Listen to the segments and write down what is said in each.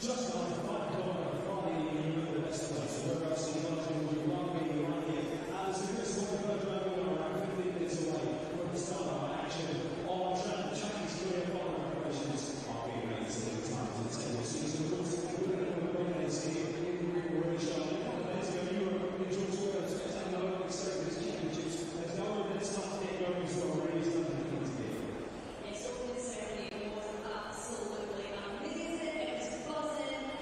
Just on the front corner from the best place. So we're actually watching the rugby right here. As the Chris Walker driver around 15 minutes away from the start of action on track. Chinese career following preparations are being made to the time to the table season. Of course, we're going to have a bonus here in the Greek Mauritius. A couple of days ago, Europe in George World spectating the Olympic Circus Championships. There's no one that starts to get going as well. Really, it's nothing to do. Yes, all this ceremony was absolutely amazing. It was buzzing.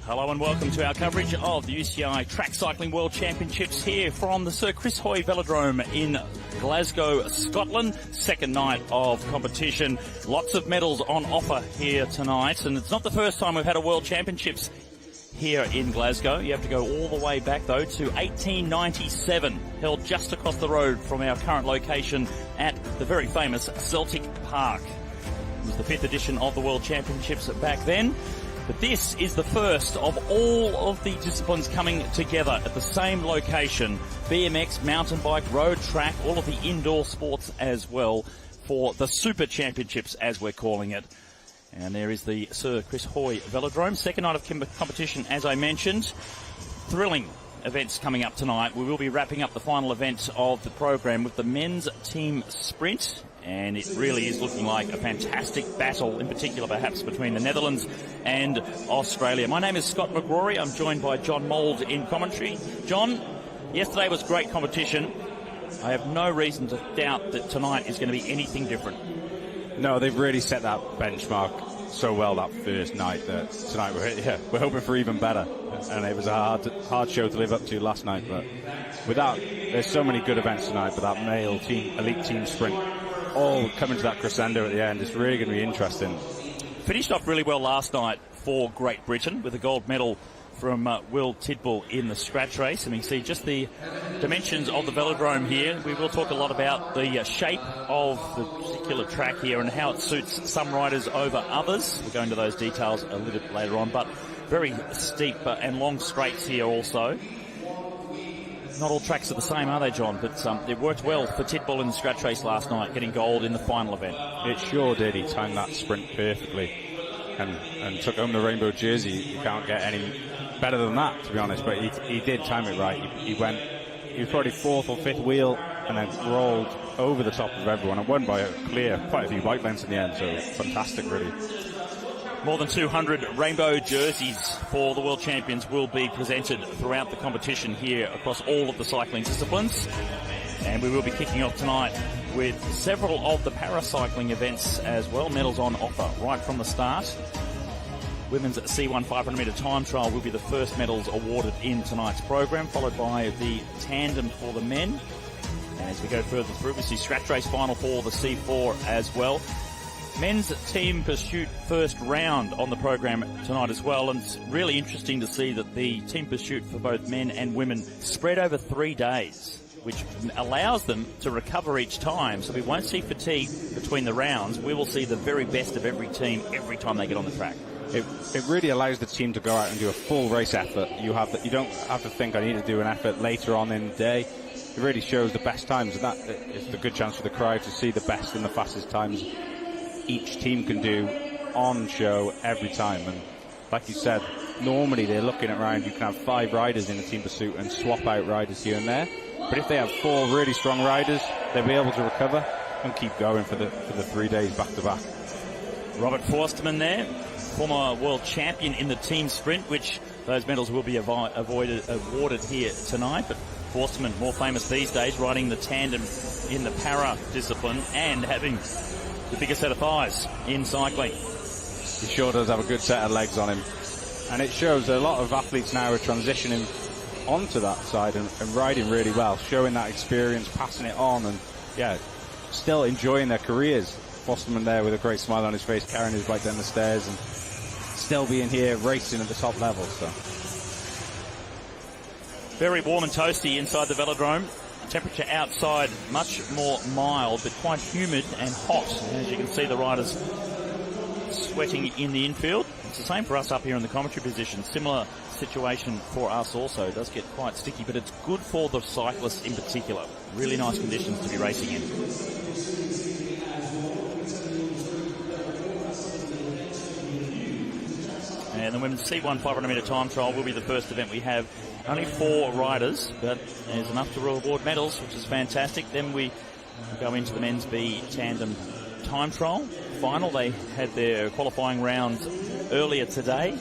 Hello and welcome to our coverage of the UCI Track Cycling World Championships here from the Sir Chris Hoy Velodrome in Glasgow, Scotland. Second night of competition. Lots of medals on offer here tonight, and it's not the first time we've had a World Championships here in Glasgow. You have to go all the way back though to 1897, held just across the road from our current location at the very famous Celtic Park. It was the 5th edition of the World Championships back then. But this is the first of all of the disciplines coming together at the same location. BMX, mountain bike, road track, all of the indoor sports as well for the Super Championships, as we're calling it. And there is the Sir Chris Hoy Velodrome. Second night of competition, as I mentioned. Thrilling events coming up tonight. We will be wrapping up the final event of the program with the men's team sprint. And it really is looking like a fantastic battle, in particular perhaps between the Netherlands and Australia. My name is Scott McGrory. I'm joined by John Mould in commentary. John, yesterday was great competition. I have no reason to doubt that tonight is going to be anything different. No, they've really set that benchmark so well that first night that tonight we're hoping for even better. And it was a hard show to live up to last night, but there's so many good events tonight, but that male team, elite team sprint, all coming to that crescendo at the end. It's really going to be interesting. Finished off really well last night for Great Britain with a gold medal from Will Tidball in the scratch race. And we can see just the dimensions of the velodrome here. We will talk a lot about the shape of the particular track here and how it suits some riders over others. We'll go into those details a little bit later on, but very steep and long straights here also. Not all tracks are the same, are they, John? But it worked well for Tidball in the scratch race last night, getting gold in the final event. It sure did. He timed that sprint perfectly and took home the rainbow jersey. You can't get any better than that, to be honest. But he did time it right. He was probably 4th or 5th wheel and then rolled over the top of everyone and won by quite a few bike lengths in the end. So fantastic, really. More than 200 rainbow jerseys for the World Champions will be presented throughout the competition here across all of the cycling disciplines. And we will be kicking off tonight with several of the paracycling events as well. Medals on offer right from the start. Women's C1 500 metre time trial will be the first medals awarded in tonight's program, followed by the tandem for the men. And as we go further through, we see scratch race final for the C4 as well. Men's team pursuit first round on the program tonight as well, and it's really interesting to see that the team pursuit for both men and women spread over 3 days, which allows them to recover each time. So we won't see fatigue between the rounds. We will see the very best of every team every time they get on the track. It really allows the team to go out and do a full race effort. You don't have to think, I need to do an effort later on in the day. It really shows the best times, and that is a good chance for the crowd to see the best and the fastest times each team can do on show every time. And like you said, normally they're looking around, you can have 5 riders in a team pursuit and swap out riders here and there. But if they have 4 really strong riders, they'll be able to recover and keep going for the 3 days back to back. Robert Forsterman there, former world champion in the team sprint, which those medals will be awarded here tonight. But Forsterman, more famous these days, riding the tandem in the para discipline and having the biggest set of thighs in cycling. He sure does have a good set of legs on him. And it shows a lot of athletes now are transitioning onto that side and riding really well, showing that experience, passing it on, and still enjoying their careers. Forsterman there with a great smile on his face, carrying his bike down the stairs and still being here racing at the top level. So very warm and toasty inside the velodrome. Temperature outside much more mild, but quite humid and hot. As you can see, the riders sweating in the infield. It's the same for us up here in the commentary position. Similar situation for us also. It does get quite sticky, but it's good for the cyclists in particular. Really nice conditions to be racing in. And the women's C1 500 metre time trial will be the first event we have. Only 4 riders, but there's enough to reward medals, which is fantastic. Then we go into the men's B tandem time trial final. They had their qualifying rounds earlier today.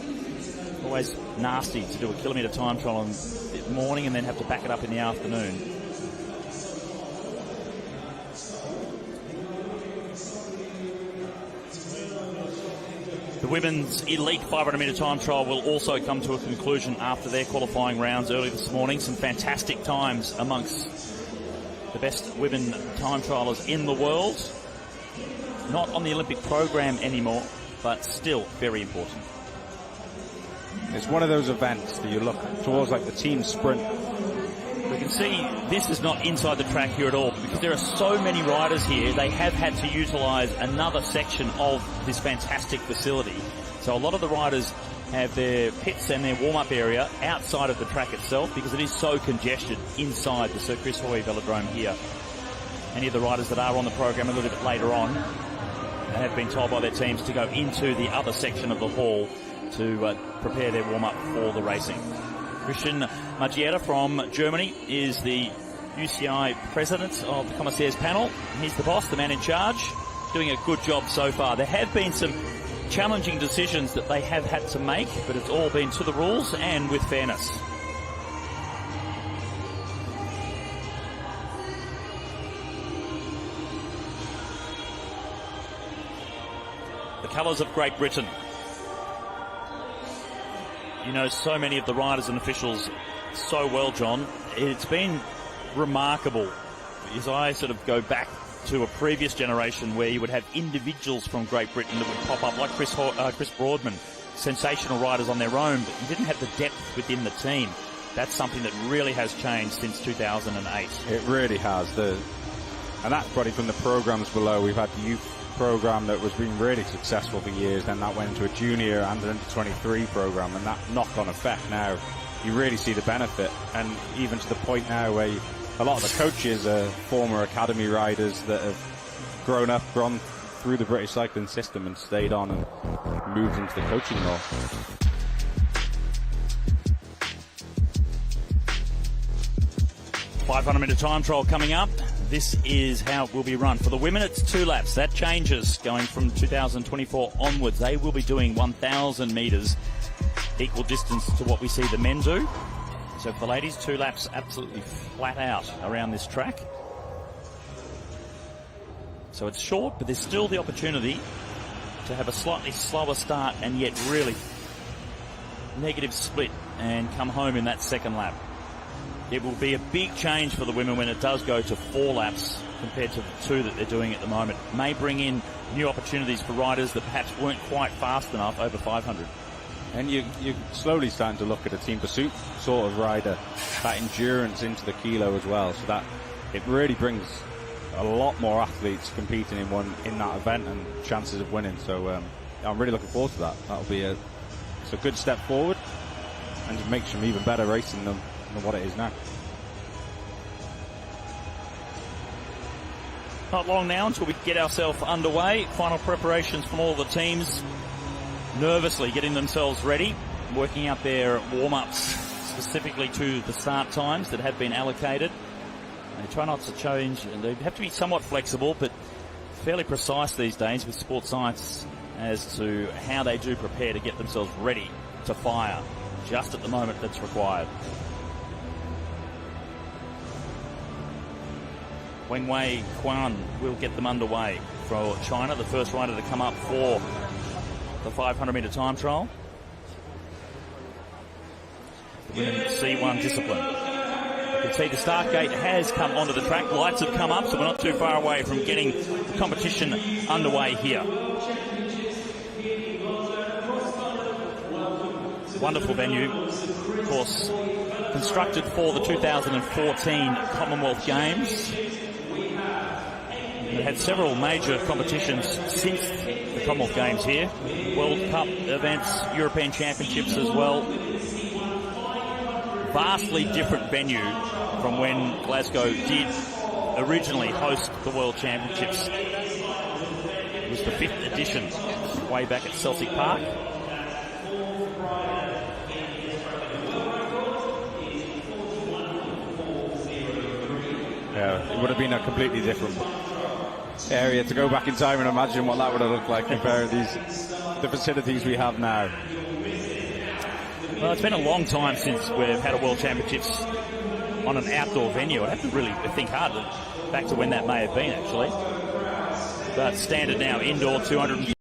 Always nasty to do a kilometre time trial in the morning and then have to back it up in the afternoon. The women's elite 500-metre time trial will also come to a conclusion after their qualifying rounds early this morning. Some fantastic times amongst the best women time trialers in the world. Not on the Olympic program anymore, but still very important. It's one of those events that you look towards, like the team sprint. We can see this is not inside the track here at all, because there are so many riders here. They have had to utilise another section of this fantastic facility. So a lot of the riders have their pits and their warm-up area outside of the track itself, because it is so congested inside the Sir Chris Hoy Velodrome here. Any of the riders that are on the program a little bit later on have been told by their teams to go into the other section of the hall to prepare their warm-up for the racing. Christian Magiera from Germany is the UCI president of the commissaires panel. He's the boss, the man in charge, doing a good job so far. There have been some challenging decisions that they have had to make, but it's all been to the rules and with fairness. The colours of Great Britain. You know so many of the riders and officials so well, John. It's been remarkable as I sort of go back to a previous generation where you would have individuals from Great Britain that would pop up, like Chris Broadman, sensational riders on their own, but you didn't have the depth within the team. That's something that really has changed since 2008. It really has. And that's probably from the programs below. We've had the youth program that was being really successful for years, then that went into a junior and under 23 program, and that knock-on effect now, you really see the benefit. And even to the point now where a lot of the coaches are former academy riders that have grown up, gone through the British cycling system and stayed on and moved into the coaching role. $500-metre time trial coming up. This is how it will be run. For the women, it's 2 laps. That changes going from 2024 onwards. They will be doing 1,000 metres, equal distance to what we see the men do. So for the ladies, 2 laps absolutely flat out around this track. So it's short, but there's still the opportunity to have a slightly slower start and yet really negative split and come home in that second lap. It will be a big change for the women when it does go to 4 laps compared to the 2 that they're doing at the moment. It may bring in new opportunities for riders that perhaps weren't quite fast enough over 500. And you're slowly starting to look at a team pursuit sort of rider, that endurance into the kilo as well. So that it really brings a lot more athletes competing in that event and chances of winning. So I'm really looking forward to that. That'll be it's a good step forward, and it makes them even better racing than what it is now. Not long now until we get ourselves underway. Final preparations from all the teams, nervously getting themselves ready, working out their warm-ups specifically to the start times that have been allocated. They try not to change, and they have to be somewhat flexible, but fairly precise these days with sports science as to how they do prepare to get themselves ready to fire just at the moment that's required. Wenwei Quan will get them underway for China, the first rider to come up for the 500-metre time trial. The women's C1 discipline. You can see the start gate has come onto the track. Lights have come up, so we're not too far away from getting the competition underway here. Wonderful venue, of course, constructed for the 2014 Commonwealth Games. It had several major competitions since the Commonwealth Games here. World Cup events, European Championships as well. Vastly different venue from when Glasgow did originally host the World Championships. It was the 5th edition, way back at Celtic Park. Yeah, it would have been a completely different area to go back in time and imagine what that would have looked like compared to the facilities we have now. Well, it's been a long time since we've had a World Championships on an outdoor venue. I'd have to really think hard back to when that may have been, actually. But standard now, indoor 200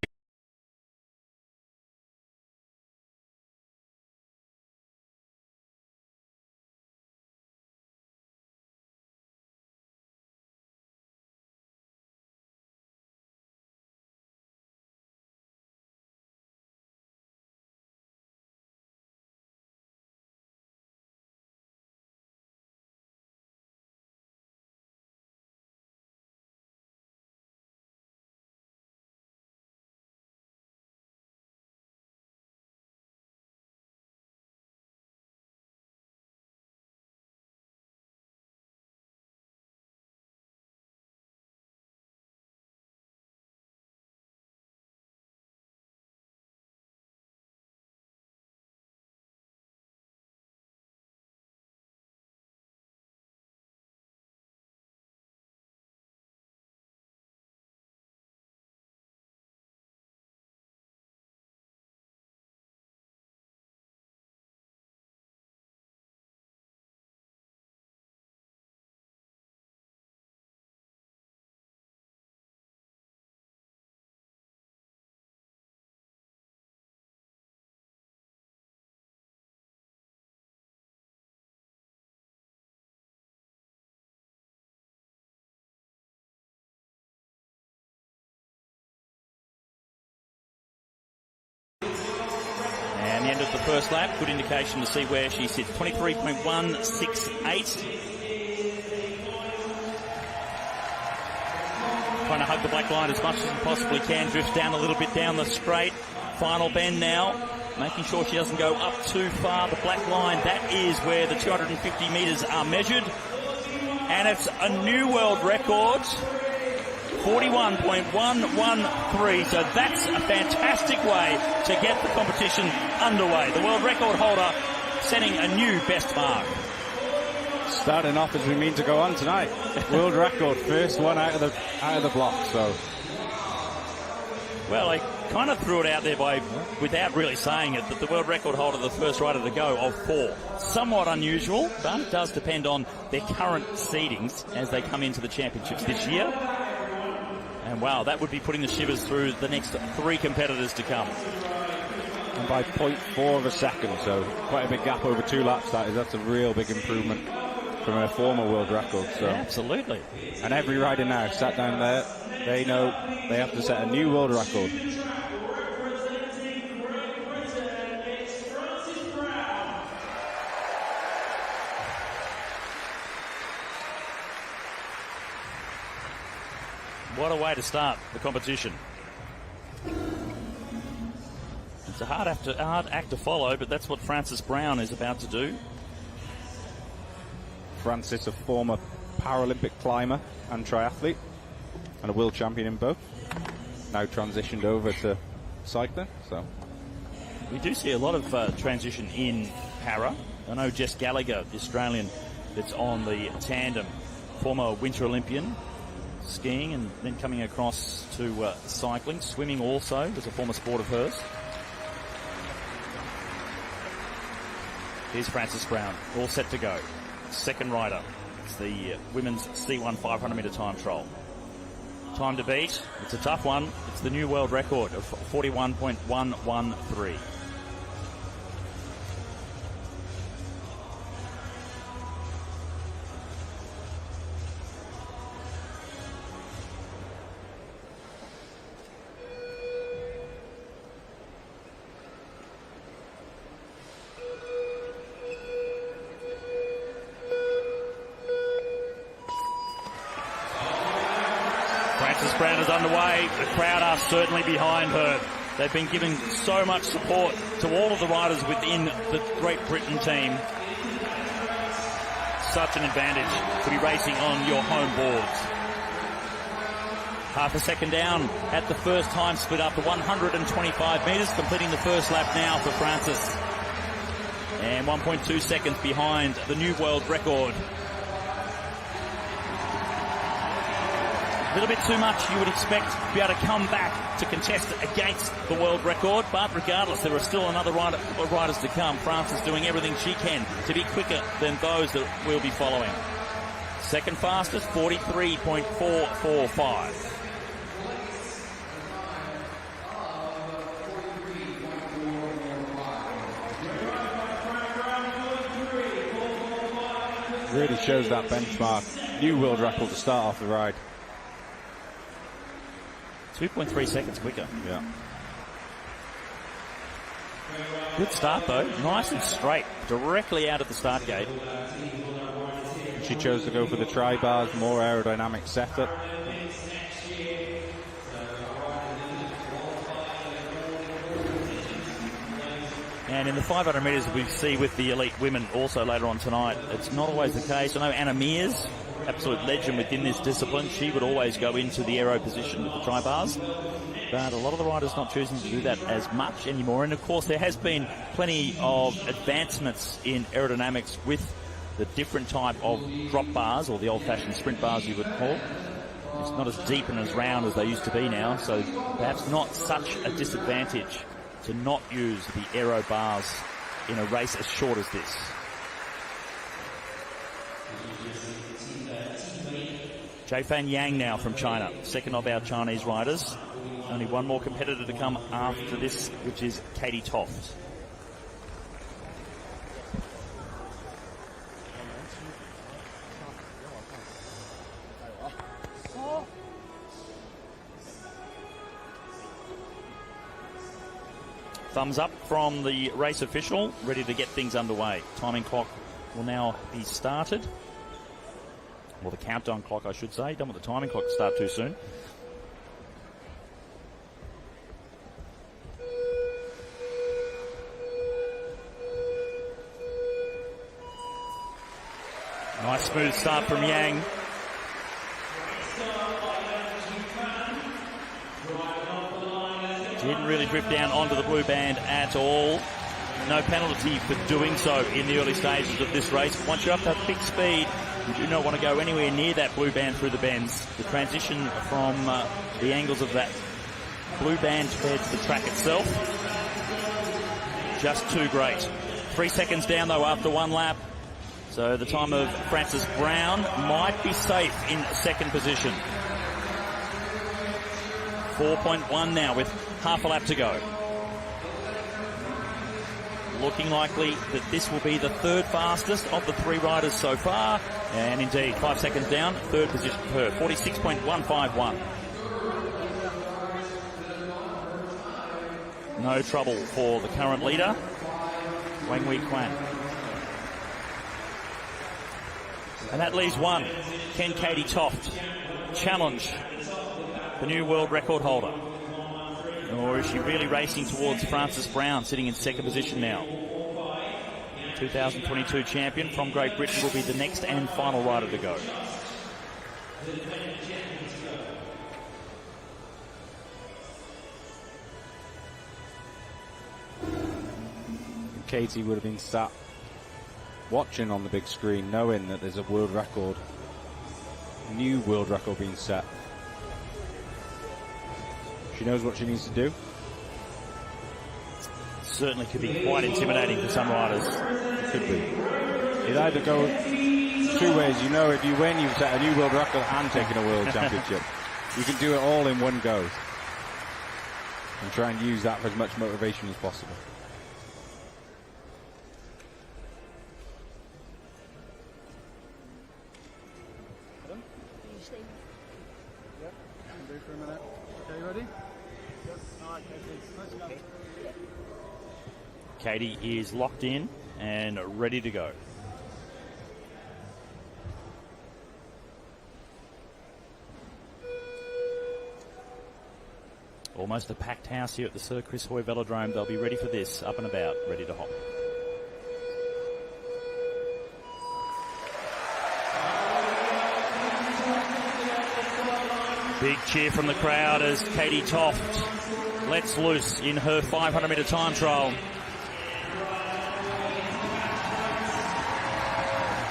And the end of the first lap, good indication to see where she sits. 23.168. Trying to hug the black line as much as she possibly can. Drifts down a little bit down the straight. Final bend now. Making sure she doesn't go up too far. The black line, that is where the 250 metres are measured. And it's a new world record. 41.113. So that's a fantastic way to get the competition underway. The world record holder setting a new best mark. Starting off as we mean to go on tonight. World record, first one out of the block. So, well, I kind of threw it out there without really saying it, that the world record holder, the first rider to go of 4. Somewhat unusual, but it does depend on their current seedings as they come into the championships this year. And wow, that would be putting the shivers through the next 3 competitors to come. And by 0.4 of a second, so quite a big gap over 2 laps. That's a real big improvement from a former world record. So. Yeah, absolutely. And every rider now sat down there, they know they have to set a new world record. What a way to start the competition. It's a hard act to follow, but that's what Frances Brown is about to do. Frances, a former Paralympic climber and triathlete, and a world champion in both. Now transitioned over to cycling. So we do see a lot of transition in para. I know Jess Gallagher, the Australian that's on the tandem, former Winter Olympian, skiing and then coming across to cycling. Swimming also was a former sport of hers. Here's Frances Brown, all set to go. Second rider. It's the women's C1 500 metre time trial. Time to beat. It's a tough one. It's the new world record of 41.113. Frances Brown is underway. The crowd are certainly behind her. They've been giving so much support to all of the riders within the Great Britain team. Such an advantage to be racing on your home boards. Half a second down at the first time split up to 125 metres, completing the first lap now for Frances. And 1.2 seconds behind the new world record. A little bit too much, you would expect, to be able to come back to contest against the world record. But regardless, there are still another riders to come. Frances doing everything she can to be quicker than those that will be following. Second fastest, 43.445. Really shows that benchmark. New world record to start off the ride. 2.3 seconds quicker. Yeah. Good start though. Nice and straight. Directly out of the start gate. She chose to go for the tri-bars, more aerodynamic setup. And in the 500 metres we see with the elite women also later on tonight, it's not always the case. I know Anna Mears, absolute legend within this discipline, she would always go into the aero position with the tri-bars. But a lot of the riders not choosing to do that as much anymore. And of course there has been plenty of advancements in aerodynamics with the different type of drop bars, or the old-fashioned sprint bars you would call. It's not as deep and as round as they used to be now, so perhaps not such a disadvantage to not use the aero bars in a race as short as this. Jaifan Yang now from China, second of our Chinese riders. Only one more competitor to come after this, which is Katie Toft. Thumbs up from the race official, ready to get things underway. Timing clock will now be started. Well, the countdown clock, I should say. Don't want the timing clock to start too soon. Nice smooth start from Yang. Didn't really drift down onto the blue band at all. No penalty for doing so in the early stages of this race. Once you're up to big speed, you do not want to go anywhere near that blue band through the bends. The transition from the angles of that blue band compared to the track itself, just too great. 3 seconds down though after one lap. So the time of Francis Brown might be safe in second position. 4.1 now with half a lap to go. Looking likely that this will be the third fastest of the three riders so far. And indeed, 5 seconds down, third position for her, 46.151. No trouble for the current leader, Wang Wei Quan. And that leaves one. Can Katie Toft challenge the new world record holder? Or is she really racing towards Francis Brown, sitting in second position now? 2022 champion from Great Britain will be the next and final rider to go. Katie would have been sat watching on the big screen, knowing that there's a world record, new world record being set. She knows what she needs to do. Certainly could be quite intimidating for some riders. It could be. It either go two ways. You know, if you win, you've set a new world record and taken a world championship. You can do it all in one go. And try and use that for as much motivation as possible. Katie is locked in and ready to go. Almost a packed house here at the Sir Chris Hoy Velodrome. They'll be ready for this, up and about, ready to hop. Big cheer from the crowd as Katie Toft lets loose in her 500-metre time trial.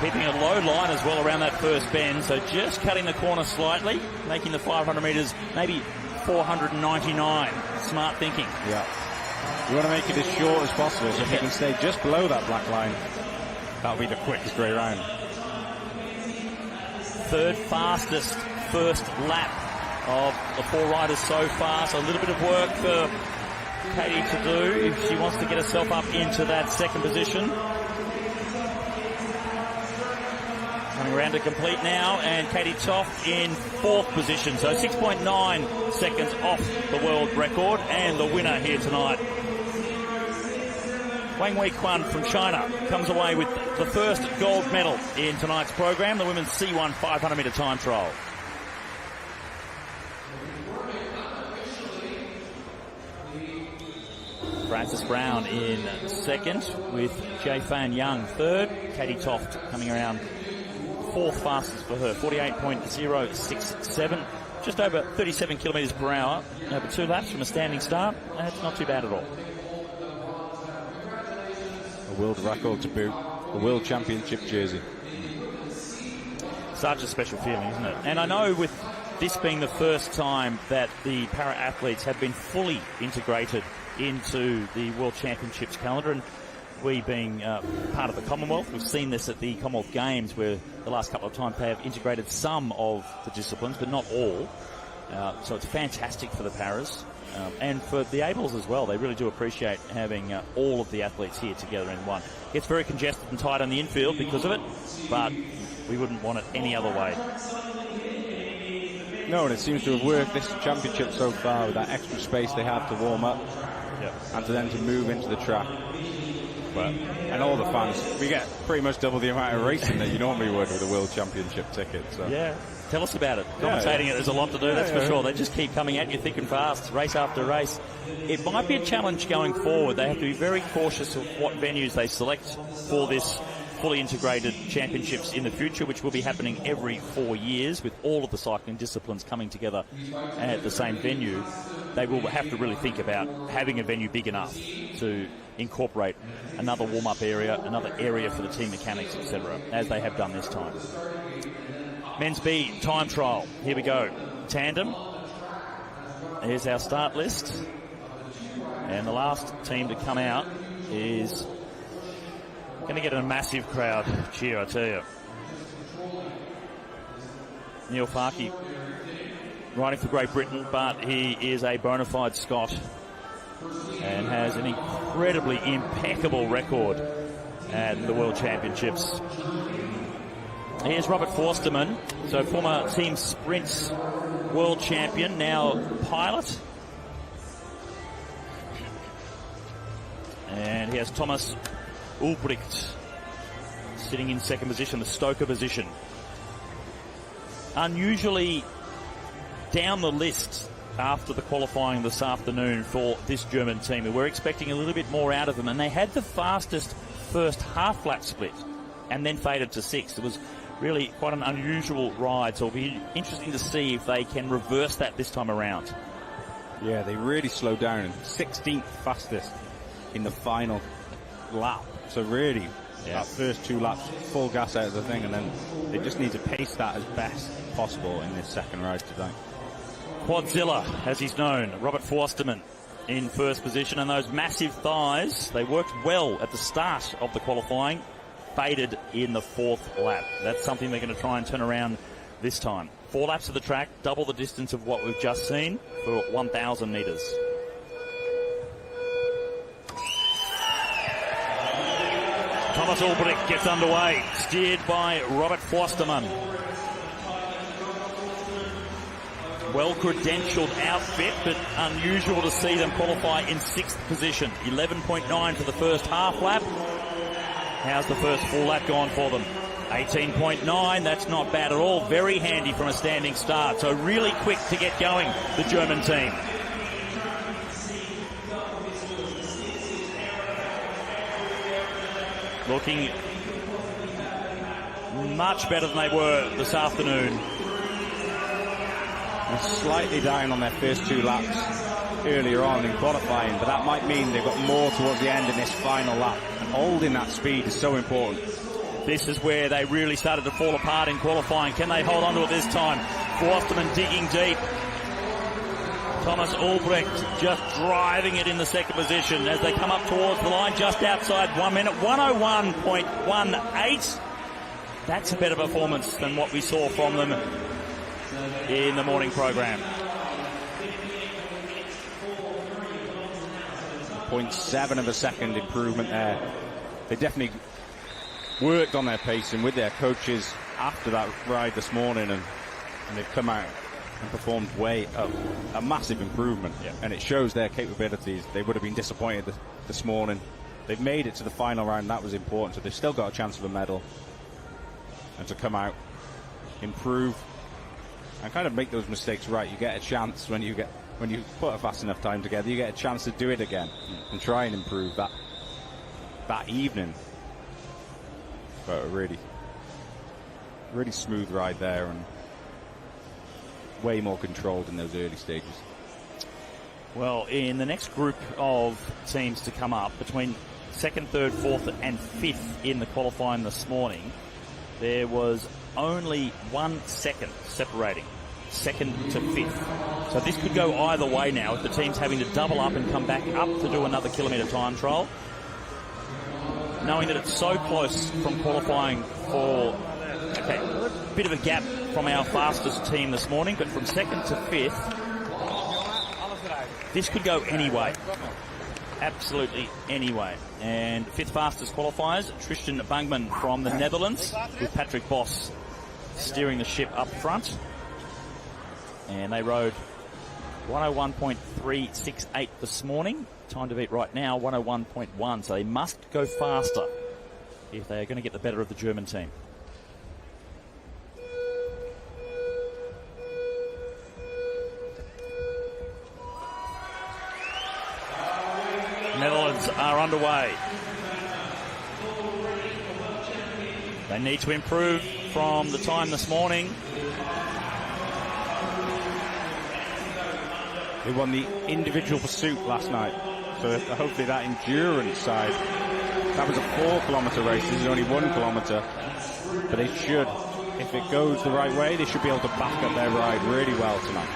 Keeping a low line as well around that first bend, so just cutting the corner slightly, making the 500 metres maybe 499. Smart thinking. Yeah. You want to make it as short as possible, so if you can stay just below that black line, that'll be the quickest grey round. Third fastest first lap of the four riders so far, so a little bit of work for Katie to do if she wants to get herself up into that second position. Coming around to complete now, and Katie Toft in fourth position, so 6.9 seconds off the world record, and the winner here tonight. Wang Wei Quan from China comes away with the first gold medal in tonight's program, the women's C1 500-metre time trial. Francis Brown in second, with Jay Fan Young third. Katie Toft coming around fourth fastest for her, 48.067, just over 37 kilometres per hour, over 2 laps from a standing start. That's not too bad at all. A world record to boot, a world championship jersey. Such a special feeling, isn't it? And I know with this being the first time that the para-athletes have been fully integrated into the World Championships calendar, and we being part of the Commonwealth, we've seen this at the Commonwealth Games where the last couple of times they have integrated some of the disciplines but not all. So it's fantastic for the paras and for the Ables as well. They really do appreciate having all of the athletes here together in one. It gets very congested and tight on the infield because of it, but we wouldn't want it any other way. No, and it seems to have worked this championship so far with that extra space they have to warm up. and to move into the track. And all the fans, we get pretty much double the amount of racing that you normally would with a World Championship ticket. So. Yeah, tell us about it. Commentating it, there's a lot to do, that's for sure. They just keep coming at you thick and fast, race after race. It might be a challenge going forward. They have to be very cautious of what venues they select for this fully integrated championships in the future, which will be happening every 4 years with all of the cycling disciplines coming together at the same venue. They will have to really think about having a venue big enough to incorporate another warm-up area, another area for the team mechanics, etc., as they have done this time. Men's B time trial. Here we go. Tandem. Here's our start list. And the last team to come out is going to get a massive crowd cheer, I tell you. Neil Farkey riding for Great Britain, but he is a bona fide Scot and has an incredibly impeccable record at the World Championships. Here's Robert Forsterman, so former Team Sprints world champion, now pilot. And he has Thomas Ulbricht sitting in second position, the Stoker position. Unusually down the list after the qualifying this afternoon for this German team. We were expecting a little bit more out of them, and they had the fastest first half lap split and then faded to sixth. It was really quite an unusual ride, so it'll be interesting to see if they can reverse that this time around. Yeah, they really slowed down. 16th fastest in the final lap. So really, that first 2 laps, full gas out of the thing, and then they just need to pace that as best possible in this second ride today. Quadzilla, as he's known, Robert Forsterman in first position, and those massive thighs, they worked well at the start of the qualifying, faded in the 4th lap. That's something they're going to try and turn around this time. 4 laps of the track, double the distance of what we've just seen for 1,000 metres. Thomas Ulbricht gets underway, steered by Robert Forsterman. Well-credentialed outfit, but unusual to see them qualify in 6th position. 11.9 for the first half lap. How's the first full lap gone for them? 18.9, that's not bad at all. Very handy from a standing start. So really quick to get going, the German team. Looking much better than they were this afternoon. They're slightly down on their first 2 laps earlier on in qualifying, but that might mean they've got more towards the end in this final lap. And holding that speed is so important. This is where they really started to fall apart in qualifying. Can they hold on to it this time? Forsterman digging deep. Thomas Ulbricht just driving it in the second position as they come up towards the line just outside 1 minute. 101.18. That's a better performance than what we saw from them in the morning program. 0.7 of a second improvement there. They definitely worked on their pacing with their coaches after that ride this morning, and they've come out and performed a massive improvement, and it shows their capabilities. They would have been disappointed this morning. They've made it to the final round. That was important, so they've still got a chance of a medal, and to come out, improve, and kind of make those mistakes right. You get a chance when you put a fast enough time together, you get a chance to do it again and try and improve that evening. But a really smooth ride there, and way more controlled in those early stages. Well, in the next group of teams to come up, between 2nd, 3rd, 4th and 5th in the qualifying this morning, there was only 1 second separating 2nd to 5th. So this could go either way now, if the team's having to double up and come back up to do another kilometre time trial. Knowing that it's so close from qualifying for, a bit of a gap from our fastest team this morning, but from 2nd to 5th, this could go any way. Absolutely any way. And 5th fastest qualifiers, Tristan Bangman from the Netherlands, with Patrick Boss steering the ship up front. And they rode 101.368 this morning time to beat right now, 101.1. So they must go faster if they are going to get the better of the German team. Netherlands are underway. They need to improve from the time this morning. They won the individual pursuit last night, so hopefully that endurance side. That was a 4-kilometre race. This is only 1 kilometre, but they should, if it goes the right way, they should be able to back up their ride really well tonight.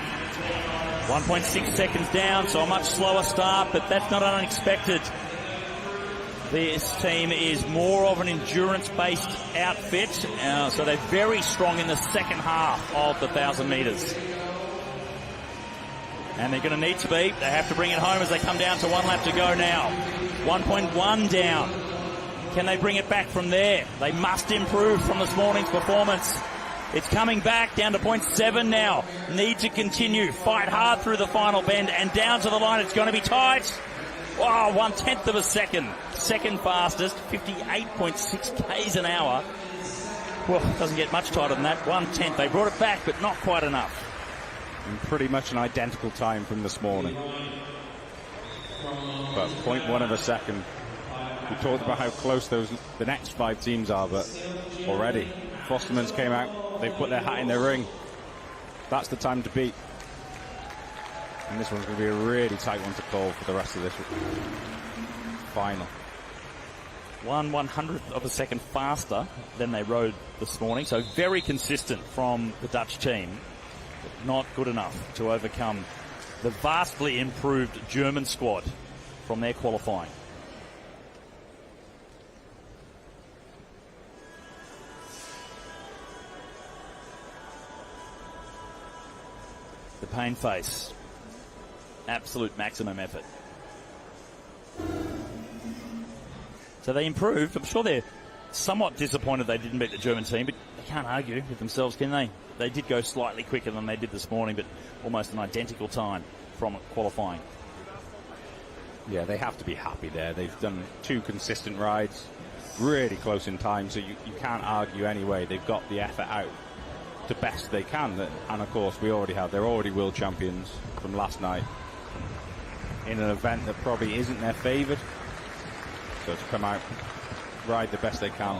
1.6 seconds down, so a much slower start, but that's not unexpected. This team is more of an endurance-based outfit, so they're very strong in the second half of the 1,000 metres. And they're going to need to be. They have to bring it home as they come down to 1 lap to go now. 1.1 down. Can they bring it back from there? They must improve from this morning's performance. It's coming back down to 0.7 now. Need to continue. Fight hard through the final bend and down to the line. It's going to be tight. Wow, 1/10 of a second. Second fastest, 58.6 k's an hour. Well, doesn't get much tighter than that. 1/10. They brought it back, but not quite enough. And pretty much an identical time from this morning. But 0.1 of a second. We talked about how close the next 5 teams are, but already Fostermans came out. They put their hat in their ring. That's the time to beat. And this one's going to be a really tight one to call for the rest of this final. 1/100th of a second faster than they rode this morning. So very consistent from the Dutch team. But not good enough to overcome the vastly improved German squad from their qualifying. The pain face. Absolute maximum effort. So they improved. I'm sure they're somewhat disappointed they didn't beat the German team, but they can't argue with themselves, can they? They did go slightly quicker than they did this morning, but almost an identical time from qualifying. Yeah, they have to be happy there. They've done 2 consistent rides, really close in time, so you can't argue anyway. They've got the effort out the best they can. And of course, they're already world champions from last night in an event that probably isn't their favoured. So to come out, ride the best they can,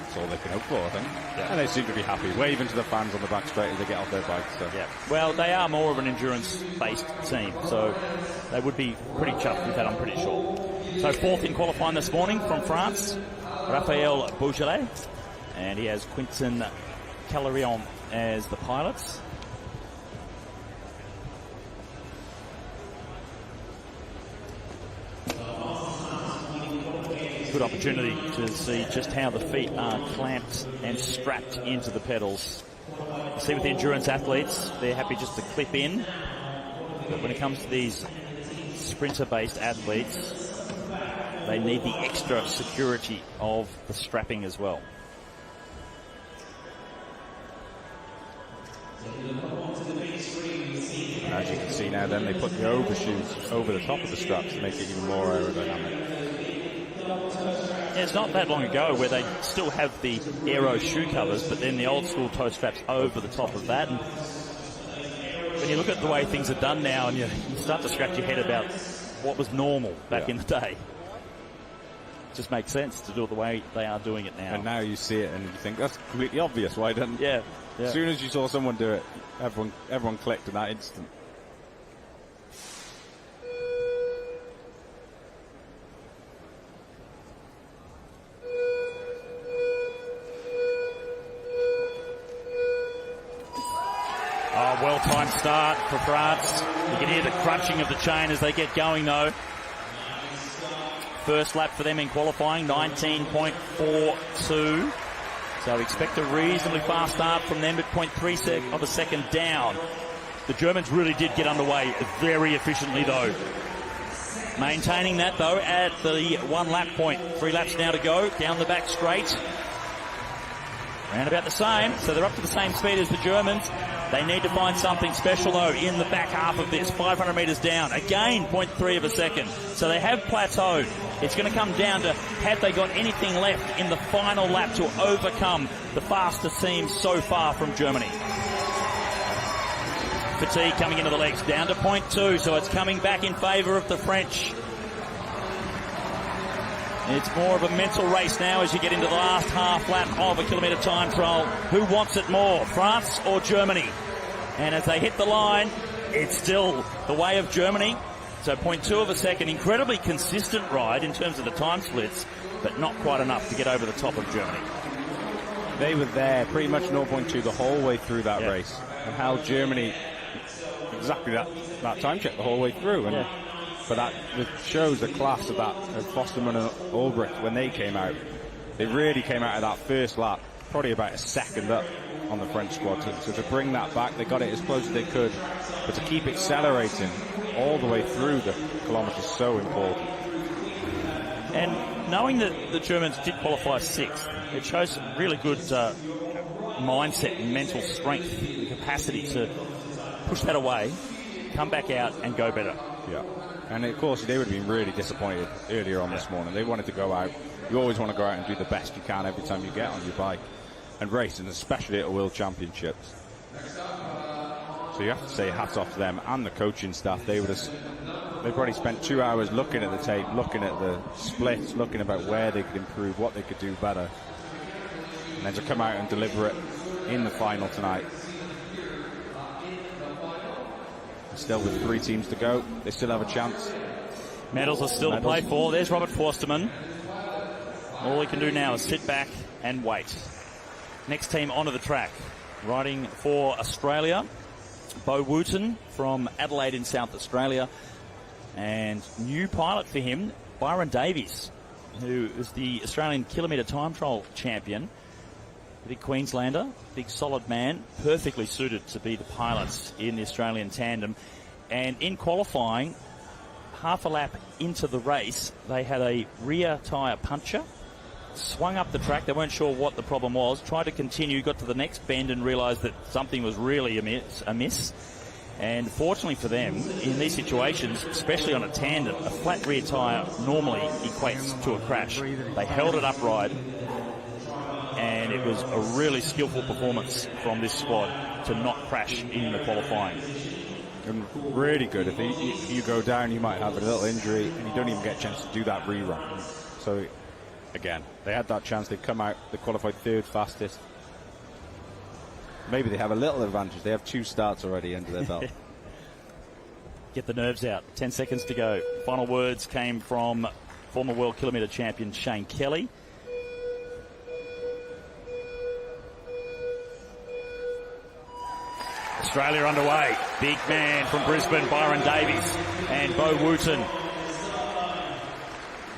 that's all they can hope for, I think. Yeah. And they seem to be happy, waving to the fans on the back straight as they get off their bikes. So. Yeah. Well, they are more of an endurance-based team, so they would be pretty chuffed with that, I'm pretty sure. So 4th in qualifying this morning from France, Raphael Beaujolais, and he has Quentin Calarion as the pilots. Good opportunity to see just how the feet are clamped and strapped into the pedals. You see with the endurance athletes, they're happy just to clip in. But when it comes to these sprinter-based athletes, they need the extra security of the strapping as well. As you can see now, then they put the overshoes over the top of the straps to make it even more aerodynamic. Yeah, it's not that long ago where they still have the aero shoe covers, but then the old school toe straps over the top of that. And when you look at the way things are done now, and you start to scratch your head about what was normal back in the day. It just makes sense to do it the way they are doing it now. And now you see it and you think, that's completely obvious. Why didn't... Yeah. As soon as you saw someone do it, everyone clicked in that instant. Well-timed start for France. You can hear the crunching of the chain as they get going, though. First lap for them in qualifying, 19.42. So expect a reasonably fast start from them at 0.3 of a second down. The Germans really did get underway very efficiently, though. Maintaining that, though, at the 1 lap point. 3 laps now to go, down the back straight. Around about the same, so they're up to the same speed as the Germans. They need to find something special, though, in the back half of this. 500 metres down. Again, 0.3 of a second. So they have plateaued. It's going to come down to have they got anything left in the final lap to overcome the fastest team so far from Germany. Fatigue coming into the legs, down to 0.2, so it's coming back in favour of the French. It's more of a mental race now as you get into the last half lap of a kilometre time trial. Who wants it more, France or Germany? And as they hit the line, it's still the way of Germany. So 0.2 of a second, incredibly consistent ride in terms of the time splits, but not quite enough to get over the top of Germany. They were there pretty much 0.2 the whole way through that race, and how Germany exactly that time check the whole way through. And but that shows the class of that of Fosterman and Ulbricht when they came out. They really came out of that first lap probably about a second up on the French squad. So to bring that back, they got it as close as they could, but to keep accelerating all the way through the kilometres is so important. And knowing that the Germans did qualify 6th, it shows some really good mindset and mental strength and capacity to push that away, come back out and go better. Yeah. And of course they would have been really disappointed earlier on this morning. They wanted to go out. You always want to go out and do the best you can every time you get on your bike and race, and especially at a World Championships. So you have to say hats off to them and the coaching staff. They probably spent 2 hours looking at the tape, looking at the splits, looking about where they could improve, what they could do better, and then to come out and deliver it in the final tonight. Still with 3 teams to go, they still have a chance. Medals are still to play for. There's Robert Forsterman. All he can do now is sit back and wait. Next team onto the track, riding for Australia, Bo Wooten from Adelaide in South Australia, and new pilot for him, Byron Davies, who is the Australian kilometre time trial champion. A big Queenslander, big solid man, perfectly suited to be the pilots in the Australian tandem. And in qualifying, half a lap into the race, they had a rear tyre puncture, swung up the track. They weren't sure what the problem was, tried to continue, got to the next bend and realised that something was really amiss. And fortunately for them, in these situations, especially on a tandem, a flat rear tyre normally equates to a crash. They held it upright, and it was a really skillful performance from this squad to not crash in the qualifying. And really good. If you go down, you might have a little injury, and you don't even get a chance to do that rerun. So, again, they had that chance. They've come out, they qualified 3rd fastest. Maybe they have a little advantage. They have 2 starts already under their belt. Get the nerves out. 10 seconds to go. Final words came from former world kilometre champion Shane Kelly. Australia underway. Big man from Brisbane, Byron Davies, and Bo Wooten.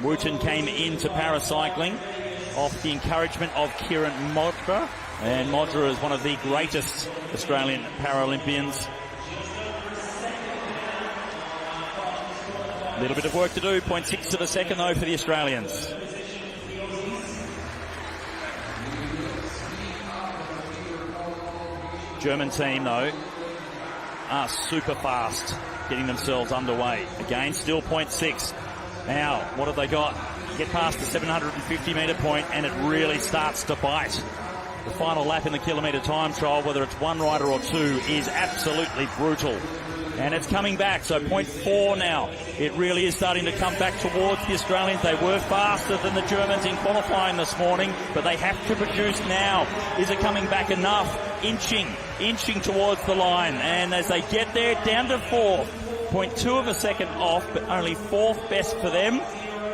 Wooten came into paracycling off the encouragement of Kieran Modra, and Modra is one of the greatest Australian Paralympians. A little bit of work to do. 0.6 of a second though for the Australians. German team, though, are super fast getting themselves underway. Again, still 0.6. Now, what have they got? Get past the 750-metre point, and it really starts to bite. The final lap in the kilometre time trial, whether it's one rider or 2, is absolutely brutal. And it's coming back, so 0.4 now. It really is starting to come back towards the Australians. They were faster than the Germans in qualifying this morning, but they have to produce now. Is it coming back enough? Inching towards the line. And as they get there, down to 4th. 0.2 of a second off, but only 4th best for them.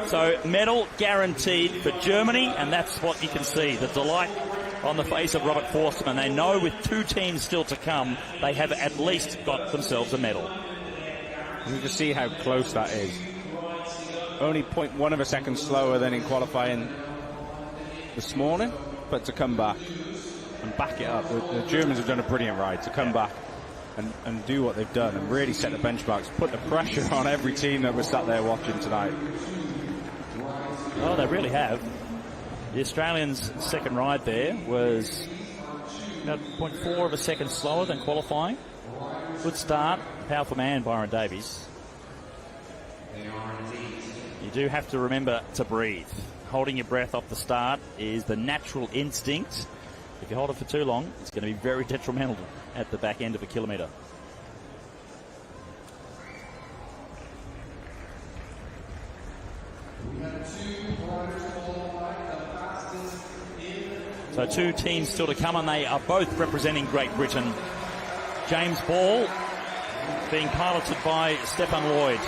So medal guaranteed for Germany, and that's what you can see, the delight on the face of Robert Forsterman. They know with 2 teams still to come, they have at least got themselves a medal. You can see how close that is. Only 0.1 of a second slower than in qualifying this morning, but to come back and back it up. The Germans have done a brilliant ride to come back and do what they've done and really set the benchmarks, put the pressure on every team that was sat there watching tonight. Oh, they really have. The Australians' second ride there was about 0.4 of a second slower than qualifying. Good start. Powerful man, Byron Davies. You do have to remember to breathe. Holding your breath off the start is the natural instinct. If you hold it for too long, it's going to be very detrimental at the back end of a kilometre. So two teams still to come, and they are both representing Great Britain. James Ball being piloted by Stefan Lloyd.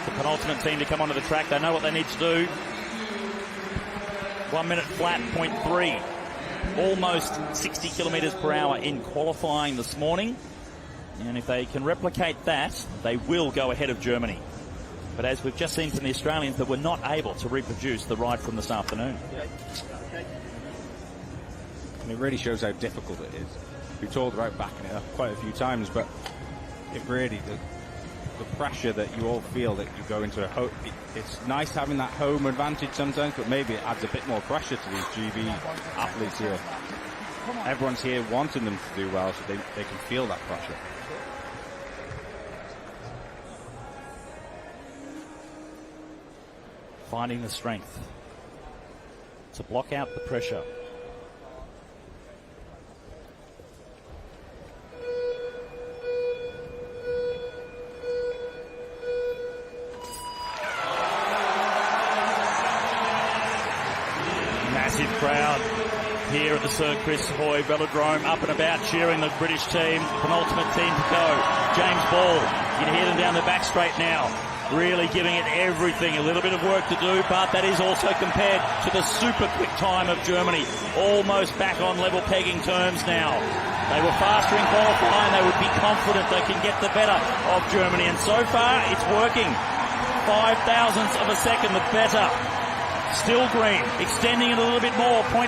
The penultimate team to come onto the track. They know what they need to do. 1 minute flat, 0.3. Almost 60 kilometres per hour in qualifying this morning. And if they can replicate that, they will go ahead of Germany. But as we've just seen from the Australians, that were not able to reproduce the ride from this afternoon. And it really shows how difficult it is. We've talked about backing it up quite a few times, but it really, the pressure that you all feel that you go into a home, it's nice having that home advantage sometimes, but maybe it adds a bit more pressure to these GB athletes here. Everyone's here wanting them to do well, so they can feel that pressure. Finding the strength to block out the pressure. Massive crowd here at the Sir Chris Hoy Velodrome, up and about, cheering the British team, penultimate team to go. James Ball, you can hear them down the back straight now, really giving it everything. A little bit of work to do, but that is also compared to the super quick time of Germany. Almost back on level pegging terms now. They were faster in qualifying. They would be confident they can get the better of Germany, and so far it's working. 0.005 of a second the better. Still green, extending it a little bit more, 0.1.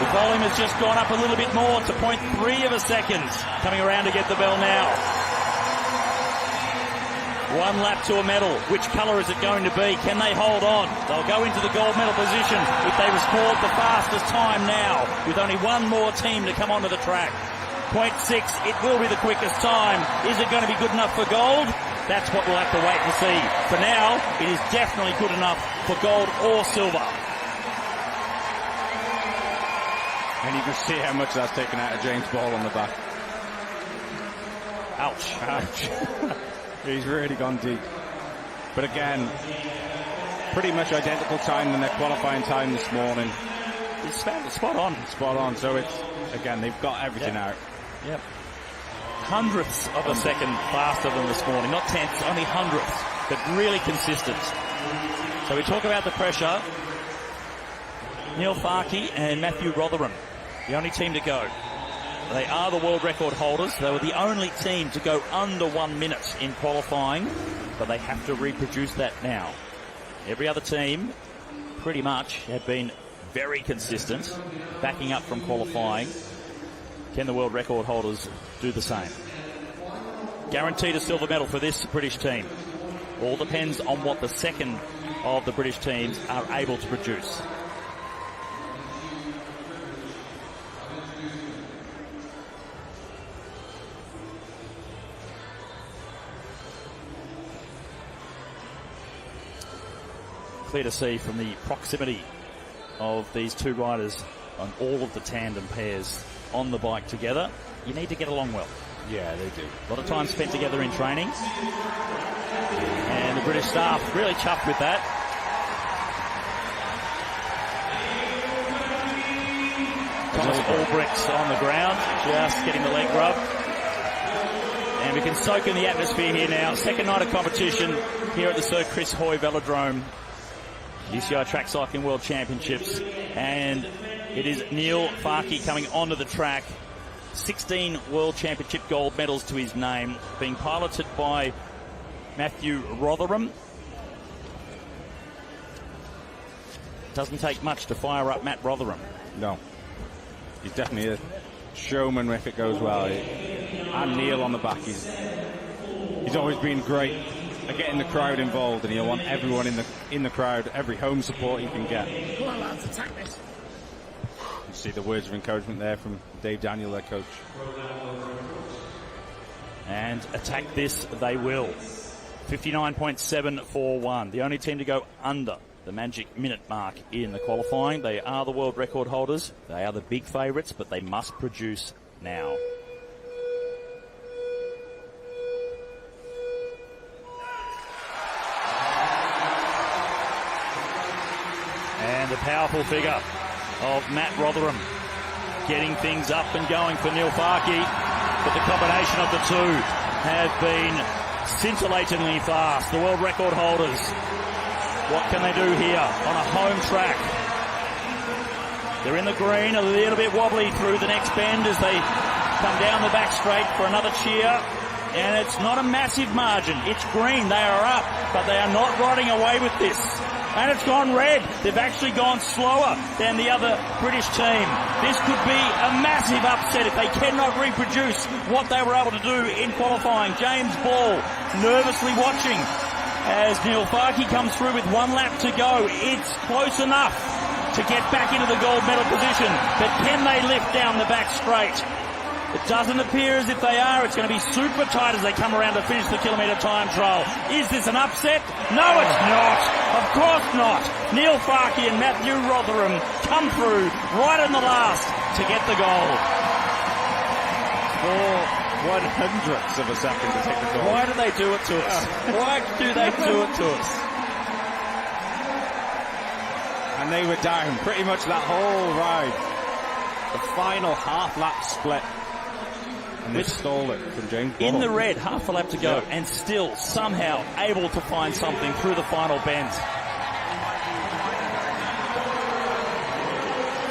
The volume has just gone up a little bit more to 0.3 of a second. Coming around to get the bell now. 1 lap to a medal. Which colour is it going to be? Can they hold on? They'll go into the gold medal position if they record the fastest time now, with only one more team to come onto the track. 0.6, it will be the quickest time. Is it going to be good enough for gold? That's what we'll have to wait and see. For now, it is definitely good enough for gold or silver. And you can see how much that's taken out of James Ball on the back. Ouch. Ouch. He's really gone deep. But again, pretty much identical time than their qualifying time this morning. It's spot on. Spot on. So it's, again, they've got everything out. Yep. Hundredths of a second faster than this morning. Not tenths, only hundredths, but really consistent. So we talk about the pressure. Neil Farkey and Matthew Rotherham, the only team to go. They are the world record holders. They were the only team to go under 1 minute in qualifying, but they have to reproduce that now. Every other team pretty much have been very consistent, backing up from qualifying. Can the world record holders do the same? Guaranteed a silver medal for this British team. All depends on what the second of the British teams are able to produce. Clear to see from the proximity of these two riders on all of the tandem pairs on the bike together. You need to get along well. Yeah, they do. A lot of time spent together in training. And the British staff really chuffed with that. Thomas Albrecht's on the ground, just getting the leg rub. And we can soak in the atmosphere here now. Second night of competition here at the Sir Chris Hoy Velodrome, UCI Track Cycling World Championships. And it is Neil Farkey coming onto the track. 16 World Championship gold medals to his name, being piloted by Matthew Rotherham. Doesn't take much to fire up Matt Rotherham. No. He's definitely a showman if it goes well. And Neil on the back, he's always been great are getting the crowd involved, and he'll want everyone in the crowd, every home support he can get. Come on, lads, attack this. You see the words of encouragement there from Dave Daniel, their coach. And attack this they will. 59.741. The only team to go under the magic minute mark in the qualifying. They are the world record holders. They are the big favourites, but they must produce now. And the powerful figure of Matt Rotherham getting things up and going for Neil Farkey. But the combination of the two have been scintillatingly fast. The world record holders. What can they do here on a home track? They're in the green, a little bit wobbly through the next bend as they come down the back straight for another cheer. And it's not a massive margin. It's green. They are up, but they are not riding away with this. And it's gone red. They've actually gone slower than the other British team. This could be a massive upset if they cannot reproduce what they were able to do in qualifying. James Ball nervously watching as Neil Farkey comes through with 1 lap to go. It's close enough to get back into the gold medal position, but can they lift down the back straight? It doesn't appear as if they are. It's going to be super tight as they come around to finish the kilometre time trial. Is this an upset? No, it's not. Of course not. Neil Farkey and Matthew Rotherham come through right in the last to get the goal. 4/100ths of a second to take the goal. Why do they do it to us? Why do they do it to us? And they were down pretty much that whole ride. The final half lap split. And they stole it from James Ball. In the red, half a lap to go, and still somehow able to find something through the final bend.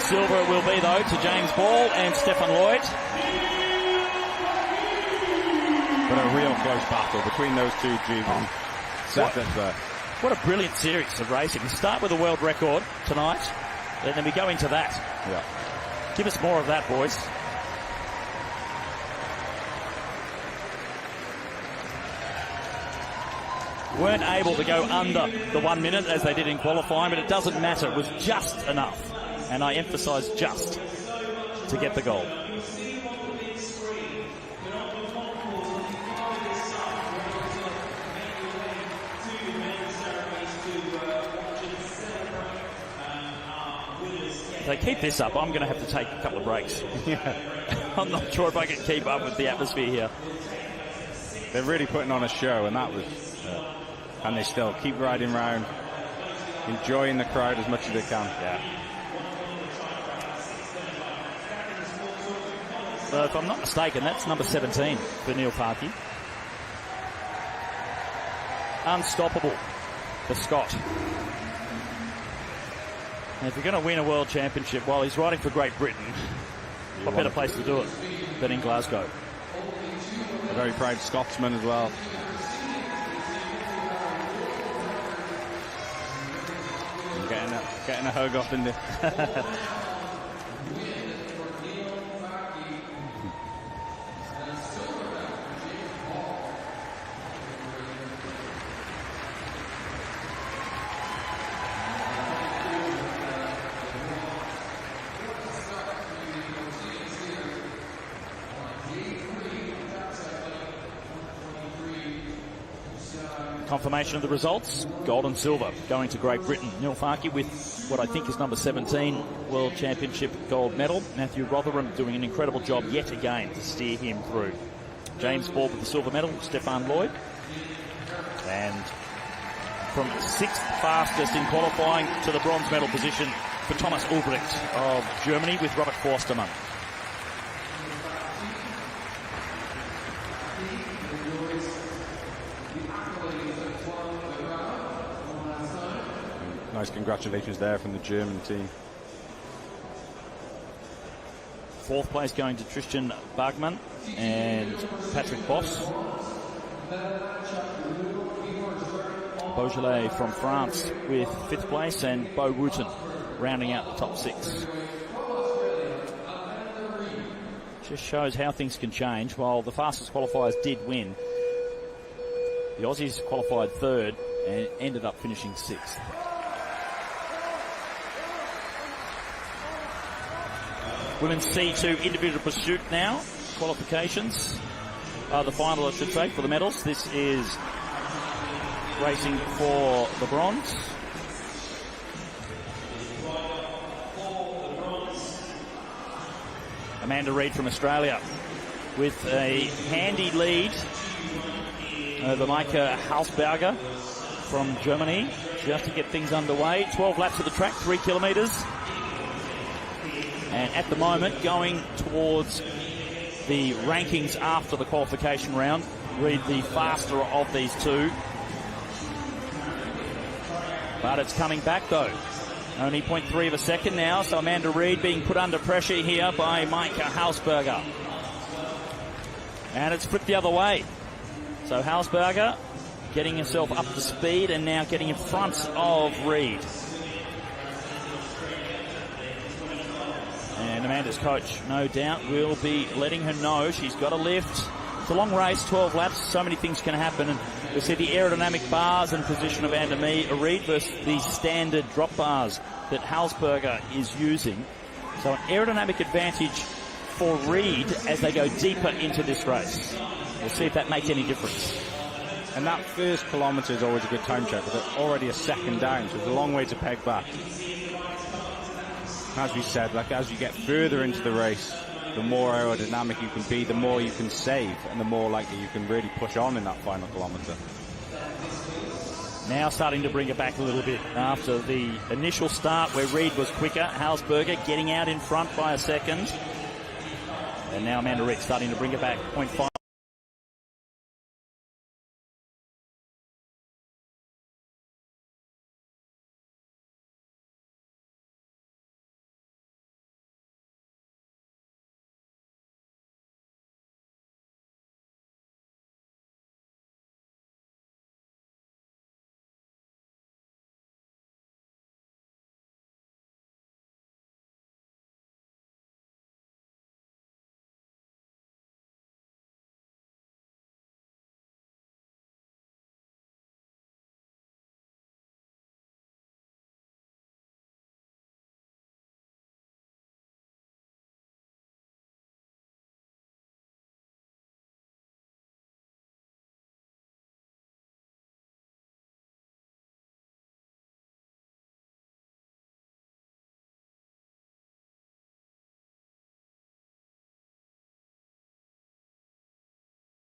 Silver it will be, though, to James Ball and Stefan Lloyd. But a real close battle between those two G1 seconds there. What a brilliant series of racing. We start with a world record tonight, and then we go into that. Yeah. Give us more of that, boys. Weren't able to go under the 1 minute as they did in qualifying, but it doesn't matter. It was just enough, and I emphasise just, to get the goal. If they keep this up, I'm going to have to take a couple of breaks. I'm not sure if I can keep up with the atmosphere here. They're really putting on a show, and that was... and they still keep riding round, enjoying the crowd as much as they can. Yeah. So if I'm not mistaken, that's number 17 for Neil Farkey. Unstoppable for Scott. And if you're going to win a world championship while he's riding for Great Britain, what better place to do it than in Glasgow? A very proud Scotsman as well. Getting a hug up in the... Confirmation of the results, gold and silver going to Great Britain. Neil Farkey with what I think is number 17 World Championship gold medal. Matthew Rotherham doing an incredible job yet again to steer him through. James Ball with the silver medal, Stefan Lloyd. And from 6th fastest in qualifying to the bronze medal position for Thomas Ulbricht of Germany with Robert Forstermann. Nice congratulations there from the German team. 4th place going to Tristan Bergman and Patrick Boss. Beaujolais from France with 5th place, and Bo Wooten rounding out the top 6. Just shows how things can change. While the fastest qualifiers did win, The Aussies qualified third and ended up finishing sixth. Women's C2 individual pursuit now. Qualifications. The final, I should say, for the medals. This is racing for the bronze. Amanda Reid from Australia with a handy lead over Maike Hausberger from Germany, just to get things underway. 12 laps of the track, 3 kilometres. And at the moment, going towards the rankings after the qualification round. Reid the faster of these two. But it's coming back though. Only 0.3 of a second now, so Amanda Reid being put under pressure here by Maike Hausberger. And it's flipped the other way. So Hausberger getting herself up to speed and now getting in front of Reid. And Amanda's coach, no doubt, will be letting her know she's got a lift. It's a long race, 12 laps, so many things can happen. And we see the aerodynamic bars and position of Amanda Reid versus the standard drop bars that Hausberger is using. So an aerodynamic advantage for Reid as they go deeper into this race. We'll see if that makes any difference. And that first kilometre is always a good time check, but they're already a second down, so it's a long way to peg back. As we said, like as you get further into the race, the more aerodynamic you can be, the more you can save, and the more likely you can really push on in that final kilometre. Now starting to bring it back a little bit after the initial start where Reid was quicker. Hausberger getting out in front by a second. And now Amanda Reid starting to bring it back, 0.5.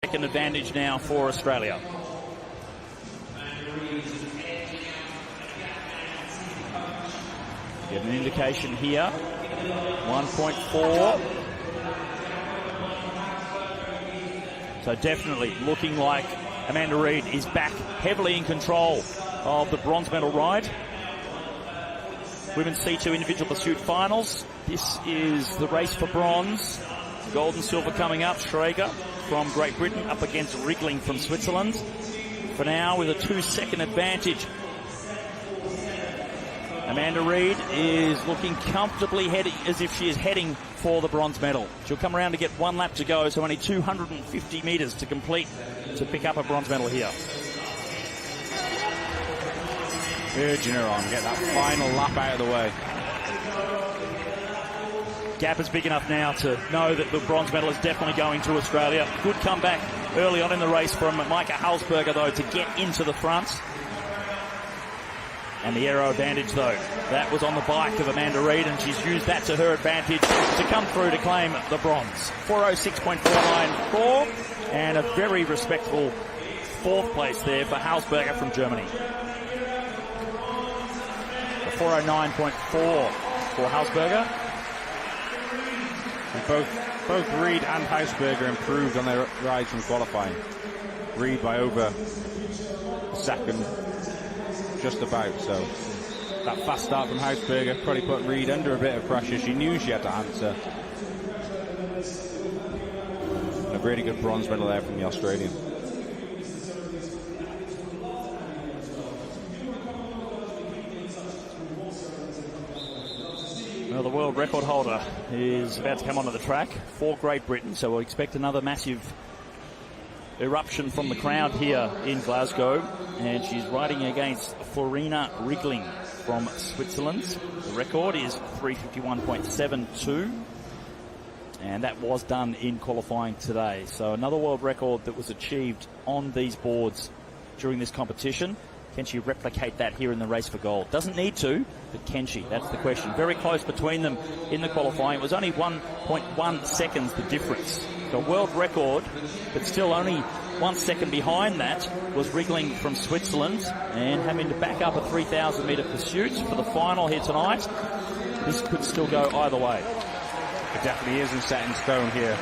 Second advantage now for Australia. Get an indication here. 1.4. So definitely looking like Amanda Reid is back heavily in control of the bronze medal ride. Women's C2 individual pursuit finals. This is the race for bronze. Gold and silver coming up. Schrager from Great Britain up against Wriggling from Switzerland. For now, with a 2-second advantage. Amanda Reid is looking comfortably heading as if she is heading for the bronze medal. She'll come around to get 1 lap to go, so only 250 metres to complete to pick up a bronze medal here. Urging her on, get that final lap out of the way. Gap is big enough now to know that the bronze medal is definitely going to Australia. Good comeback early on in the race from Maike Hausberger, though, to get into the front. And the aero advantage, though, that was on the bike of Amanda Reid, and she's used that to her advantage to come through to claim the bronze. 4:06.494, and a very respectable 4th place there for Hausberger from Germany. 4:09.4 for Hausberger. And both Reid and Hausberger improved on their rides from qualifying. Reid by over a second, just about. So that fast start from Hausberger probably put Reid under a bit of pressure. She knew she had to answer. And a really good bronze medal there from the Australian. Well, the world record holder is about to come onto the track for Great Britain, so we'll expect another massive eruption from the crowd here in Glasgow, and she's riding against Florina Riegling from Switzerland. The record is 3:51.72, and that was done in qualifying today. So another world record that was achieved on these boards during this competition. Can she replicate that here in the race for gold? Doesn't need to, but can she? That's the question. Very close between them in the qualifying. It was only 1.1 seconds the difference. The world record, but still only 1 second behind that, was Riegling from Switzerland, and having to back up a 3,000 metre pursuit for the final here tonight. This could still go either way. It definitely isn't set in stone here.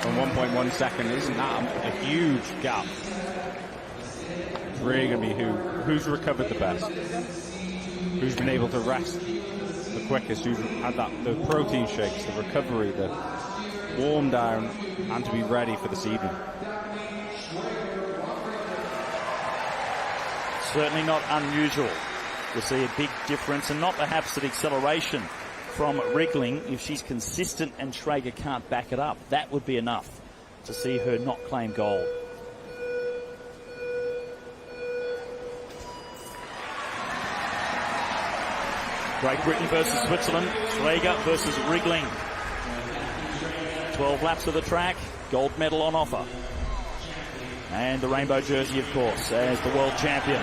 From 1.1 second, isn't that a huge gap? It's really going to be who's recovered the best, who's been able to rest the quickest, who's had the protein shakes, the recovery, the warm down, and to be ready for this evening. Certainly not unusual to see a big difference, and not perhaps an acceleration from Riegling. If she's consistent and Schrager can't back it up, that would be enough to see her not claim gold. Great Britain versus Switzerland, Schrager versus Riegling. 12 laps of the track, gold medal on offer. And the rainbow jersey, of course, as the world champion.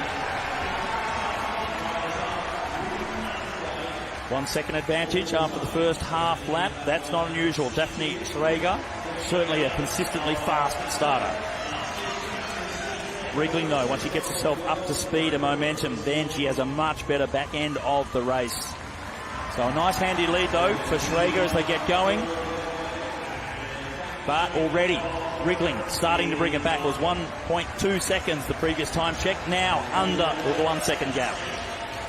1 second advantage after the first half lap. That's not unusual. Daphne Schrager, certainly a consistently fast starter. Riegling, though, once she gets herself up to speed and momentum, then she has a much better back end of the race. So a nice handy lead, though, for Schrager as they get going. But already, Riegling starting to bring it back. It was 1.2 seconds the previous time check. Now under the 1 second gap.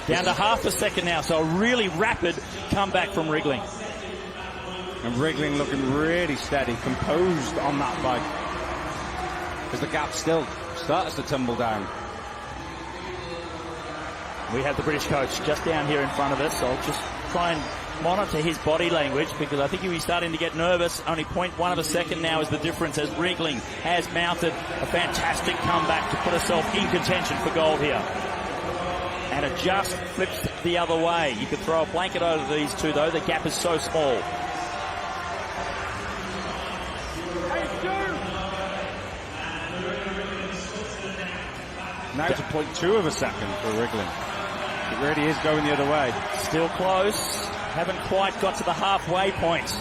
Down to half a second now, so a really rapid comeback from Riegling. And Riegling looking really steady, composed on that bike, because the gap still starts to tumble down. We have the British coach just down here in front of us, so I'll just try and monitor his body language, because I think he's starting to get nervous. Only 0.1 of a second now is the difference, as Riegling has mounted a fantastic comeback to put herself in contention for gold here. And it just flips the other way. You could throw a blanket over these two, though. The gap is so small. Now to 0.2 of a second for Riegling. It really is going the other way. Still close. Haven't quite got to the halfway point.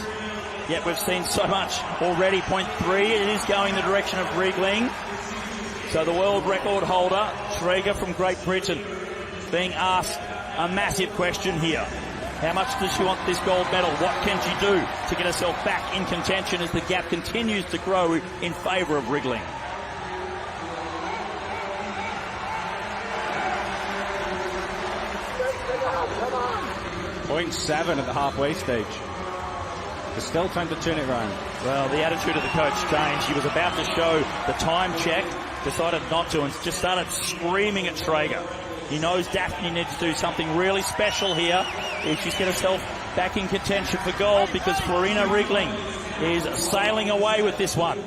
Yet we've seen so much already. 0.3. It is going the direction of Riegling. So the world record holder, Schrager from Great Britain, being asked a massive question here. How much does she want this gold medal? What can she do to get herself back in contention as the gap continues to grow in favour of Riegling? .7 at the halfway stage. There's still time to turn it around. Well, the attitude of the coach changed. He was about to show the time check, decided not to, and just started screaming at Schrager. He knows Daphne needs to do something really special here if she's get herself back in contention for gold, because Florina Riegling is sailing away with this one.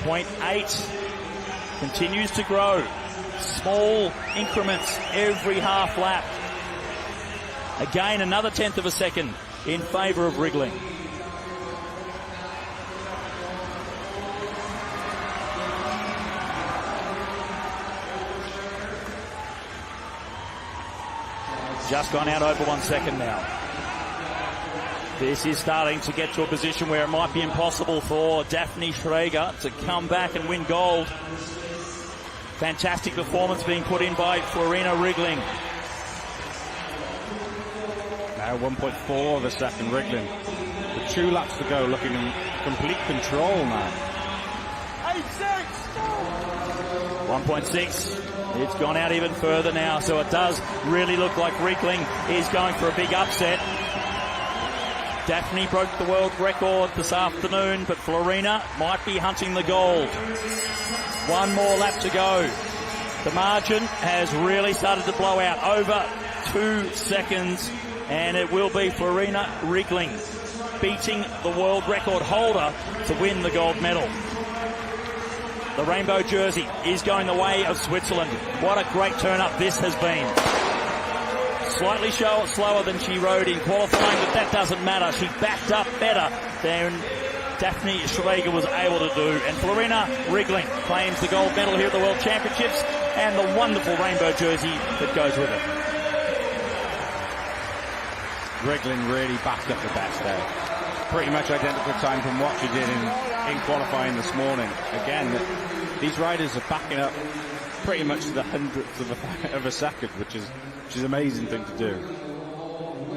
.8 continues to grow. Small increments every half lap. Again, another 1/10 of a second in favour of Riegling. Just gone out over 1 second now. This is starting to get to a position where it might be impossible for Daphne Schrager to come back and win gold. Fantastic performance being put in by Florina Riegling. Now 1.4 of a second, Riegling. With 2 laps to go, looking in complete control now. 1.6. It's gone out even further now, so it does really look like Riegling is going for a big upset. Daphne broke the world record this afternoon, but Florina might be hunting the gold. 1 more lap to go. The margin has really started to blow out. Over 2 seconds and it will be Florina Wriggling beating the world record holder to win the gold medal. The rainbow jersey is going the way of Switzerland. What a great turn-up this has been. Slightly slower than she rode in qualifying, but that doesn't matter. She backed up better than Daphne Schrager was able to do. And Florina Wriggling claims the gold medal here at the World Championships and the wonderful rainbow jersey that goes with it. Wriggling really backed up the best there. Pretty much identical time from what she did in qualifying this morning. Again, these riders are backing up pretty much to the hundredth of a second, which is an amazing thing to do.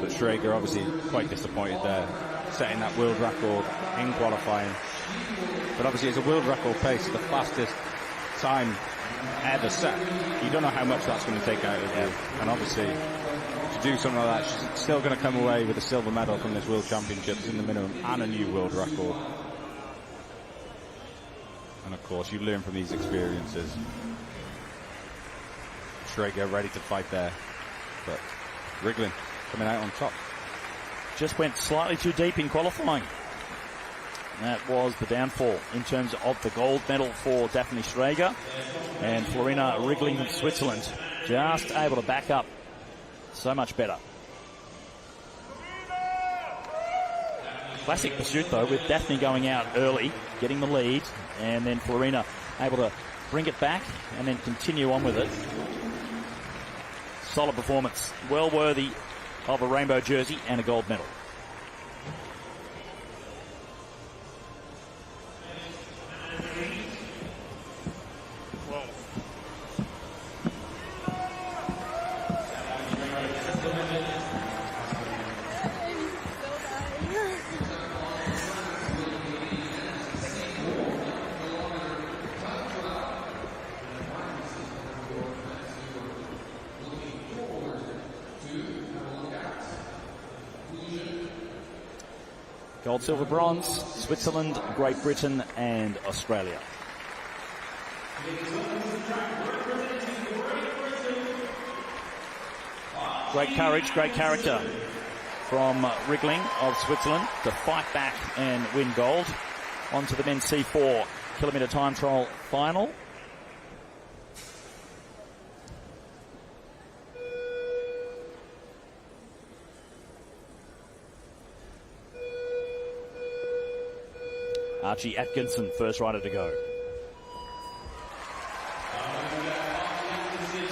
But Schrager obviously quite disappointed there, setting that world record in qualifying. But obviously it's a world record pace, the fastest time ever set. You don't know how much that's going to take out of you. And obviously to do something like that, she's still going to come away with a silver medal from this World Championships in the minimum and a new world record. And of course you learn from these experiences. Schrager ready to fight there, but Wriggling coming out on top. Just went slightly too deep in qualifying. That was the downfall in terms of the gold medal for Daphne Schrager, and Florina Wriggling from Switzerland just able to back up so much better. Classic pursuit though, with Daphne going out early, getting the lead, and then Florina able to bring it back and then continue on with it. Solid performance, well worthy of a rainbow jersey and a gold medal. Gold, silver, bronze, Switzerland, Great Britain and Australia. Great courage, great character from Wriggling of Switzerland to fight back and win gold. On to the men's C4 kilometre time trial final. Archie Atkinson, first rider to go.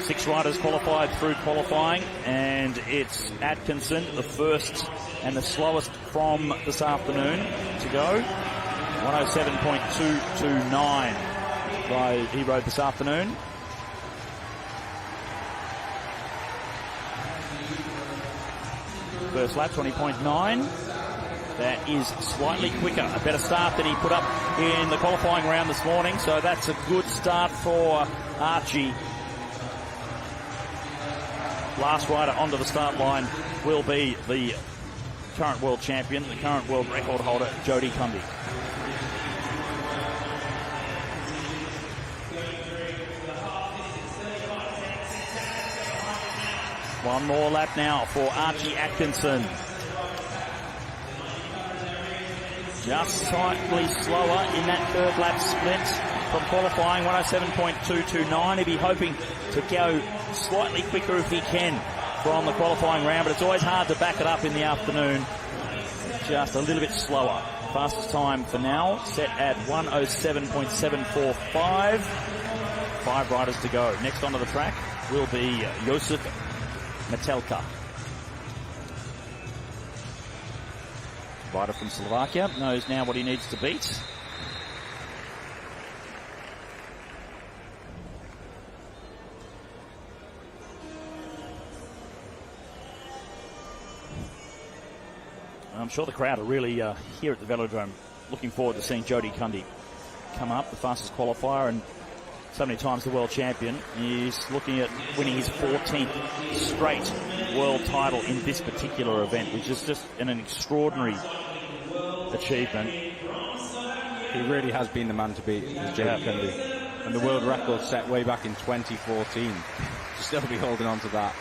6 riders qualified through qualifying, and it's Atkinson, the first and the slowest from this afternoon to go. 107.229 he rode this afternoon. First lap, 20.9. That is slightly quicker, a better start than he put up in the qualifying round this morning, so that's a good start for Archie. Last rider onto the start line will be the current world champion, the current world record holder, Jodie Cundy. One more lap now for Archie Atkinson. Just slightly slower in that third lap split from qualifying, 107.229. He'll be hoping to go slightly quicker if he can from the qualifying round, but it's always hard to back it up in the afternoon. Just a little bit slower. Fastest time for now, set at 107.745. 5 riders to go. Next onto the track will be Josef Metelka. Rider from Slovakia knows now what he needs to beat. I'm sure the crowd are really here at the Velodrome looking forward to seeing Jodie Cundy come up, the fastest qualifier and so many times the world champion. He's looking at winning his 14th straight world title in this particular event, which is just an extraordinary achievement. He really has been the man to beat, Jodie Cundy. And the world record set way back in 2014. To still be holding on to that.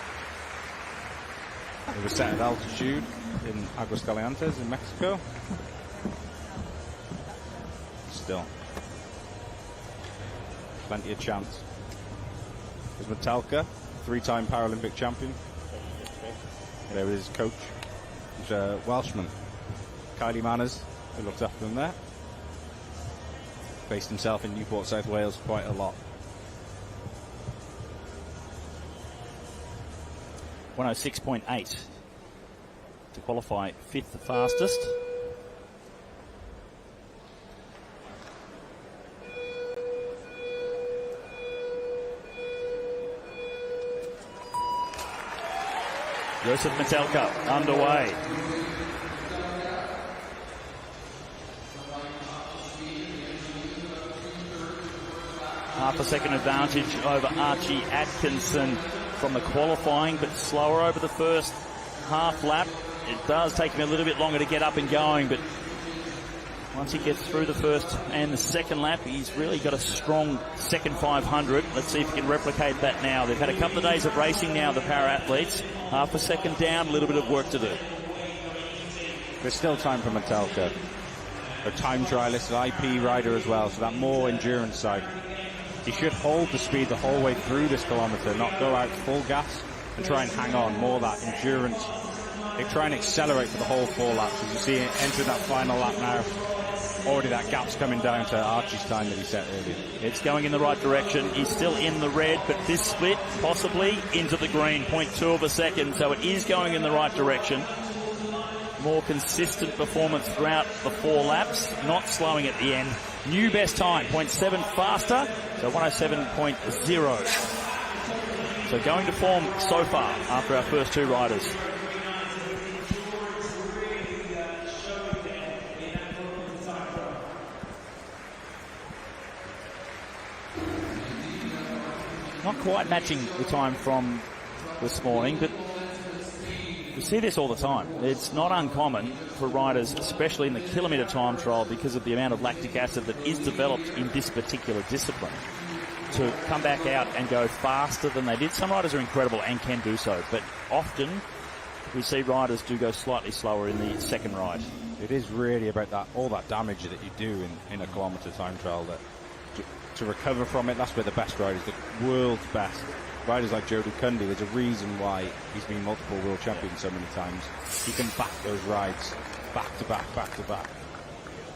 It was set at altitude in Aguascalientes in Mexico. Still, plenty of chance. There's Metalka, 3-time Paralympic champion. There was his coach, who's a Welshman, Kylie Manners, who looked after him there. Based himself in Newport, South Wales quite a lot. 106.8 to qualify 5th the fastest. Joseph Metalka underway. Half a second advantage over Archie Atkinson from the qualifying, but slower over the first half lap. It does take him a little bit longer to get up and going, but once he gets through the first and the second lap, he's really got a strong second 500. Let's see if he can replicate that now. They've had a couple of days of racing now, the para-athletes. Half a second down, a little bit of work to do. There's still time for Metalka. A time trialist, an IP rider as well, so that more endurance side. He should hold the speed the whole way through this kilometre, not go out full gas and try and hang on. More that endurance. They try and accelerate for the whole 4 laps. As you see, entering that final lap now, already that gap's coming down to Archie's time that he set earlier. It's going in the right direction. He's still in the red, but this split possibly into the green, 0.2 of a second. So it is going in the right direction. More consistent performance throughout the 4 laps, not slowing at the end. New best time, 0.7 faster, so 107.0. So going to form so far after our first 2 riders. Not quite matching the time from this morning, but we see this all the time. It's not uncommon for riders, especially in the kilometre time trial, because of the amount of lactic acid that is developed in this particular discipline, to come back out and go faster than they did. Some riders are incredible and can do so, but often we see riders do go slightly slower in the second ride. It is really about that, all that damage that you do in a kilometre time trial, that to recover from it. That's where the best riders, the world's best riders like Jody Cundy, there's a reason why he's been multiple world champion so many times. He can back those rides back to back, back to back.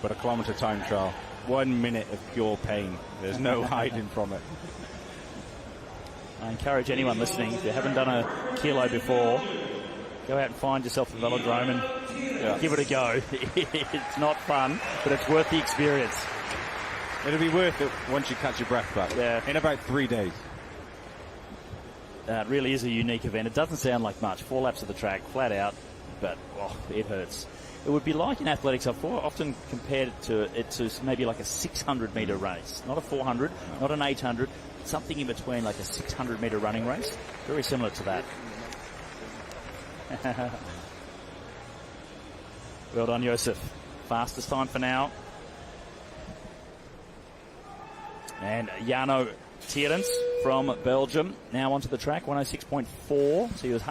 But a kilometre time trial, 1 minute of pure pain. There's no hiding from it. I encourage anyone listening, if you haven't done a kilo before, go out and find yourself a velodrome and give it a go. It's not fun, but it's worth the experience. It'll be worth it once you catch your breath back. Yeah. In about 3 days. It really is a unique event. It doesn't sound like much. 4 laps of the track, flat out, but it hurts. It would be like in athletics. I've often compared it to maybe like a 600-metre race. Not a 400, not an 800, something in between, like a 600-metre running race. Very similar to that. Well done, Joseph. Fastest time for now. And Jarno Tierens from Belgium now onto the track, 106.4. So he was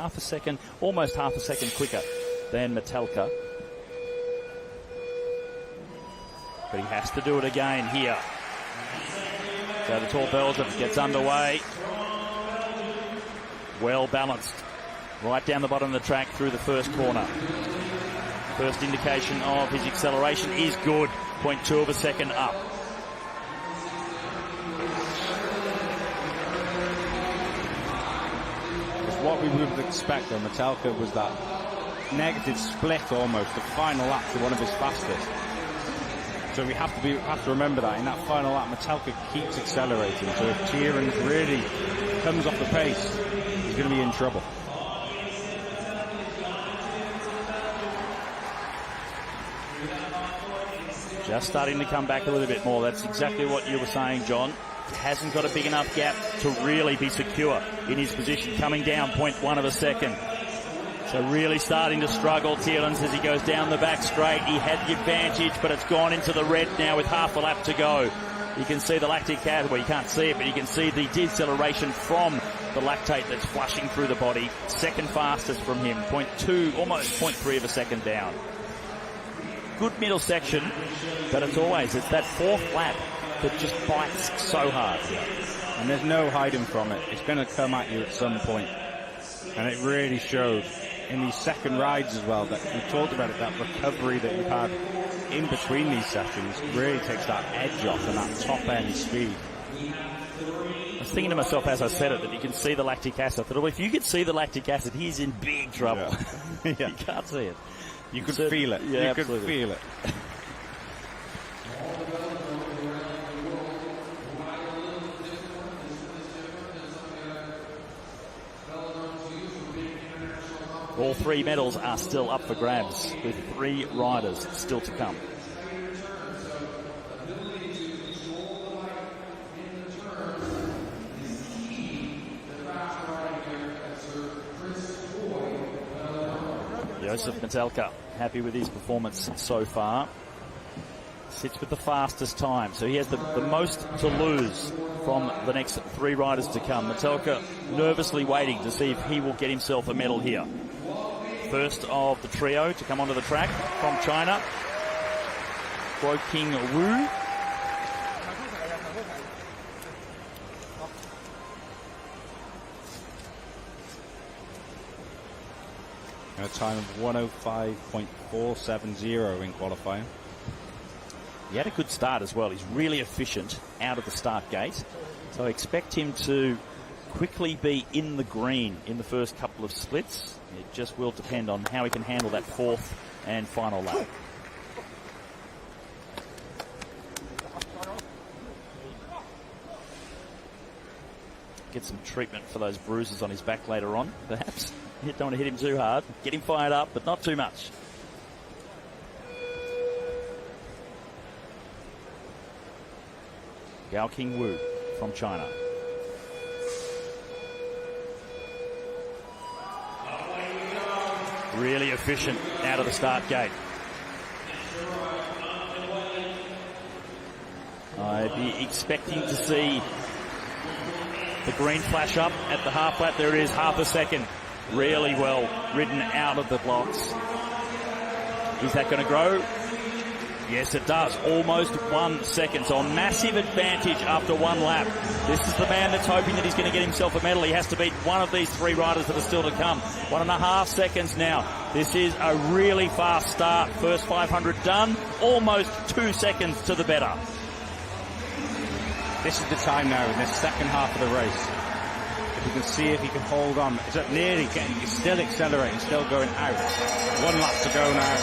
almost half a second quicker than Metalka. But he has to do it again here. So the tall Belgian gets underway. Well balanced. Right down the bottom of the track through the first corner. First indication of his acceleration is good. 0.2 of a second up. What we would expect though, Metalka was that negative split almost, the final lap to one of his fastest. So we have to remember that in that final lap, Metalka keeps accelerating. So if Tierens really comes off the pace, he's going to be in trouble. Just starting to come back a little bit more. That's exactly what you were saying, John. Hasn't got a big enough gap to really be secure in his position, coming down 0.1 of a second. So really starting to struggle, Tierens, as he goes down the back straight. He had the advantage, but it's gone into the red now with half a lap to go. You can see the lactic acid, well, you can't see it, but you can see the deceleration from the lactate that's flushing through the body. Second fastest from him, 0.2, almost 0.3 of a second down. Good middle section, but it's that fourth lap that just bites so hard. And there's no hiding from it. It's going to come at you at some point. And it really showed in these second rides as well, that we talked about it, that recovery that you've had in between these sessions really takes that edge off and that top end speed. I was thinking to myself as I said it that you can see the lactic acid. I thought, well, if you could see the lactic acid, he's in big trouble. Yeah. You can't see it. You could feel it. Yeah, you could feel it. All three medals are still up for grabs, with 3 riders still to come. Josef Metelka happy with his performance so far. Sits with the fastest time, so he has the most to lose from the next 3 riders to come. Metelka nervously waiting to see if he will get himself a medal here. First of the trio to come onto the track from China, Guoqing Wu. A time of 105.470 in qualifying. He had a good start as well. He's really efficient out of the start gate. So I expect him to quickly be in the green in the first couple of splits. It just will depend on how he can handle that fourth and final lap. Get some treatment for those bruises on his back later on, perhaps. You don't want to hit him too hard. Get him fired up, but not too much. Guoqing Wu from China. Really efficient out of the start gate. I'd be expecting to see the green flash up at the half lap. There it is, half a second. Really well ridden out of the blocks. Is that going to grow? Yes, it does. Almost 1 second. So a massive advantage after 1 lap. This is the man that's hoping that he's going to get himself a medal. He has to beat one of these 3 riders that are still to come. 1.5 seconds now. This is a really fast start. First 500 done. Almost 2 seconds to the better. This is the time now in this second half of the race. If you can see if he can hold on. It's nearly getting, he's still accelerating, still going out. 1 lap to go now.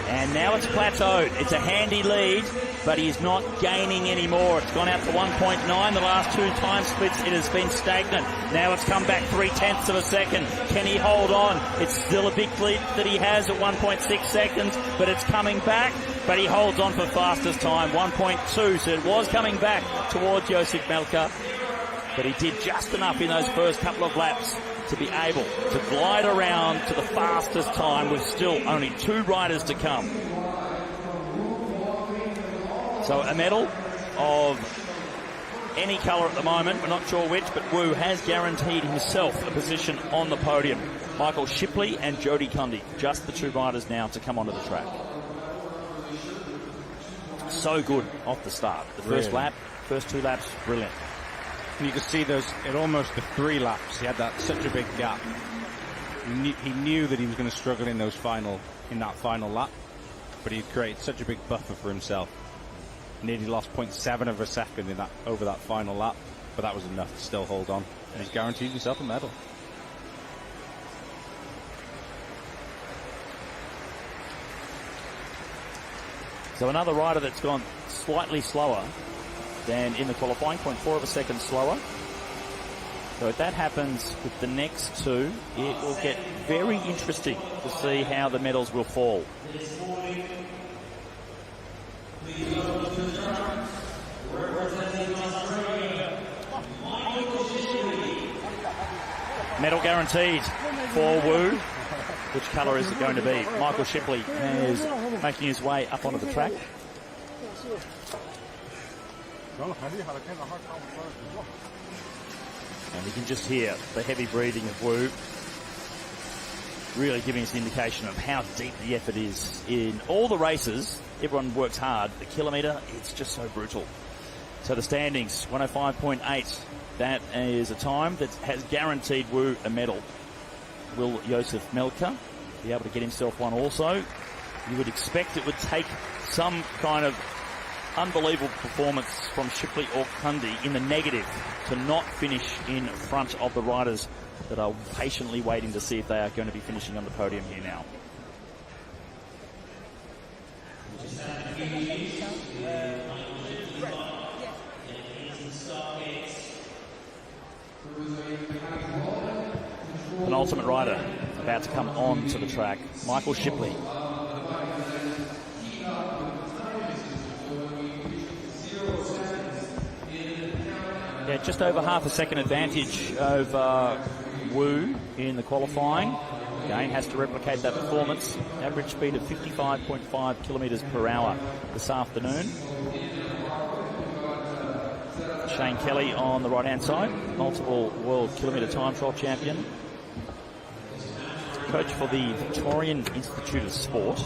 And now it's plateaued. It's a handy lead, but he's not gaining anymore. It's gone out to 1.9. The last 2 time splits, it has been stagnant. Now it's come back 0.3 of a second. Can he hold on? It's still a big lead that he has at 1.6 seconds, but it's coming back. But he holds on for fastest time, 1.2. So it was coming back towards Josef Metelka, but he did just enough in those first couple of laps to be able to glide around to the fastest time with still only 2 riders to come. So a medal of any colour at the moment, we're not sure which, but Wu has guaranteed himself a position on the podium. Michael Shipley and Jody Cundy, just the 2 riders now to come onto the track. So good off the start. The first lap, first 2 laps, brilliant. And you can see those, at almost the 3 laps, he had such a big gap. He knew that he was going to struggle in that final lap, but he created such a big buffer for himself. Nearly lost 0.7 of a second over that final lap, but that was enough to still hold on. And he's guaranteed himself a medal. So another rider that's gone slightly slower than in the qualifying, 0.4 of a second slower. So if that happens with the next 2, it will get very interesting to see how the medals will fall. Medal guaranteed for Wu. Which colour is it going to be? Michael Shipley is making his way up onto the track. And we can just hear the heavy breathing of Wu, really giving us an indication of how deep the effort is. In all the races, everyone works hard. The kilometre, it's just so brutal. So the standings, 105.8. That is a time that has guaranteed Wu a medal. Will Josef Melker be able to get himself one also? You would expect it would take some kind of unbelievable performance from Shipley or Cundy in the negative to not finish in front of the riders that are patiently waiting to see if they are going to be finishing on the podium here now. Penultimate rider about to come on to the track, Michael Shipley. Yeah, just over half a second advantage over Wu in the qualifying. Again, has to replicate that performance. Average speed of 55.5 kilometres per hour this afternoon. Shane Kelly on the right-hand side, multiple world kilometre time trial champion. Coach for the Victorian Institute of Sport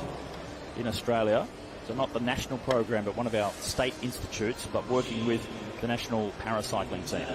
in Australia. So not the national program, but one of our state institutes, but working with the national paracycling team.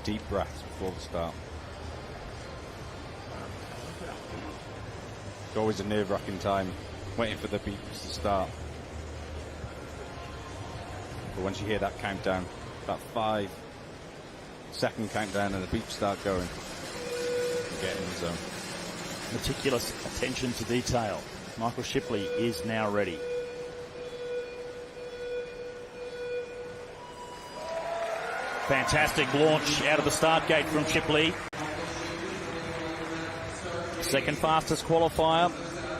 Deep breaths before the start. It's always a nerve-wracking time, waiting for the beeps to start. But once you hear that countdown, that 5-second countdown, and the beeps start going, you get in the zone. Meticulous attention to detail. Michael Shipley is now ready. Fantastic launch out of the start gate from Shipley. Second fastest qualifier.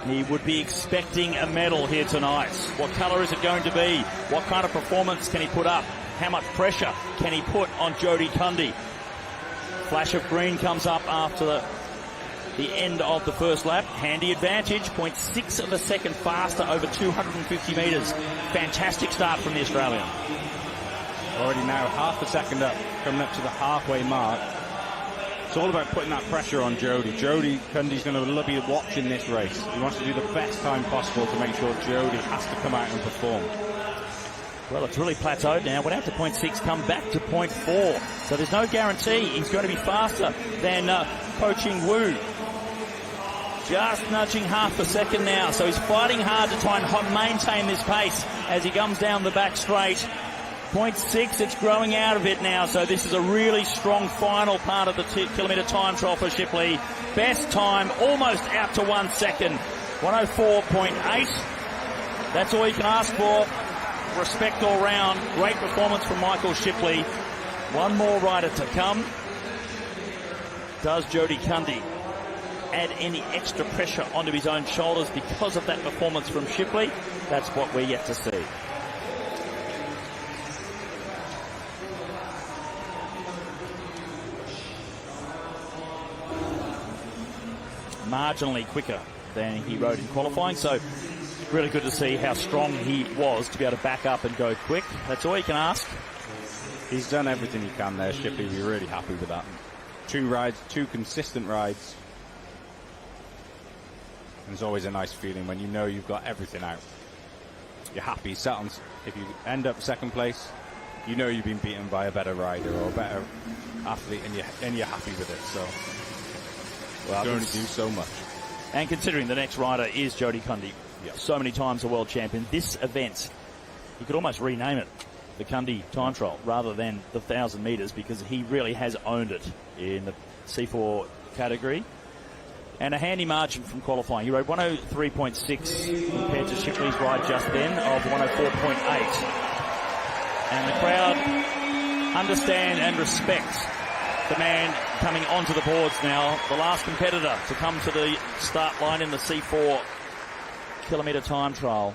He would be expecting a medal here tonight. What colour is it going to be? What kind of performance can he put up? How much pressure can he put on Jody Cundy? Flash of green comes up after the end of the first lap. Handy advantage, 0.6 of a second faster over 250 metres. Fantastic start from the Australian. Already now half a second up, coming up to the halfway mark. It's all about putting that pressure on Jody. Jody Cundy's going to be watching this race. He wants to do the best time possible to make sure Jody has to come out and perform. Well, it's really plateaued now. Went out to 0.6, come back to 0.4. So there's no guarantee he's going to be faster than coaching Wu. Just nudging half a second now. So he's fighting hard to try and maintain this pace as he comes down the back straight. 0.6, it's growing out of it now, so this is a really strong final part of the kilometre time trial for Shipley. Best time, almost out to 1 second, 104.8. That's all you can ask for. Respect all round. Great performance from Michael Shipley. One more rider to come. Does Jody Cundy add any extra pressure onto his own shoulders because of that performance from Shipley? That's what we're yet to see. Marginally quicker than he rode in qualifying, so really good to see how strong he was to be able to back up and go quick. That's all you can ask. He's done everything he can there, Shipley. We're really happy with that. 2 rides, 2 consistent rides. And it's always a nice feeling when you know you've got everything out. You're happy. If you end up second place, you know you've been beaten by a better rider or a better athlete, and you're happy with it. So. Well, going to do so much. And considering the next rider is Jody Cundy, so many times a world champion, this event, you could almost rename it the Cundy time trial rather than the 1,000 metres, because he really has owned it in the C4 category. And a handy margin from qualifying. He rode 103.6 compared to Shipley's ride just then of 104.8. And the crowd understand and respect the man coming onto the boards now. The last competitor to come to the start line in the C4 kilometre time trial.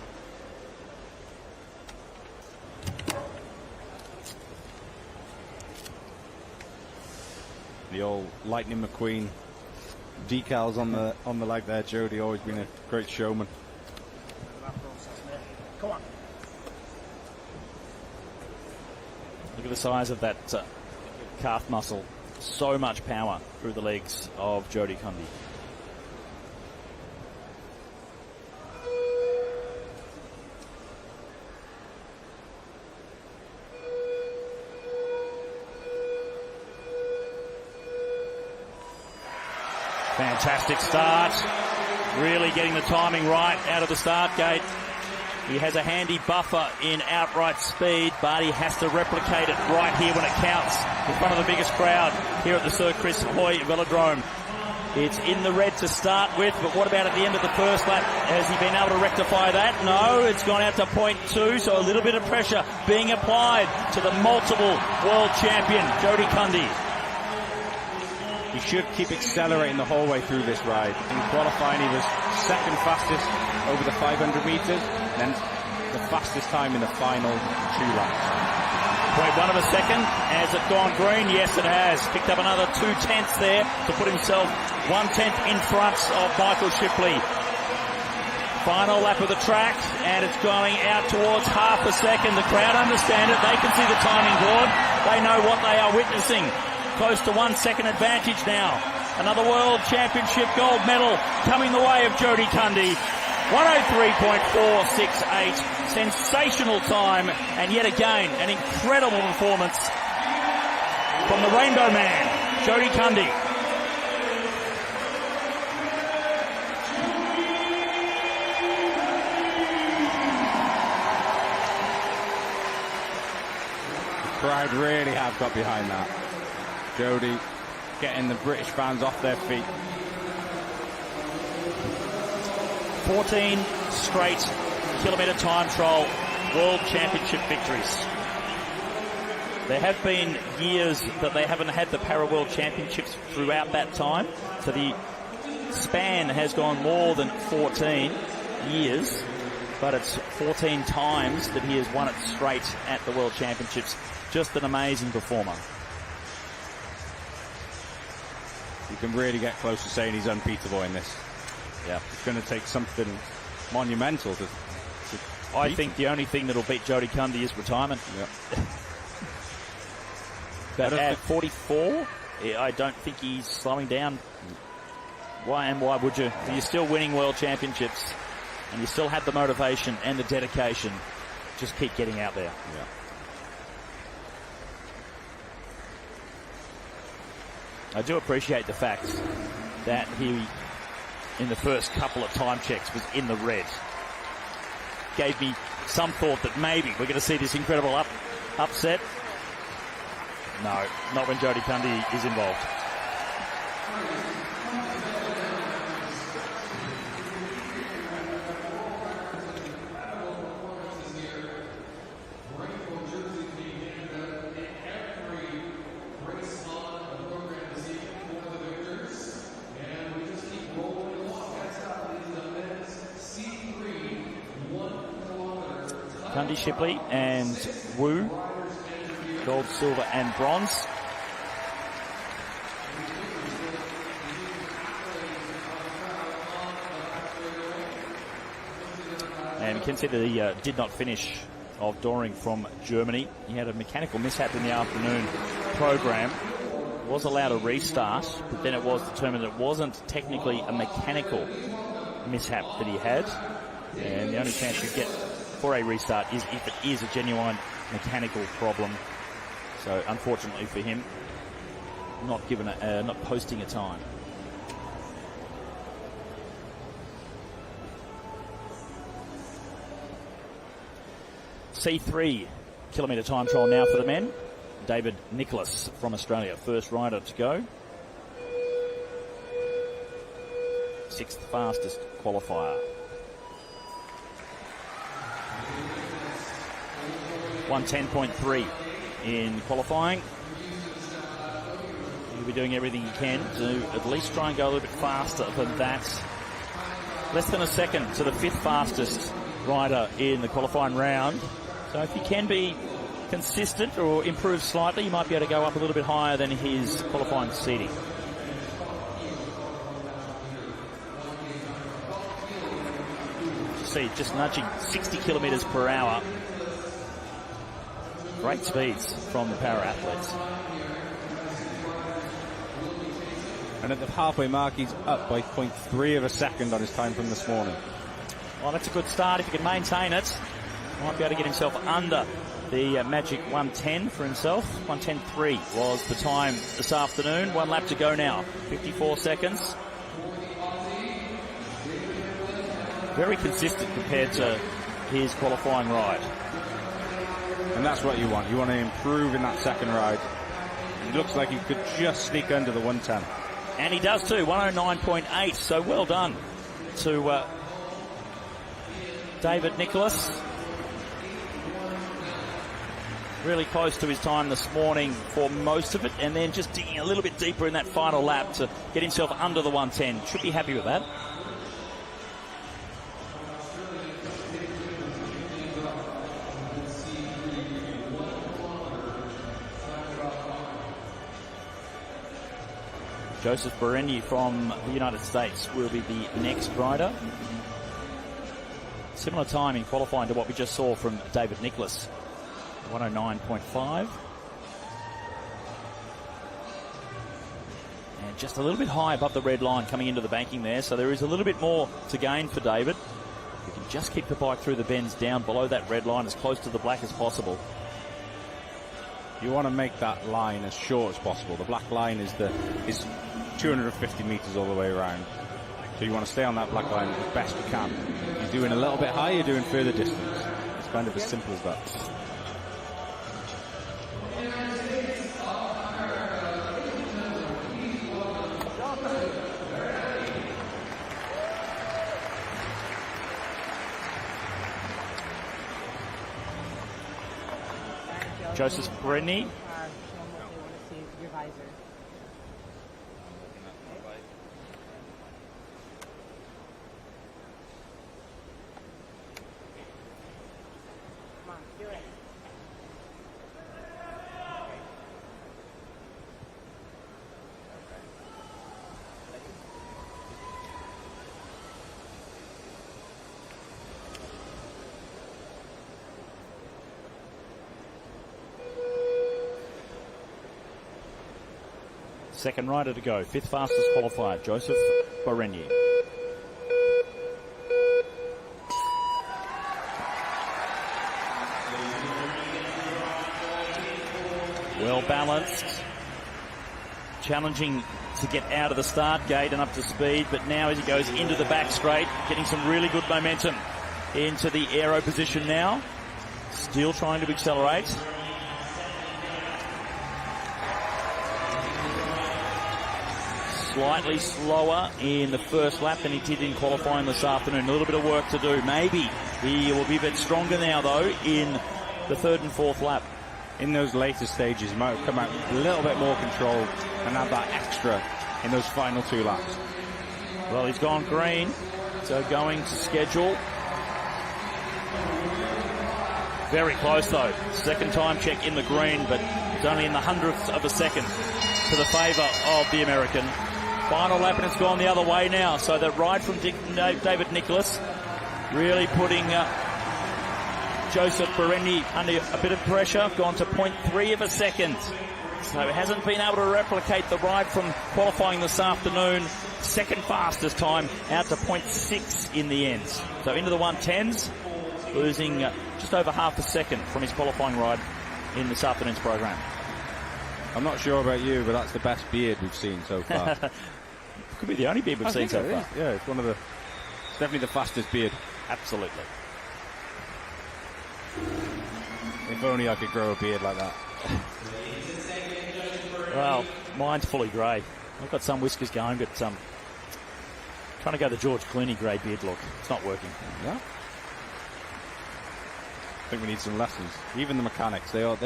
The old Lightning McQueen decals on the leg there. Jody always been a great showman. Come on. Look at the size of that calf muscle. So much power through the legs of Jody Cundy. Fantastic start. Really getting the timing right out of the start gate. He has a handy buffer in outright speed, but he has to replicate it right here when it counts in front of the biggest crowd here at the Sir Chris Hoy Velodrome. It's in the red to start with, but what about at the end of the first lap? Has he been able to rectify that? No, it's gone out to .2, so a little bit of pressure being applied to the multiple world champion, Jody Cundy. He should keep accelerating the whole way through this ride. In qualifying, he was second fastest over the 500 metres, then the fastest time in the final 2 laps. 0.1 of a second. Has it gone green? Yes, it has. Picked up another 0.2 there to put himself 1/10 in front of Michael Shipley. Final lap of the track, and it's going out towards half a second. The crowd understand it. They can see the timing board. They know what they are witnessing. Close to 1 second advantage now. Another World Championship gold medal coming the way of Jody Cundy. 103.468. Sensational time, and yet again, an incredible performance from the Rainbow Man, Jody Cundy. The crowd really have got behind that. Jody getting the British fans off their feet. 14 straight kilometre time trial World Championship victories. There have been years that they haven't had the Para World Championships throughout that time, so the span has gone more than 14 years, but it's 14 times that he has won it straight at the World Championships. Just an amazing performer. You can really get close to saying he's unbeatable in this. Yeah, it's going to take something monumental to I think the only thing that'll beat Jody Cundy is retirement. Yeah. But at 44, I don't think he's slowing down. Why would you? You're still winning world championships, and you still have the motivation and the dedication. Just keep getting out there. Yeah. I do appreciate the fact that he, in the first couple of time checks, was in the red. Gave me some thought that maybe we're going to see this incredible upset. No, not when Jody Cundy is involved. Cundy, Shipley and Wu, gold, silver and bronze. And you can see that he did not finish of Doring from Germany. He had a mechanical mishap in the afternoon program. Was allowed a restart, but then it was determined it wasn't technically a mechanical mishap that he had. And the only chance you get for a restart is if it is a genuine mechanical problem. So unfortunately for him, not posting a time. C3 kilometre time trial now for the men. David Nicholas from Australia, first rider to go. 6th fastest qualifier. 1:10.3 in qualifying. He'll be doing everything he can to at least try and go a little bit faster than that. Less than a second to the 5th fastest rider in the qualifying round. So if he can be consistent or improve slightly, he might be able to go up a little bit higher than his qualifying seeding. See, just nudging 60 kilometres per hour. Great speeds from the para athletes. And at the halfway mark, he's up by 0.3 of a second on his time from this morning. Well, that's a good start. If he can maintain it, might be able to get himself under the magic 1:10 for himself. 1:10.3 was the time this afternoon. 1 lap to go now. 54 seconds. Very consistent compared to his qualifying ride. And that's what you want. You want to improve in that second ride. It looks like he could just sneak under the 1:10. And he does too, 109.8. So well done to David Nicholas. Really close to his time this morning for most of it, and then just digging a little bit deeper in that final lap to get himself under the 1:10. Should be happy with that. Joseph Bereni from the United States will be the next rider. Similar time in qualifying to what we just saw from David Nicholas. 109.5. And just a little bit high above the red line coming into the banking there, so there is a little bit more to gain for David. He can just keep the bike through the bends down below that red line as close to the black as possible. You want to make that line as short as possible. The black line is 250 metres all the way around. So you want to stay on that black line as best you can. If you're doing a little bit higher, you're doing further distance. It's kind of as simple as that. Joseph Bereni. Second rider to go, 5th fastest qualifier, Joseph Bereni. Well balanced, challenging to get out of the start gate and up to speed, but now as he goes into the back straight, getting some really good momentum into the aero position now. Still trying to accelerate. Slightly slower in the first lap than he did in qualifying this afternoon. A little bit of work to do. Maybe he will be a bit stronger now, though, in the 3rd and 4th lap. In those later stages, he might come out with a little bit more control and have that extra in those final 2 laps. Well, he's gone green, so going to schedule. Very close, though. Second time check in the green, but it's only in the 100th of a second to the favour of the American. Final lap and it's gone the other way now. So the ride from David Nicholas really putting Joseph Bereni under a bit of pressure. Gone to 0.3 of a second. So he hasn't been able to replicate the ride from qualifying this afternoon. Second fastest time out to 0.6 in the end. So into the 1:10s, losing just over half a second from his qualifying ride in this afternoon's program. I'm not sure about you, but that's the best beard we've seen so far. Could be the only beard we've seen so far. Yeah, it's definitely the fastest beard. Absolutely. If only I could grow a beard like that. Well, mine's fully grey. I've got some whiskers going, but Trying to go the George Clooney grey beard look. It's not working. Yeah. I think we need some lessons. Even the mechanics, they are.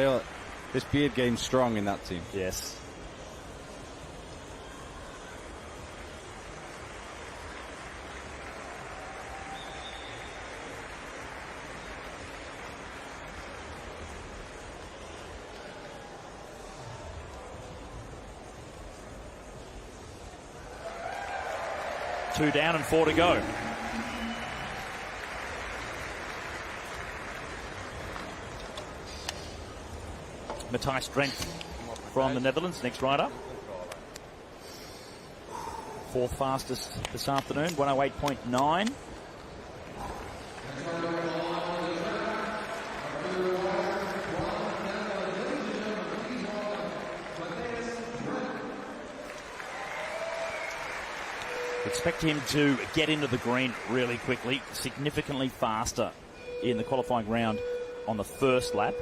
This beard game's strong in that team. Yes. Two down and 4 to go. Matthijs Drent from the Netherlands, next rider. Fourth fastest this afternoon, 108.9. Expect him to get into the green really quickly, significantly faster in the qualifying round on the first lap.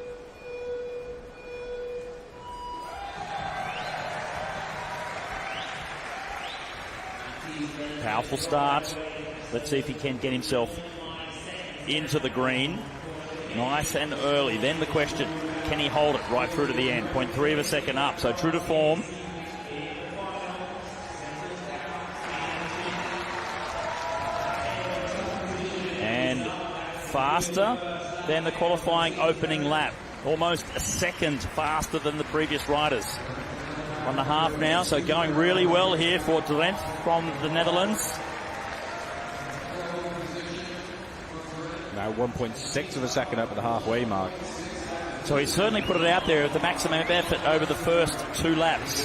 Powerful start. Let's see if he can get himself into the green. Nice and early. Then the question, can he hold it right through to the end? 0.3 of a second up, so true to form. And faster than the qualifying opening lap. Almost a second faster than the previous riders. On the half now, so going really well here for Drent from the Netherlands. Now 1.6 of a second up at the halfway mark. So he's certainly put it out there at the maximum effort over the first 2 laps.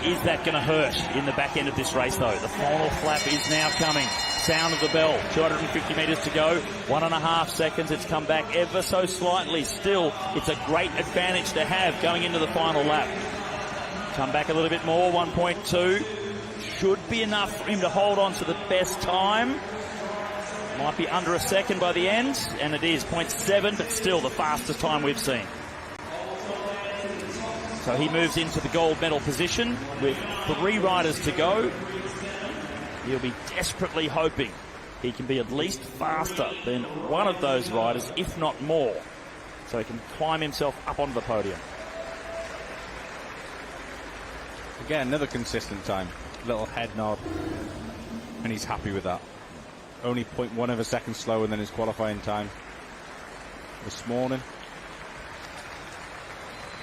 Is that going to hurt in the back end of this race, though? The final flap is now coming. Sound of the bell. 250 metres to go. 1.5 seconds. It's come back ever so slightly. Still, it's a great advantage to have going into the final lap. Come back a little bit more, 1.2. Should be enough for him to hold on to the best time. Might be under a second by the end, and it is 0.7, but still the fastest time we've seen. So he moves into the gold medal position with 3 riders to go. He'll be desperately hoping he can be at least faster than one of those riders, if not more, so he can climb himself up onto the podium. Again, another consistent time. Little head nod. And he's happy with that. Only 0.1 of a second slower than his qualifying time this morning.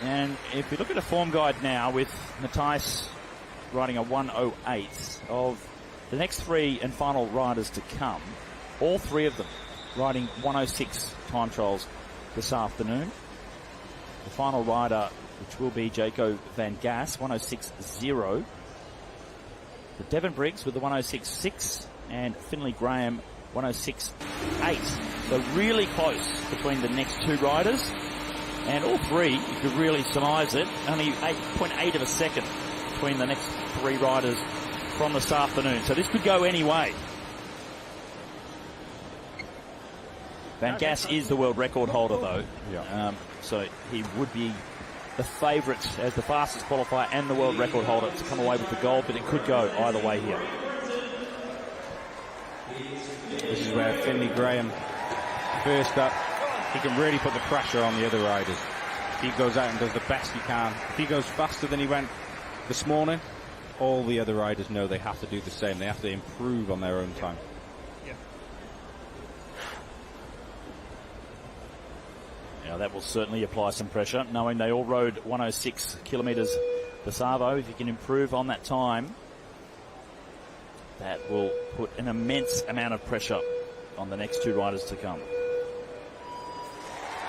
And if we look at a form guide now with Matthijs riding a 108 of the next 3 and final riders to come, all 3 of them riding 106 time trials this afternoon. The final rider, which will be Jaco van Gas, 106.0. The Devon Briggs with the 106.6 and Finley Graham 106.8. So really close between the next 2 riders. And all 3, you could really surmise it, only 8.8 of a second between the next 3 riders from this afternoon. So this could go any way. Van Gas is the world record holder, though. Yeah. So he would be the favourite as the fastest qualifier and the world record holder to come away with the gold, but it could go either way here. This is where Finley Graham, first up, he can really put the pressure on the other riders. He goes out and does the best he can. If he goes faster than he went this morning, all the other riders know they have to do the same. They have to improve on their own time. Now that will certainly apply some pressure, knowing they all rode 106 kilometres per Savo. If you can improve on that time, that will put an immense amount of pressure on the next 2 riders to come.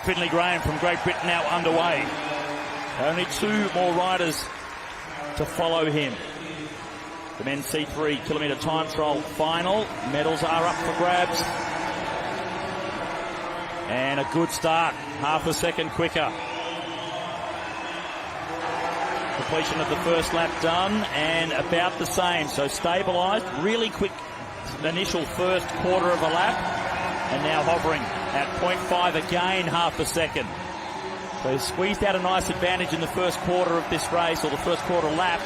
Finley Graham from Great Britain now underway. Only 2 more riders to follow him. The men's C3 kilometre time trial final. Medals are up for grabs. And a good start, half a second quicker. Completion of the first lap done and about the same. So stabilised, really quick initial first quarter of a lap. And now hovering at 0.5 again, half a second. So he squeezed out a nice advantage in the first quarter of this race, or the first quarter lap.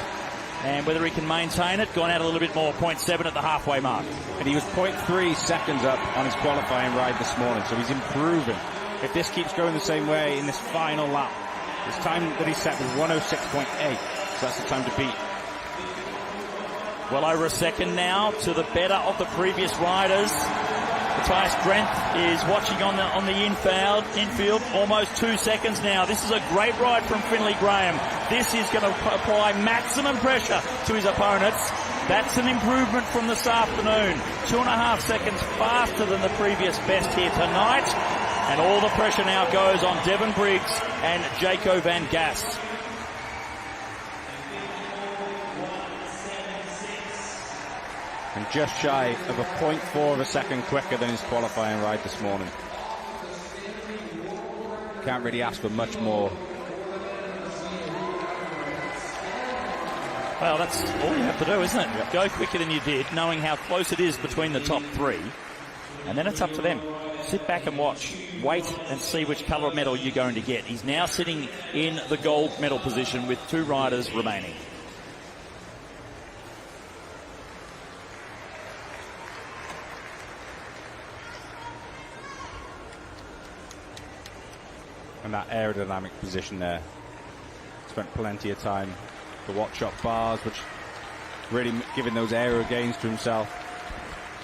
And whether he can maintain it, gone out a little bit more, 0.7 at the halfway mark. And he was 0.3 seconds up on his qualifying ride this morning, so he's improving. If this keeps going the same way in this final lap, his time that he set was 106.8, so that's the time to beat. Well over a second now to the better of the previous riders. Matthias Strength is watching on the infield, almost 2 seconds now. This is a great ride from Finley Graham. This is going to apply maximum pressure to his opponents. That's an improvement from this afternoon. 2.5 seconds faster than the previous best here tonight. And all the pressure now goes on Devon Briggs and Jaco van Gas. And just shy of a 0.4 of a second quicker than his qualifying ride this morning. Can't really ask for much more. Well, that's all you have to do, isn't it? Yep. Go quicker than you did, knowing how close it is between the top three. And then it's up to them. Sit back and watch. Wait and see which colour of medal you're going to get. He's now sitting in the gold medal position with 2 riders remaining. And that aerodynamic position there. Spent plenty of time to watch up bars, which really giving those aero gains to himself.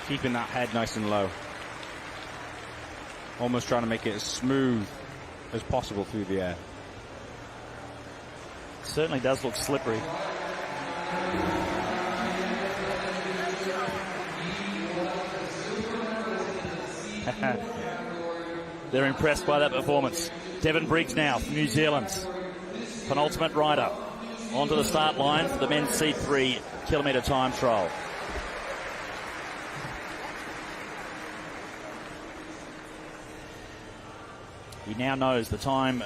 Keeping that head nice and low. Almost trying to make it as smooth as possible through the air. Certainly does look slippery. They're impressed by that performance. Devon Briggs now from New Zealand. Penultimate rider onto the start line for the men's C3 kilometre time trial. He now knows the time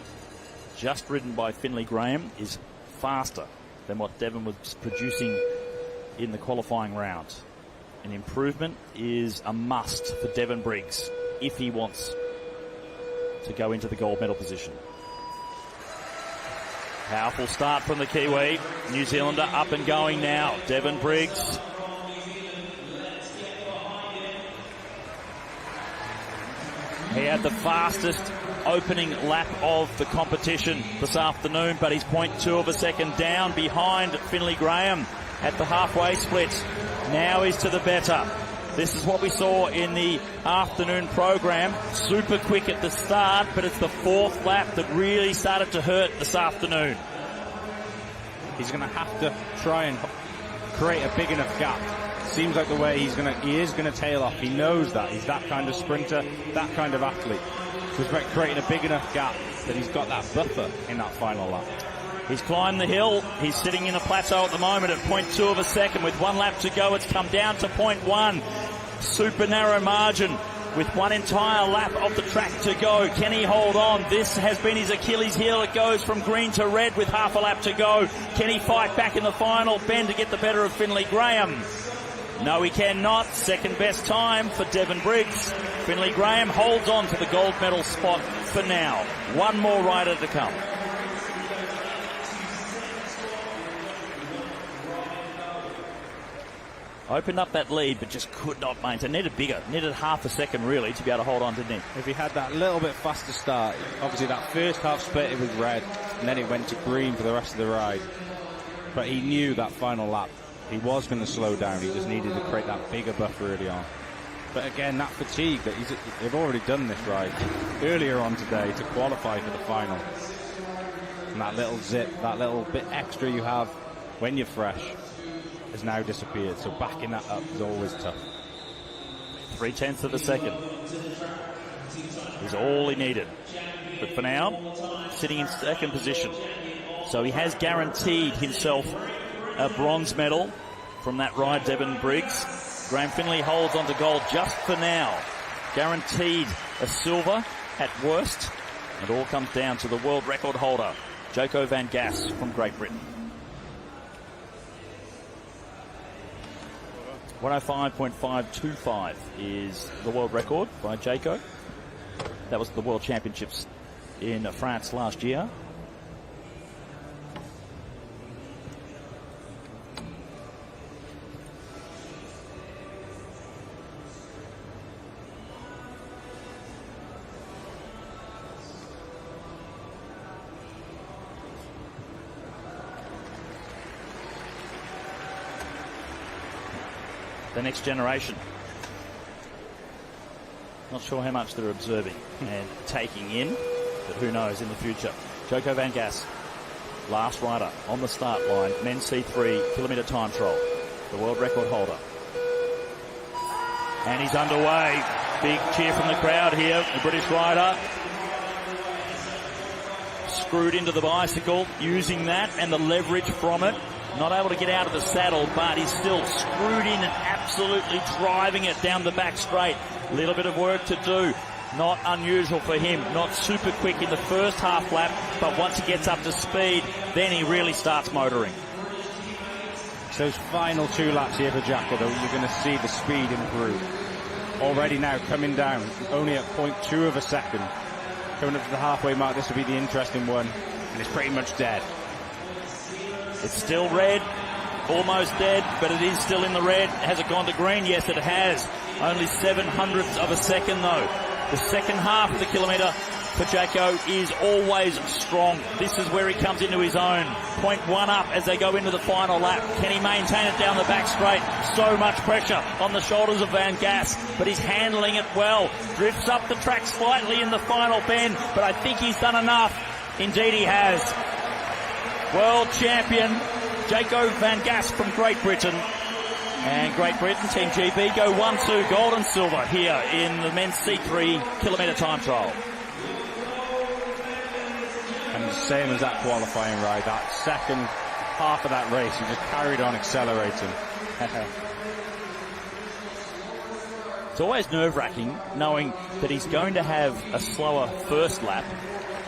just ridden by Finley Graham is faster than what Devon was producing in the qualifying round. An improvement is a must for Devon Briggs if he wants to go into the gold medal position. Powerful start from the Kiwi. New Zealander up and going now. Devon Briggs. He had the fastest opening lap of the competition this afternoon, but he's 0.2 of a second down behind Finley Graham at the halfway split. Now he's to the better. This is what we saw in the afternoon program. Super quick at the start, but it's the 4th lap that really started to hurt this afternoon. He's going to have to try and create a big enough gap. Seems like the way he is going to tail off. He knows that. He's that kind of sprinter, that kind of athlete. So it's about creating a big enough gap that he's got that buffer in that final lap. He's climbed the hill. He's sitting in a plateau at the moment at 0.2 of a second. With 1 lap to go, it's come down to 0.1. Super narrow margin with 1 entire lap of the track to go. Can he hold on? This has been his Achilles heel. It goes from green to red with half a lap to go. Can he fight back in the final bend to get the better of Finley Graham? No, he cannot. Second best time for Devon Briggs. Finley Graham holds on to the gold medal spot for now. 1 more rider to come. Opened up that lead, but just could not maintain. Needed half a second, really, to be able to hold on, didn't he? If he had that little bit faster start, obviously that first half split, it was red, and then it went to green for the rest of the ride. But he knew that final lap, he was going to slow down. He just needed to create that bigger buffer early on. But again, that fatigue, they've already done this ride earlier on today to qualify for the final. And that little zip, that little bit extra you have when you're fresh, has now disappeared, so backing that up is always tough. 0.3 of a second is all he needed. But for now, sitting in second position. So he has guaranteed himself a bronze medal from that ride, Devon Briggs. Graham Finley holds on to gold just for now. Guaranteed a silver at worst. It all comes down to the world record holder, Jaco van Gas from Great Britain. 105.525 is the world record by Jaco. That was the World Championships in France last year. next generation. Not sure how much they're observing and taking in, but who knows in the future. Joko van Gas, last rider on the start line, men's C3 kilometre time trial, the world record holder. And he's underway. Big cheer from the crowd here. The British rider screwed into the bicycle, using that and the leverage from it. Not able to get out of the saddle, but he's still screwed in and absolutely driving it down the back straight. A little bit of work to do. Not unusual for him. Not super quick in the first half lap, but once he gets up to speed, then he really starts motoring. It's those final 2 laps here for Jacko, though, you're going to see the speed improve. Already now coming down, only at 0.2 of a second. Coming up to the halfway mark, this will be the interesting one, and it's pretty much dead. It's still red, almost dead, but it is still in the red. Has it gone to green? Yes, it has. Only 0.07 of a second, though. The second half of the kilometre for Jacko is always strong. This is where he comes into his own. 0.1 up as they go into the final lap. Can he maintain it down the back straight? So much pressure on the shoulders of Van Gas, but he's handling it well. Drifts up the track slightly in the final bend, but I think he's done enough. Indeed he has. World champion Jacko van Gas from Great Britain. And Great Britain, Team GB, go 1-2, gold and silver here in the men's C3 kilometre time trial. And same as that qualifying ride, that second half of that race, he just carried on accelerating. It's always nerve-wracking knowing that he's going to have a slower first lap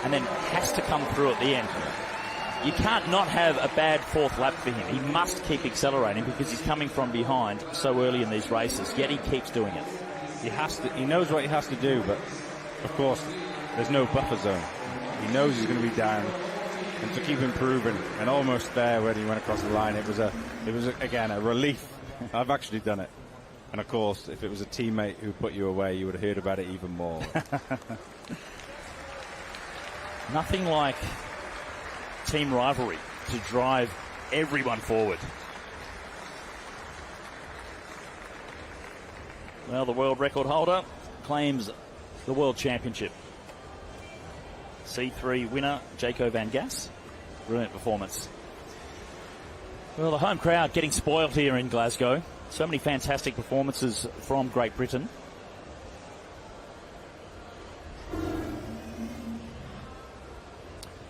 and then has to come through at the end. You can't not have a bad fourth lap for him. He must keep accelerating because he's coming from behind so early in these races, yet he keeps doing it. He knows what he has to do, but of course there's no buffer zone. He knows he's going to be down, and to keep improving, and almost there when he went across the line, it was again a relief. I've actually done it. And of course, if it was a teammate who put you away, you would have heard about it even more. Nothing like team rivalry to drive everyone forward. Well, the world record holder claims the world championship. C3 winner, Jacko van Gas. Brilliant performance. Well, the home crowd getting spoiled here in Glasgow. So many fantastic performances from Great Britain.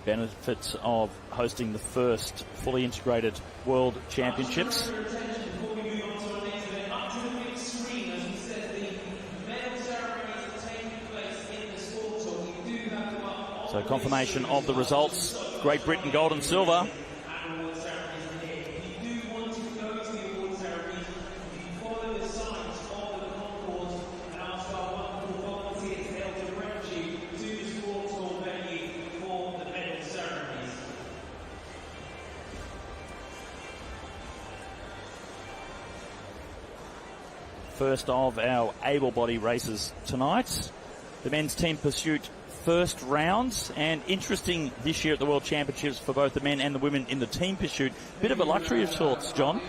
Benefits of hosting the first fully integrated World Championships. So confirmation of the results. Great Britain gold and silver. First of our able-body races tonight. The men's team pursuit first rounds, and interesting this year at the World Championships for both the men and the women in the team pursuit. Bit of a luxury of sorts, John.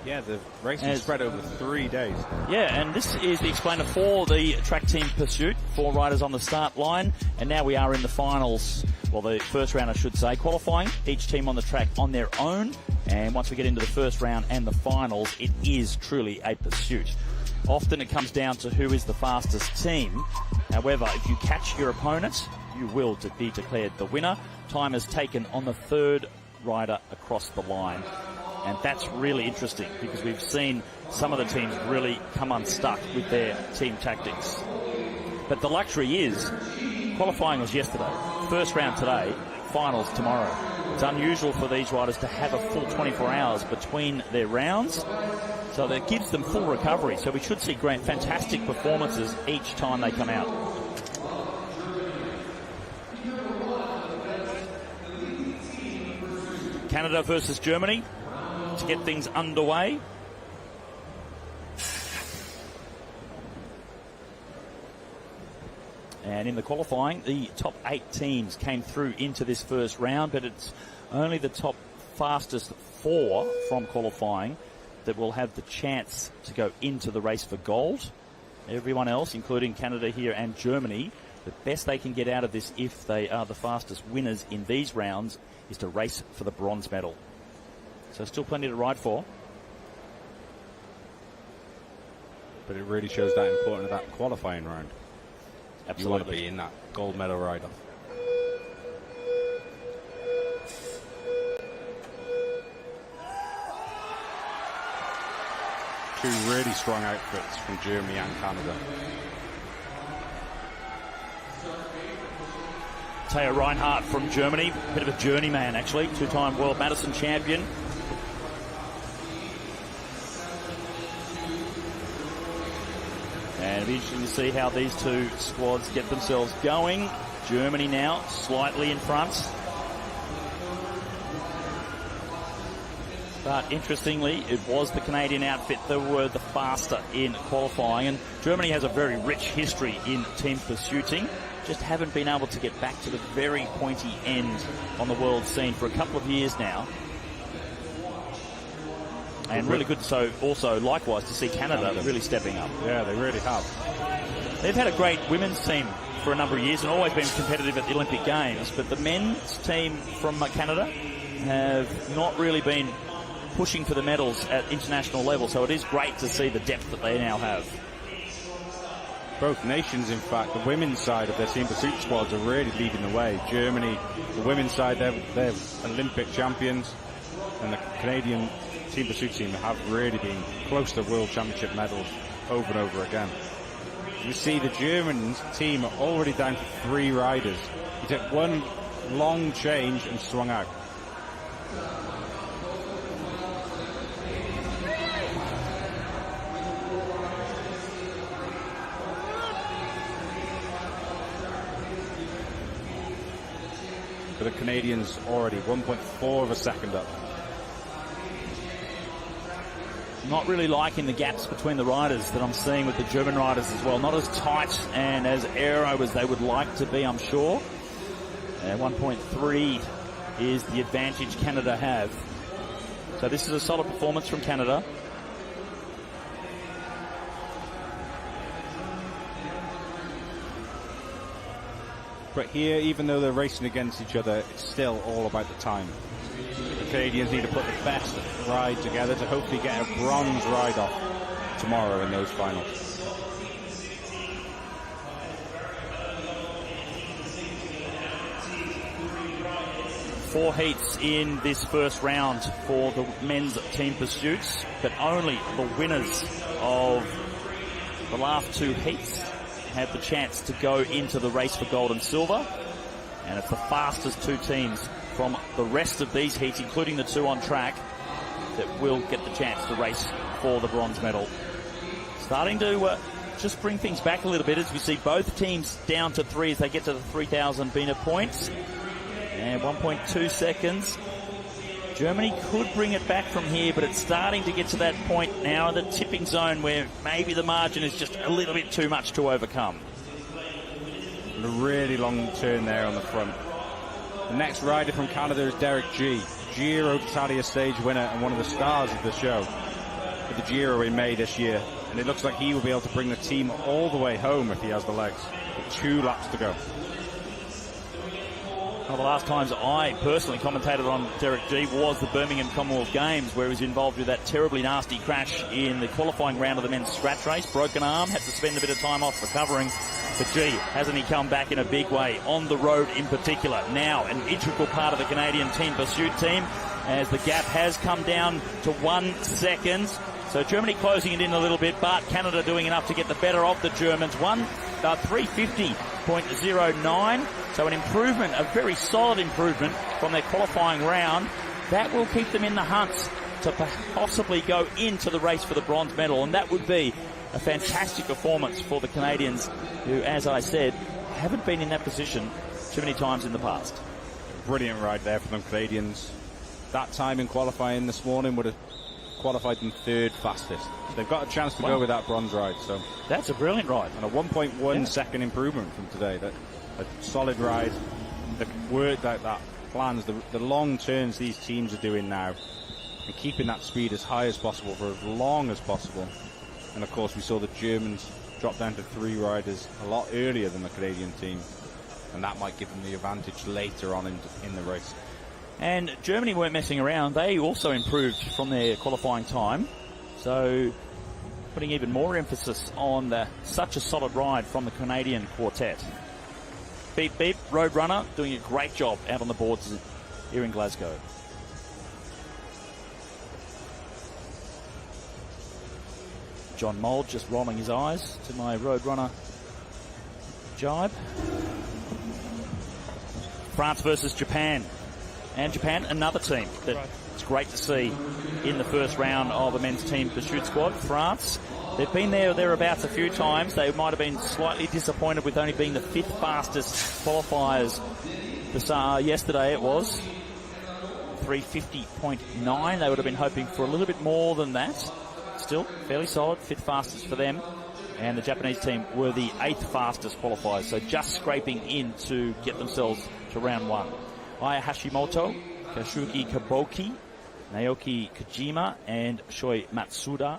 Yeah, the race is spread over 3 days. Yeah, and this is the explainer for the track team pursuit. 4 riders on the start line, and now we are in the finals. Well, the first round, I should say, qualifying. Each team on the track on their own, and once we get into the first round and the finals, it is truly a pursuit. Often it comes down to who is the fastest team. However, if you catch your opponent, you will be declared the winner. Time is taken on the third rider across the line. And that's really interesting because we've seen some of the teams really come unstuck with their team tactics. But the luxury is, qualifying was yesterday, first round today, finals tomorrow. It's unusual for these riders to have a full 24 hours between their rounds, so that gives them full recovery. So we should see great, fantastic performances each time they come out. Canada versus Germany to get things underway. And in the qualifying, the top 8 teams came through into this first round, but it's only the top fastest 4 from qualifying that will have the chance to go into the race for gold. Everyone else, including Canada here and Germany, the best they can get out of this, if they are the fastest winners in these rounds, is to race for the bronze medal. So still plenty to ride for. But it really shows that importance of that qualifying round. Absolutely. You want to be in that gold medal ride-off. Two really strong outfits from Germany and Canada. Teo Reinhardt from Germany, bit of a journeyman actually, two-time World Madison champion. And it'll be interesting to see how these two squads get themselves going. Germany now slightly in front. But interestingly, it was the Canadian outfit that were the faster in qualifying. And Germany has a very rich history in team pursuiting. Just haven't been able to get back to the very pointy end on the world scene for a couple of years now. And really good, so also likewise to see Canada really stepping up. Yeah, they really have. They've had a great women's team for a number of years and always been competitive at the Olympic Games, but the men's team from Canada have not really been pushing for the medals at international level, so it is great to see the depth that they now have. Both nations, in fact, the women's side of their team pursuit squads are really leading the way. Germany, the women's side, they're Olympic champions, and the Canadian team pursuit team have really been close to World Championship medals over and over again. You see the German team are already down to 3 riders. He took one long change and swung out. But the Canadians already 1.4 of a second up. Not really liking the gaps between the riders that I'm seeing with the German riders as well. Not as tight and as aero as they would like to be, I'm sure. 1.3 is the advantage Canada have. So this is a solid performance from Canada. But here, even though they're racing against each other, it's still all about the time. The Canadians need to put the best ride together to hopefully get a bronze ride-off tomorrow in those finals. Four heats in this first round for the men's team pursuits, but only the winners of the last 2 heats have the chance to go into the race for gold and silver. And it's the fastest 2 teams from the rest of these heats, including the 2 on track, that will get the chance to race for the bronze medal. Starting to just bring things back a little bit as we see both teams down to 3 as they get to the 3,000 Bina points. And 1.2 seconds. Germany could bring it back from here, but it's starting to get to that point now in the tipping zone where maybe the margin is just a little bit too much to overcome. And a really long turn there on the front. The next rider from Canada is Derek G. Giro d'Italia stage winner and one of the stars of the show for the Giro in May this year. And it looks like he will be able to bring the team all the way home if he has the legs. With 2 laps to go. One of the last times I personally commentated on Derek G was the Birmingham Commonwealth Games, where he was involved with that terribly nasty crash in the qualifying round of the men's scratch race. Broken arm, had to spend a bit of time off recovering. But gee, hasn't he come back in a big way on the road in particular? Now an integral part of the Canadian team pursuit team, as the gap has come down to 1 second. So Germany closing it in a little bit, but Canada doing enough to get the better of the Germans. 350.09. So an improvement, a very solid improvement from their qualifying round. That will keep them in the hunt to possibly go into the race for the bronze medal. And that would be a fantastic performance for the Canadians, who, as I said, haven't been in that position too many times in the past. Brilliant ride there from the Canadians. That time in qualifying this morning would have qualified them 3rd fastest. They've got a chance to go with that bronze ride. So that's a brilliant ride. And a 1.1 second improvement from today. That a solid ride. They've worked out that plans, the long turns these teams are doing now. and keeping that speed as high as possible for as long as possible. And of course we saw the Germans drop down to 3 riders a lot earlier than the Canadian team, and that might give them the advantage later on in the race. And Germany weren't messing around. They also improved from their qualifying time. So putting even more emphasis on such a solid ride from the Canadian quartet. Beep, beep, Roadrunner doing a great job out on the boards here in Glasgow. John Mould just rolling his eyes to my Roadrunner jibe. France versus Japan. And Japan, another team that it's great to see in the first round of the men's team pursuit squad. France, they've been there or thereabouts a few times. They might have been slightly disappointed with only being the 5th fastest qualifiers. Yesterday it was 350.9. They would have been hoping for a little bit more than that. Still fairly solid, 5th fastest for them. And the Japanese team were the 8th fastest qualifiers, so just scraping in to get themselves to round 1. Aya Hashimoto, Kashugi Kaboki, Naoki Kojima, and Shoi Matsuda.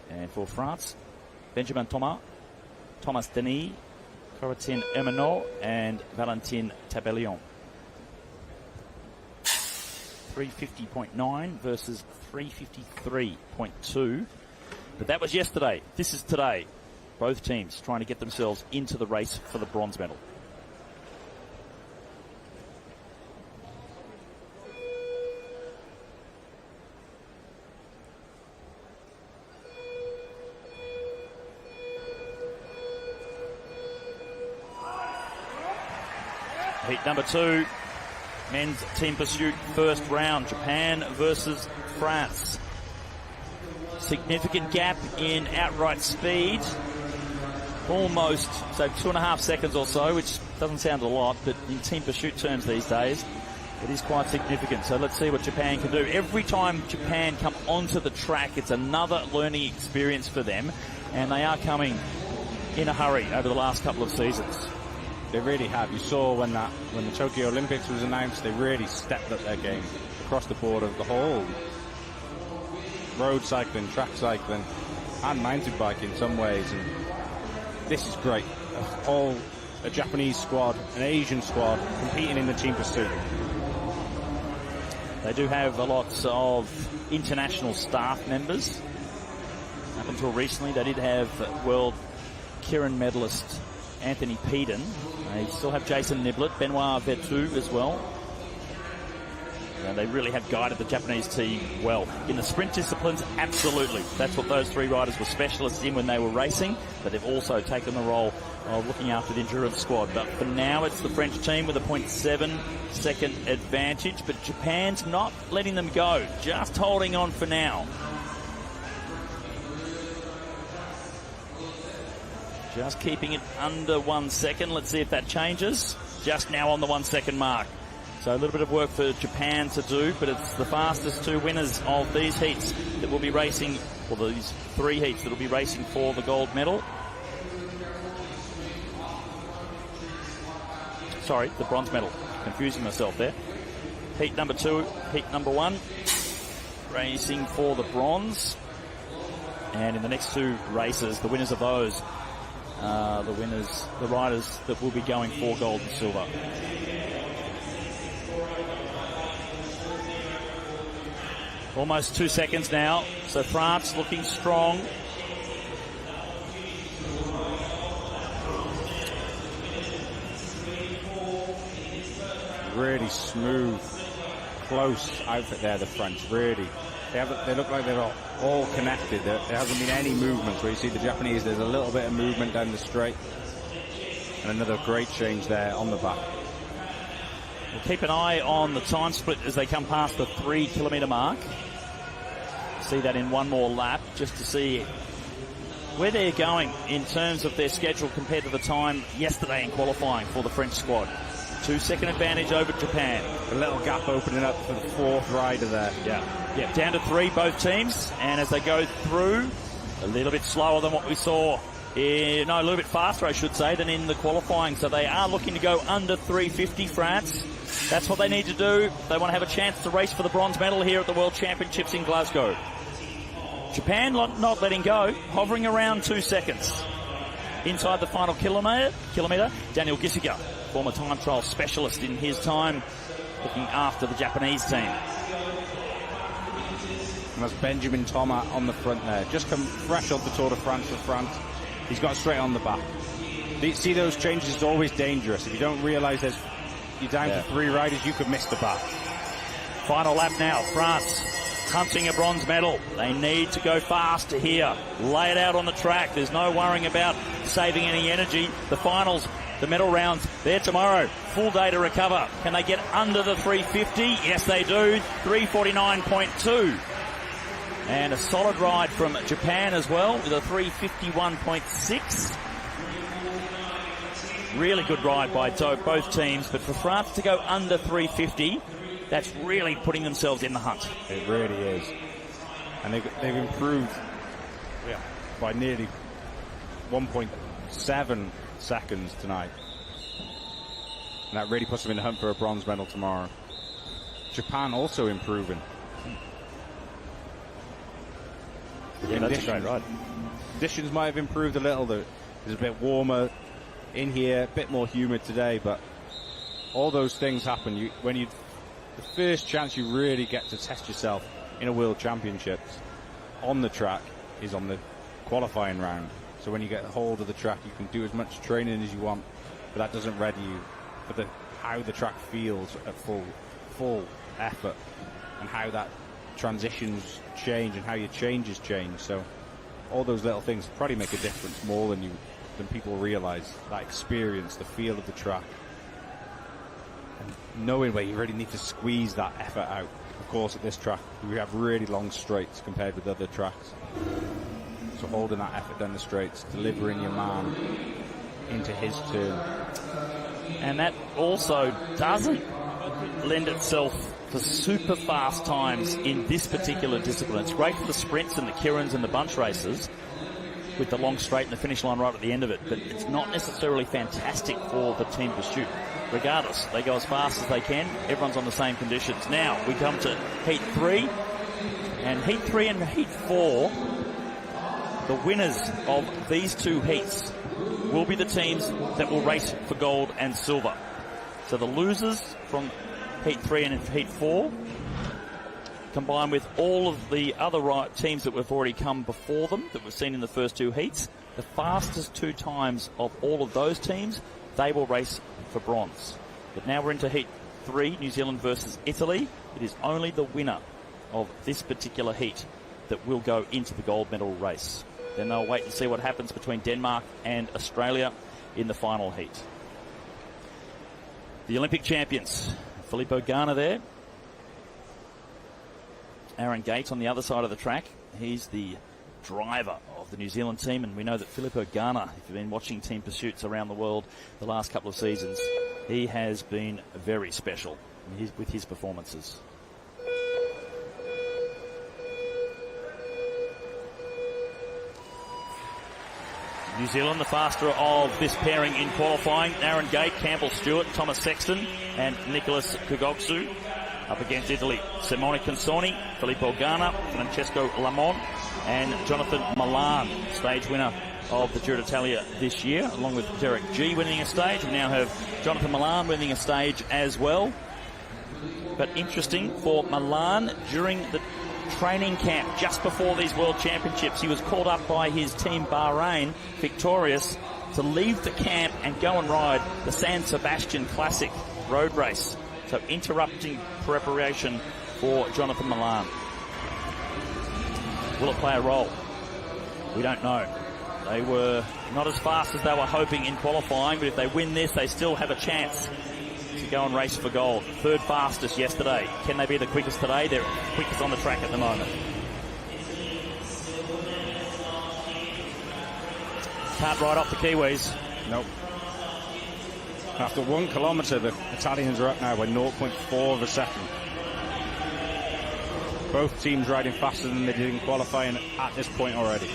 And for France, Benjamin Thomas, Thomas Denis, Corentin Hermanot, and Valentin Tabellion. 350.9 versus 353.2. But that was yesterday. This is today. Both teams trying to get themselves into the race for the bronze medal. Heat number 2, men's team pursuit first round, Japan versus France. Significant gap in outright speed, almost, so 2.5 seconds or so, which doesn't sound a lot, but in team pursuit terms these days, it is quite significant. So let's see what Japan can do. Every time Japan come onto the track, it's another learning experience for them, and they are coming in a hurry over the last couple of seasons. They really have. You saw when the Tokyo Olympics was announced, they really stepped up their game across the board of the whole road cycling, track cycling, and mountain bike in some ways. And this is great. A Japanese squad, an Asian squad competing in the team pursuit. They do have a lot of international staff members. Up until recently, they did have world Keirin medalist Anthony Peden. They still have Jason Niblett, Benoit Vertu as well. And they really have guided the Japanese team well. In the sprint disciplines, absolutely. That's what those 3 riders were specialists in when they were racing, but they've also taken the role of looking after the endurance squad. But for now, it's the French team with a 0.7 second advantage, but Japan's not letting them go, just holding on for now. Just keeping it under 1 second. Let's see if that changes. Just now on the 1 second mark. So a little bit of work for Japan to do, but it's the fastest 2 winners of these heats that will be racing, or these 3 heats that will be racing for the gold medal. Sorry, the bronze medal. Confusing myself there. Heat number 2, heat number 1. Racing for the bronze. And in the next 2 races, the winners of those, the riders that will be going for gold and silver. Almost 2 seconds now, so France looking strong. Really smooth, close outfit there, the French, really. They look like they're all connected. There hasn't been any movements where you see the Japanese, there's a little bit of movement down the straight. And another great change there on the back. We'll keep an eye on the time split as they come past the 3 kilometre mark. See that in one more lap, just to see where they're going in terms of their schedule compared to the time yesterday in qualifying for the French squad. 2 second advantage over Japan. A little gap opening up for the 4th rider there. Yeah, down to 3 both teams, and as they go through, a little bit slower than what we saw. A little bit faster, I should say, than in the qualifying. So they are looking to go under 350, France. That's what they need to do. They want to have a chance to race for the bronze medal here at the World Championships in Glasgow. Japan not letting go, hovering around 2 seconds. Inside the final kilometre, Daniel Gissiger, former time trial specialist in his time, looking after the Japanese team. And that's Benjamin Thomas on the front there. Just come fresh off the Tour de France for France. He's got straight on the back. See those changes, it's always dangerous. If you don't realise you're down to 3 riders, you could miss the back. Final lap now, France hunting a bronze medal. They need to go faster here. Lay it out on the track. There's no worrying about saving any energy. The finals, the medal rounds, they're tomorrow. Full day to recover. Can they get under the 350? Yes, they do. 349.2. And a solid ride from Japan as well with a 351.6. Really good ride by both teams, but for France to go under 350, that's really putting themselves in the hunt. It really is. And they've improved by nearly 1.7 seconds tonight. And that really puts them in the hunt for a bronze medal tomorrow. Japan also improving. Yeah, that's a great ride. Conditions might have improved a little. It's a bit warmer in here, a bit more humid today, but all those things happen. The first chance you really get to test yourself in a World Championships on the track is on the qualifying round. So when you get hold of the track, you can do as much training as you want, but that doesn't ready you for how the track feels at full effort, and how that transitions change and how your changes change. So all those little things probably make a difference more than people realise. That experience, the feel of the track, and knowing where you really need to squeeze that effort out. Of course, at this track, we have really long straights compared with other tracks. So holding that effort down the straights, delivering your man into his turn. And that also doesn't lend itself to super fast times in this particular discipline. It's great for the sprints and the Kirans and the bunch races with the long straight and the finish line right at the end of it, but it's not necessarily fantastic for the team pursuit. Regardless, they go as fast as they can. Everyone's on the same conditions. Now we come to Heat 3, and Heat 3 and Heat 4, the winners of these two heats will be the teams that will race for gold and silver. So the losers from Heat 3 and Heat 4, combined with all of the other teams that have already come before them, that we've seen in the first two heats, the fastest 2 times of all of those teams, they will race for bronze. But now we're into Heat 3, New Zealand versus Italy. It is only the winner of this particular heat that will go into the gold medal race. Then they'll wait and see what happens between Denmark and Australia in the final heat. The Olympic champions, Filippo Ganna there. Aaron Gates on the other side of the track. He's the driver of the New Zealand team, and we know that Filippo Ganna, if you've been watching team pursuits around the world the last couple of seasons, he has been very special with his performances. New Zealand, the faster of this pairing in qualifying. Aaron Gate, Campbell Stewart, Thomas Sexton and Nicholas Kugogsu. Up against Italy, Simone Consoni, Filippo Ganna, Francesco Lamont and Jonathan Milan, stage winner of the Giro d'Italia this year, along with Derek G winning a stage. We now have Jonathan Milan winning a stage as well. But interesting for Milan, during the training camp just before these World Championships, he was called up by his team Bahrain, Victorious, to leave the camp and go and ride the San Sebastian Classic road race. So interrupting preparation for Jonathan Milan. Will it play a role? We don't know. They were not as fast as they were hoping in qualifying, but if they win this, they still have a chance to go and race for gold. Third fastest yesterday. Can they be the quickest today? They're quickest on the track at the moment. Can't ride off the Kiwis. Nope. After 1 kilometre, the Italians are up now by 0.4 of a second. Both teams riding faster than they did in qualifying at this point already.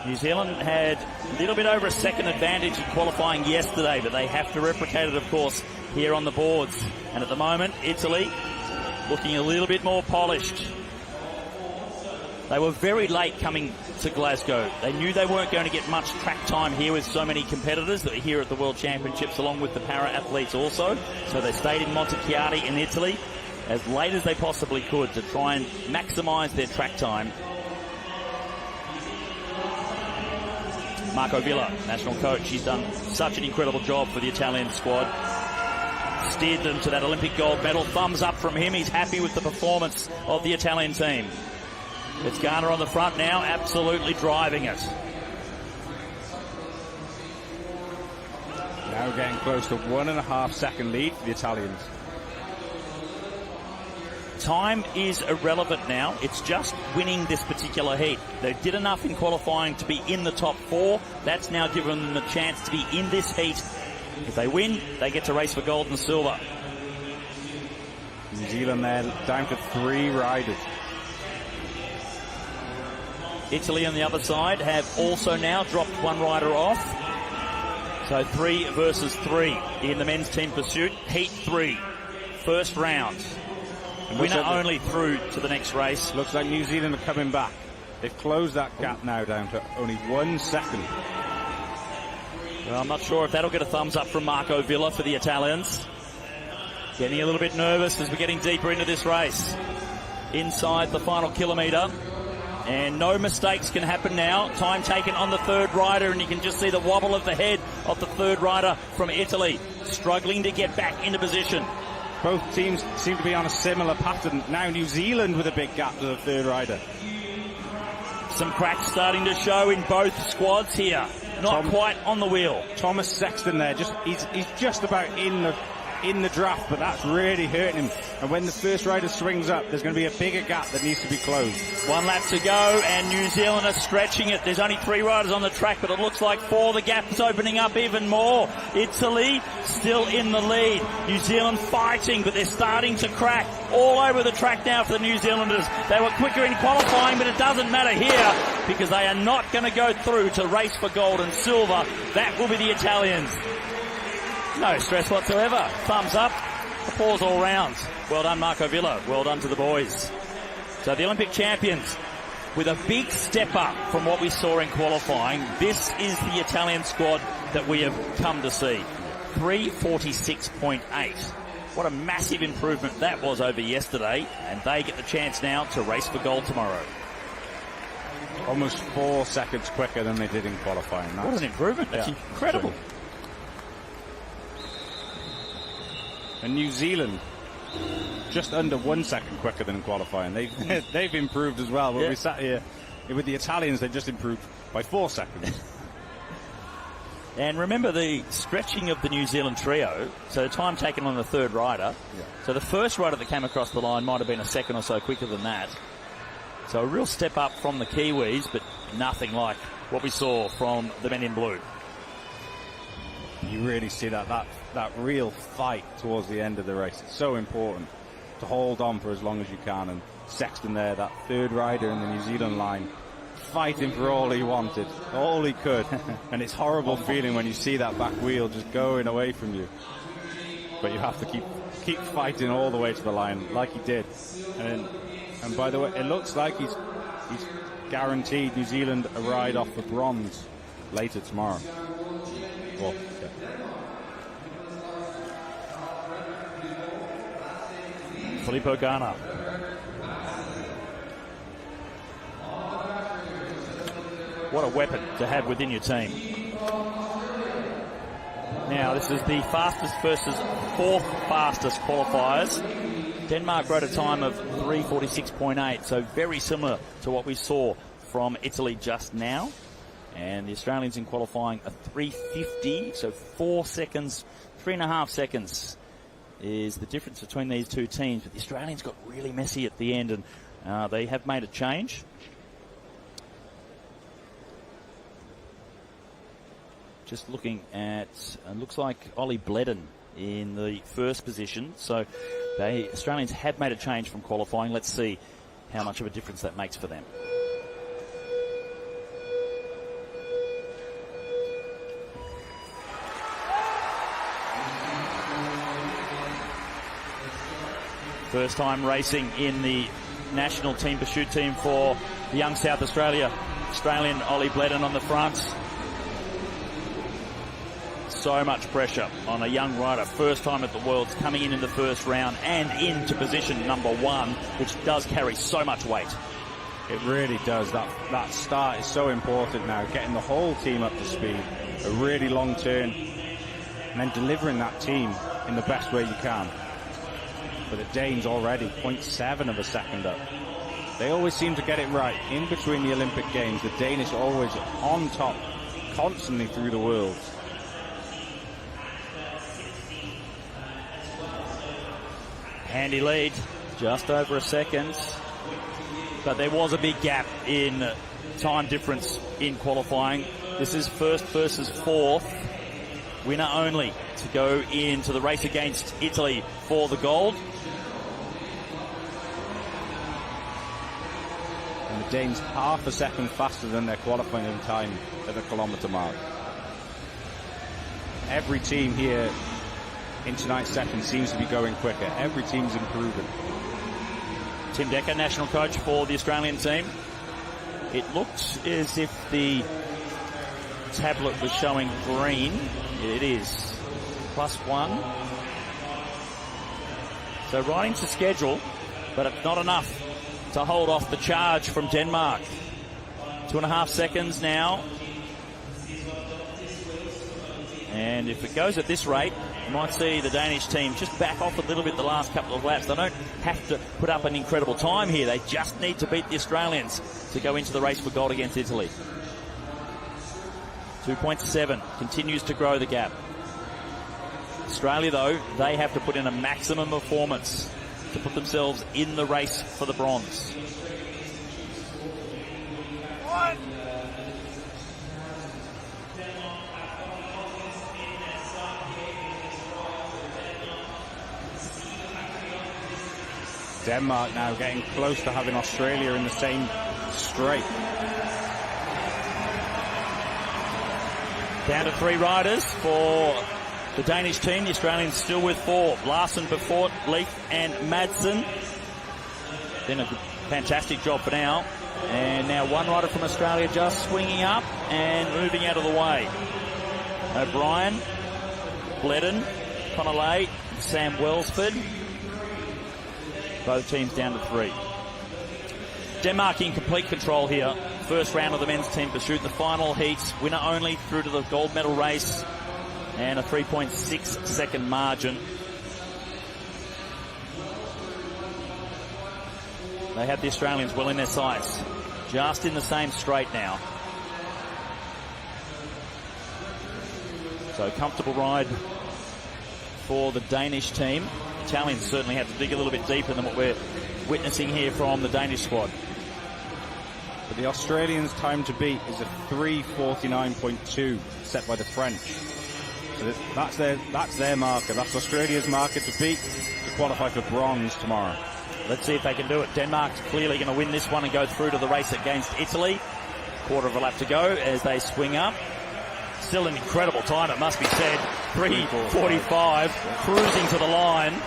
New Zealand had a little bit over a second advantage in qualifying yesterday, but they have to replicate it, of course, here on the boards. And at the moment, Italy looking a little bit more polished. They were very late coming to Glasgow. They knew they weren't going to get much track time here with so many competitors that are here at the World Championships, along with the para-athletes also. So they stayed in Montechiari in Italy as late as they possibly could to try and maximise their track time. Marco Villa, national coach, he's done such an incredible job for the Italian squad. Steered them to that Olympic gold medal. Thumbs up from him. He's happy with the performance of the Italian team. It's Garner on the front now, absolutely driving it. Now getting close to 1.5 second lead for the Italians. Time is irrelevant now. It's just winning this particular heat. They did enough in qualifying to be in the top 4. That's now given them the chance to be in this heat. If they win, they get to race for gold and silver. New Zealand there down to 3 riders. Italy on the other side have also now dropped 1 rider off. So 3 versus 3 in the men's team pursuit. Heat 3, first round. Winner only through to the next race. Looks like New Zealand are coming back. They've closed that gap now down to only 1 second. Well, I'm not sure if that'll get a thumbs up from Marco Villa for the Italians. Getting a little bit nervous as we're getting deeper into this race. Inside the final kilometre. And no mistakes can happen now. Time taken on the third rider, and you can just see the wobble of the head of the third rider from Italy, struggling to get back into position. Both teams seem to be on a similar pattern. Now New Zealand with a big gap to the third rider. Some cracks starting to show in both squads here. Not quite on the wheel. Thomas Sexton there, he's just about in the draft, but that's really hurting him. And when the first rider swings up, there's going to be a bigger gap that needs to be closed. 1 lap to go, and New Zealand are stretching it. There's only 3 riders on the track, but it looks like 4. The gap is opening up even more. Italy still in the lead. New Zealand fighting, but they're starting to crack all over the track now for the New Zealanders. They were quicker in qualifying, but it doesn't matter here because they are not going to go through to race for gold and silver. That will be the Italians. No stress whatsoever. Thumbs up. Applause all round. Well done, Marco Villa. Well done to the boys. So the Olympic champions with a big step up from what we saw in qualifying. This is the Italian squad that we have come to see. 3:46.8. What a massive improvement that was over yesterday. And they get the chance now to race for gold tomorrow. Almost 4 seconds quicker than they did in qualifying. What an improvement. That's incredible. And New Zealand, just under 1 second quicker than in qualifying. They've improved as well. But we sat here with the Italians, they just improved by 4 seconds. And remember the stretching of the New Zealand trio. So time taken on the third rider. Yeah. So the first rider that came across the line might have been a second or so quicker than that. So a real step up from the Kiwis, but nothing like what we saw from the men in blue. You really see that real fight towards the end of the race. It's so important to hold on for as long as you can. And Sexton there, that third rider in the New Zealand line, fighting for all he wanted, all he could. And it's horrible feeling when you see that back wheel just going away from you. But you have to keep fighting all the way to the line, like he did. And by the way, it looks like he's guaranteed New Zealand a ride off the bronze later tomorrow. Well, Filippo Ganna. What a weapon to have within your team. Now, this is the fastest versus 4th fastest qualifiers. Denmark rode a time of 3:46.8, so very similar to what we saw from Italy just now. And the Australians in qualifying a 3:50, so 4 seconds, 3.5 seconds is the difference between these two teams. But the Australians got really messy at the end, and they have made a change. Just looking at, looks like Ollie Bledden in the first position. So the Australians have made a change from qualifying. Let's see how much of a difference that makes for them. First time racing in the national team pursuit team for the young South Australian Ollie Bledden on the front. So much pressure on a young rider. First time at the Worlds, coming in the first round and into position number 1, which does carry so much weight. It really does. That start is so important now, getting the whole team up to speed. A really long turn, and then delivering that team in the best way you can. But the Danes already 0.7 of a second up. They always seem to get it right. In between the Olympic Games, the Danish are always on top, constantly through the Worlds. Handy lead, just over a second. But there was a big gap in time difference in qualifying. This is first versus fourth. Winner only to go into the race against Italy for the gold. And the Danes half a second faster than their qualifying time at the kilometre mark. Every team here in tonight's session seems to be going quicker. Every team's improving. Tim Decker, national coach for the Australian team. It looked as if the tablet was showing green. It is +1. So riding to schedule, but it's not enough to hold off the charge from Denmark. 2.5 seconds now. And if it goes at this rate, you might see the Danish team just back off a little bit the last couple of laps. They don't have to put up an incredible time here. They just need to beat the Australians to go into the race for gold against Italy. 2.7 continues to grow the gap. Australia, though, they have to put in a maximum performance to put themselves in the race for the bronze. Denmark now getting close to having Australia in the same straight. Down to 3 riders for the Danish team. The Australians still with 4. Larson, Befort, Leaf and Madsen. Then a fantastic job for now. And now one rider from Australia just swinging up and moving out of the way. O'Brien, Bledden, Connolly, Sam Welsford. Both teams down to 3. Denmark in complete control here. First round of the men's team pursuit. The final heat, winner only through to the gold medal race. And a 3.6 second margin. They have the Australians well in their sights. Just in the same straight now. So comfortable ride for the Danish team. Italians certainly have to dig a little bit deeper than what we're witnessing here from the Danish squad. But the Australians' time to beat is a 3:49.2 set by the French. So that's their marker. That's Australia's marker to beat to qualify for bronze tomorrow. Let's see if they can do it. Denmark's clearly going to win this one and go through to the race against Italy. Quarter of a lap to go as they swing up. Still an incredible time, it must be said. 3:45, cruising to the line.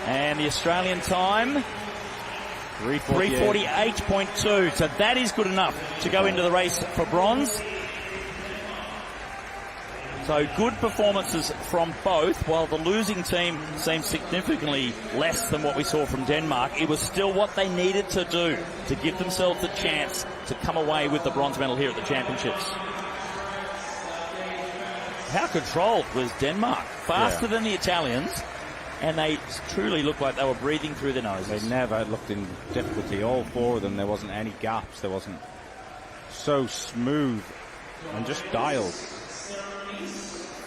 And the Australian time, 3:48.2. So that is good enough to go into the race for bronze. So good performances from both. While the losing team seemed significantly less than what we saw from Denmark, it was still what they needed to do to give themselves a chance to come away with the bronze medal here at the championships. How controlled was Denmark? Faster than the Italians, and they truly looked like they were breathing through their noses. They never looked in difficulty. All 4 of them, there wasn't any gaps. There wasn't. So smooth and just dialed.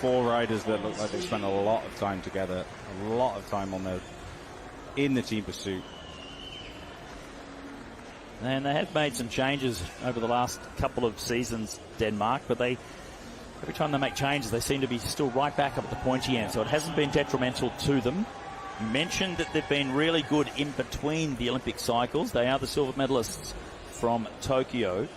4 riders that look like they spent a lot of time together, a lot of time in the team pursuit. And they have made some changes over the last couple of seasons, Denmark, but every time they make changes, they seem to be still right back up at the pointy end, so it hasn't been detrimental to them. You mentioned that they've been really good in between the Olympic cycles. They are the silver medalists from Tokyo.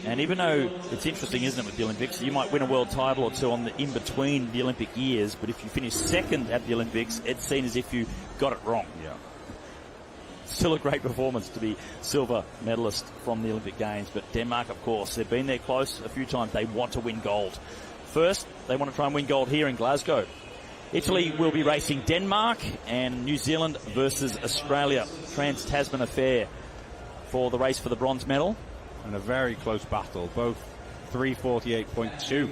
And even though it's interesting, isn't it, with the Olympics, you might win a world title or two in between the Olympic years, but if you finish second at the Olympics, it's seen as if you got it wrong. Yeah. Still a great performance to be silver medalist from the Olympic Games, but Denmark, of course, they've been there close a few times. They want to win gold. First, they want to try and win gold here in Glasgow. Italy will be racing Denmark, and New Zealand versus Australia. Trans-Tasman affair for the race for the bronze medal. And a very close battle, both 3:48.2,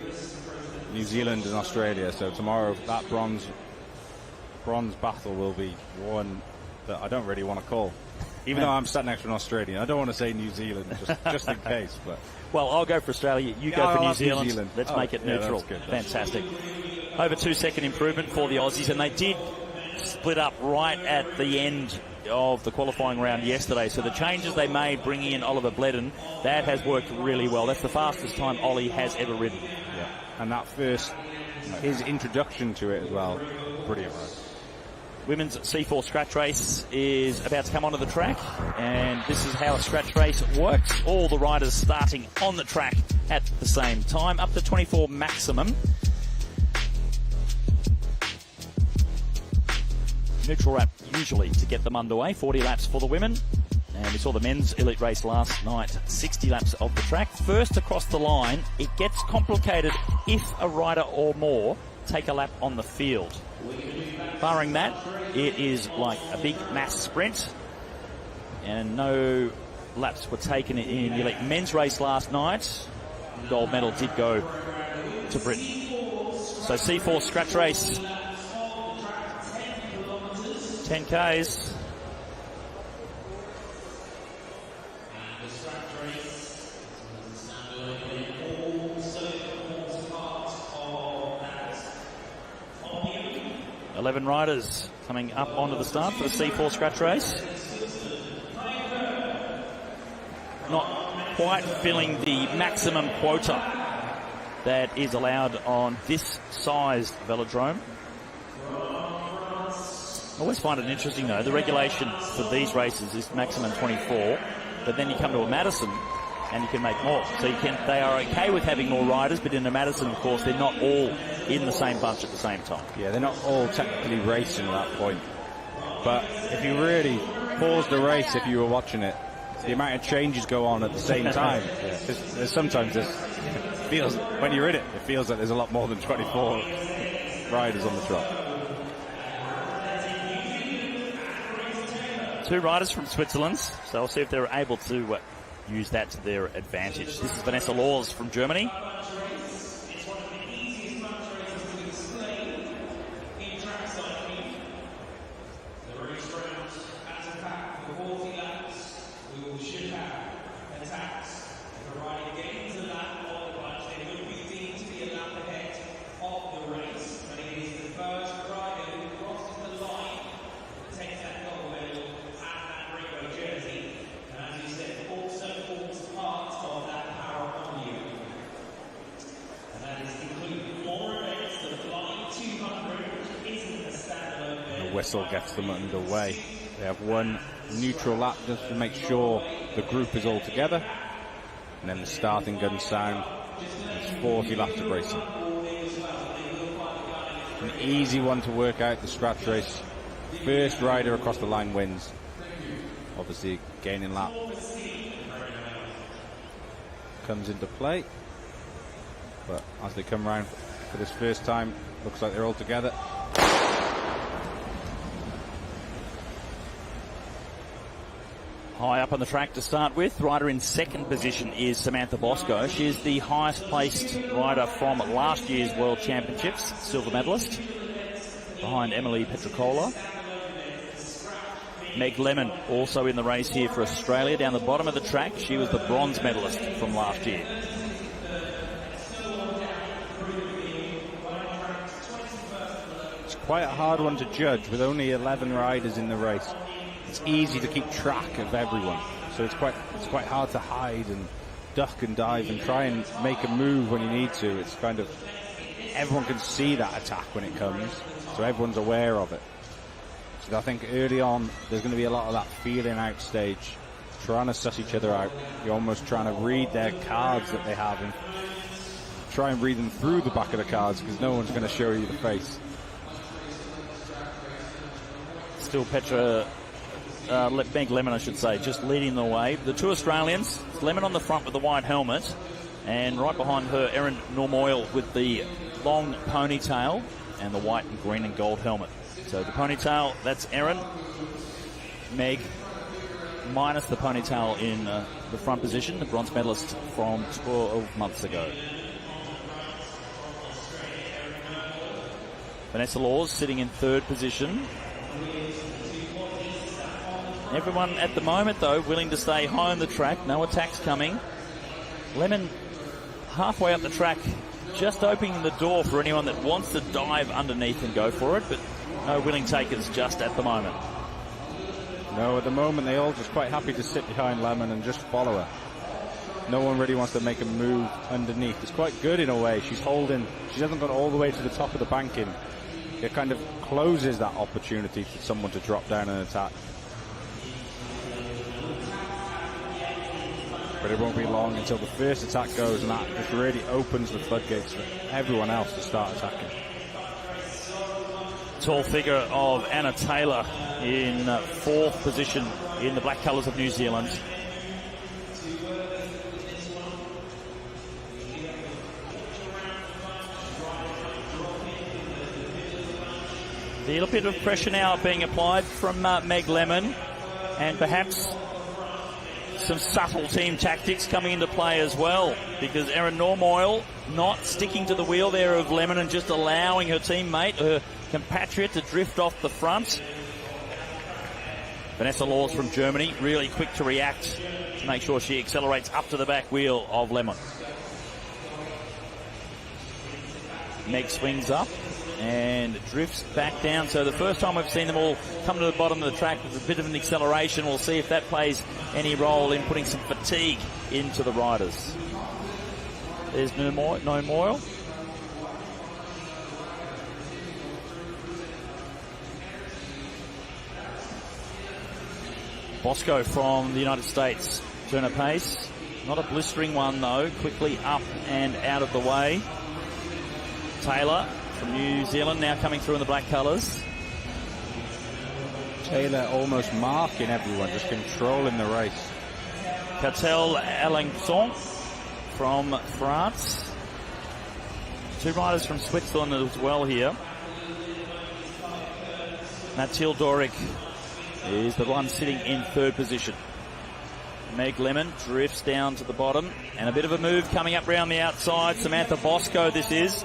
New Zealand and Australia. So tomorrow that bronze battle will be one that I don't really want to call. Even though I'm sat next to an Australian, I don't want to say New Zealand just in case. But well, I'll go for Australia. You go for New Zealand. Let's make it neutral. That's good. Fantastic. Over 2-second improvement for the Aussies, and they did split up right at the end of the qualifying round yesterday. So the changes they made, bringing in Oliver Bledden, that has worked really well. That's the fastest time Ollie has ever ridden. Yeah, and that first, his introduction to it as well, brilliant. Women's C4 scratch race is about to come onto the track, and this is how a scratch race works. All the riders starting on the track at the same time, up to 24 maximum. Neutral lap usually to get them underway, 40 laps for the women. And we saw the men's elite race last night, 60 laps of the track. First across the line, it gets complicated if a rider or more take a lap on the field. Barring that, it is like a big mass sprint, and no laps were taken in the elite men's race last night. Gold medal did go to Britain. So C4 scratch race, 10Ks. Eleven riders coming up onto the start for the C4 scratch race. Not quite filling the maximum quota that is allowed on this sized velodrome. I always find it interesting though, the regulation for these races is maximum 24, but then you come to a Madison and you can make more. So they are okay with having more riders, but in a Madison, of course, they're not all in the same bunch at the same time. Yeah, they're not all technically racing at that point. But if you really paused the race, if you were watching it, the amount of changes go on at the same time. Sometimes when you're in it, it feels like there's a lot more than 24 riders on the trot. Two riders from Switzerland, so we'll see if they're able to use that to their advantage. This is Vanessa Laws from Germany. Whistle gets them underway. They have one neutral lap just to make sure the group is all together, and then the starting gun sound. It's 40 laps of racing. An easy one to work out, the scratch race. First rider across the line wins. Obviously gaining lap comes into play, but as they come round for this first time, looks like they're all together. High up on the track to start with. Rider in second position is Samantha Bosco. She is the highest placed rider from last year's World Championships, silver medalist, behind Emily Petricola. Meg Lemon also in the race here for Australia. Down the bottom of the track, she was the bronze medalist from last year. It's quite a hard one to judge with only 11 riders in the race. It's easy to keep track of everyone, so it's quite hard to hide and duck and dive and try and make a move when you need to. It's kind of, everyone can see that attack when it comes, so everyone's aware of it. So I think early on there's going to be a lot of that feeling out stage trying to suss each other out. You're almost trying to read their cards that they have and try and read them through the back of the cards, because no one's going to show you the face. Still Petra, Meg Lemon, I should say, just leading the way. The two Australians, Lemon on the front with the white helmet, and right behind her, Erin Normoyle with the long ponytail and the white and green and gold helmet. So the ponytail, that's Erin. Meg, minus the ponytail in the front position, the bronze medalist from 12 months ago. Vanessa Laws sitting in third position. Everyone at the moment, though, willing to stay high on the track. No attacks coming. Lemon halfway up the track, just opening the door for anyone that wants to dive underneath and go for it, but no willing takers just at the moment. No, at the moment they're all just quite happy to sit behind Lemon and just follow her. No one really wants to make a move underneath. It's quite good in a way. She's holding, she hasn't got all the way to the top of the banking. It kind of closes that opportunity for someone to drop down and attack. But it won't be long until the first attack goes, and that just really opens the floodgates for everyone else to start attacking. Tall figure of Anna Taylor in fourth position in the black colours of New Zealand. A little bit of pressure now being applied from Meg Lemon, and perhaps some subtle team tactics coming into play as well, because Erin Normoyle not sticking to the wheel there of Lemon and just allowing her teammate, her compatriot, to drift off the front. Vanessa Laws from Germany, really quick to react to make sure she accelerates up to the back wheel of Lemon. Meg swings up and drifts back down. So the first time we've seen them all come to the bottom of the track with a bit of an acceleration. We'll see if that plays any role in putting some fatigue into the riders. There's Normoyle. Bosco from the United States. Turn a pace. Not a blistering one though. Quickly up and out of the way. Taylor from New Zealand now coming through in the black colours. Taylor almost marking everyone, just controlling the race. Catel Alençon from France. Two riders from Switzerland as well here. Mathilde Doric is the one sitting in third position. Meg Lemon drifts down to the bottom, and a bit of a move coming up round the outside. Samantha Bosco this is.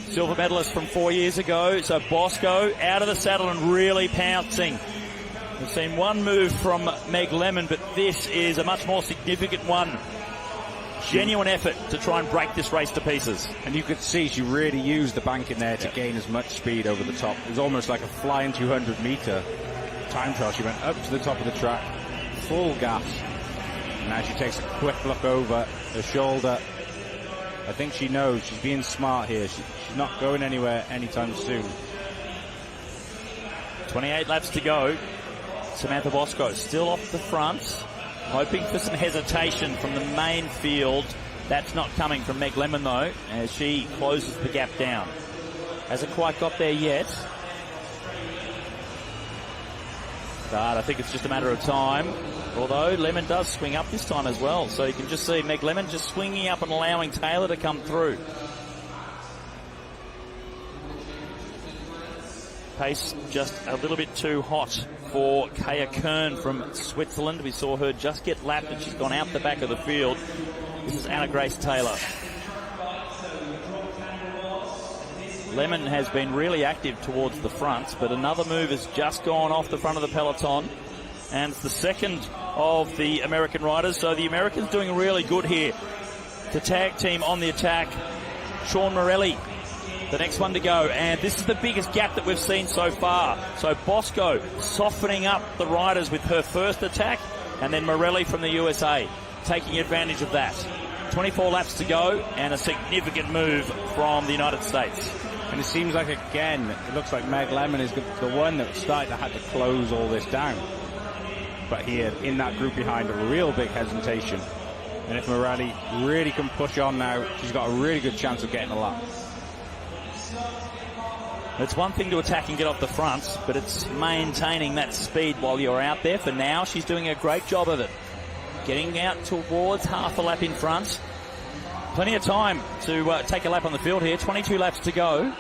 Silver medalist from 4 years ago. So Bosco out of the saddle and really pouncing. We've seen one move from Meg Lemon, but this is a much more significant one. Genuine effort to try and break this race to pieces. And you could see she really used the bank in there to gain as much speed over the top. It was almost like a flying 200-metre time trial. She went up to the top of the track, full gas. And now she takes a quick look over her shoulder. I think she knows she's being smart here. She's not going anywhere anytime soon. 28 laps to go. Samantha Bosco still off the front, hoping for some hesitation from the main field. That's not coming from Meg Lemon though, as she closes the gap down. Hasn't quite got there yet, but I think it's just a matter of time. Although Lemon does swing up this time as well, so you can just see Meg Lemon just swinging up and allowing Taylor to come through. Pace just a little bit too hot for Kaya Kern from Switzerland. We saw her just get lapped and she's gone out the back of the field. This is Anna Grace Taylor. Lemon has been really active towards the front, but another move has just gone off the front of the peloton, and it's the second of the American riders. So the Americans doing really good here to tag team on the attack. Sean Morelli, the next one to go, and this is the biggest gap that we've seen so far. So Bosco softening up the riders with her first attack, and then Morelli from the USA taking advantage of that. 24 laps to go, and a significant move from the United States. And it seems like, again, it looks like Meg Lemon is the one that started to have to close all this down. but here in that group behind, a real big hesitation. And if Morelli really can push on now, she's got a really good chance of getting a lap. It's one thing to attack and get off the front, but it's maintaining that speed while you're out there. For now, she's doing a great job of it. Getting out towards half a lap in front. Plenty of time to take a lap on the field here. 22 laps to go.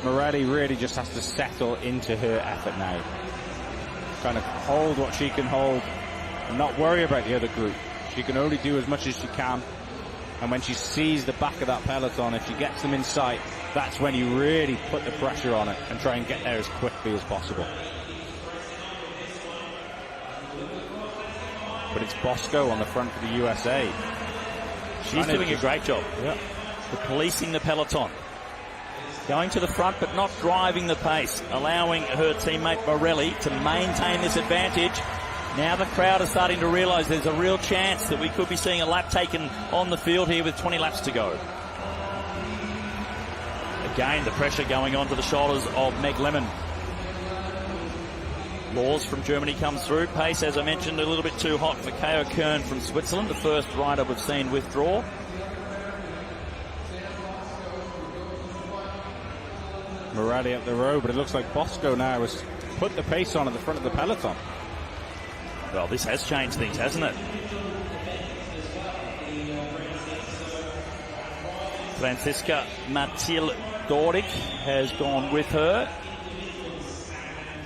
Morelli really just has to settle into her effort now. Kind of hold what she can hold and not worry about the other group. She can only do as much as she can. And when she sees the back of that peloton, if she gets them in sight, that's when you really put the pressure on it and try and get there as quickly as possible. But it's Bosco on the front for the USA. She's doing a great job. Yeah. For policing the peloton. Going to the front but not driving the pace, allowing her teammate Morelli to maintain this advantage. Now the crowd is starting to realise there's a real chance that we could be seeing a lap taken on the field here with 20 laps to go. Again, the pressure going on to the shoulders of Meg Lemon. Laws from Germany comes through. Pace, as I mentioned, a little bit too hot for Kao Kern from Switzerland, the first rider we've seen withdraw. Morelli up the road, but it looks like Bosco now has put the pace on at the front of the peloton. Well, this has changed things, hasn't it? Franziska Mathilde Dordic has gone with her.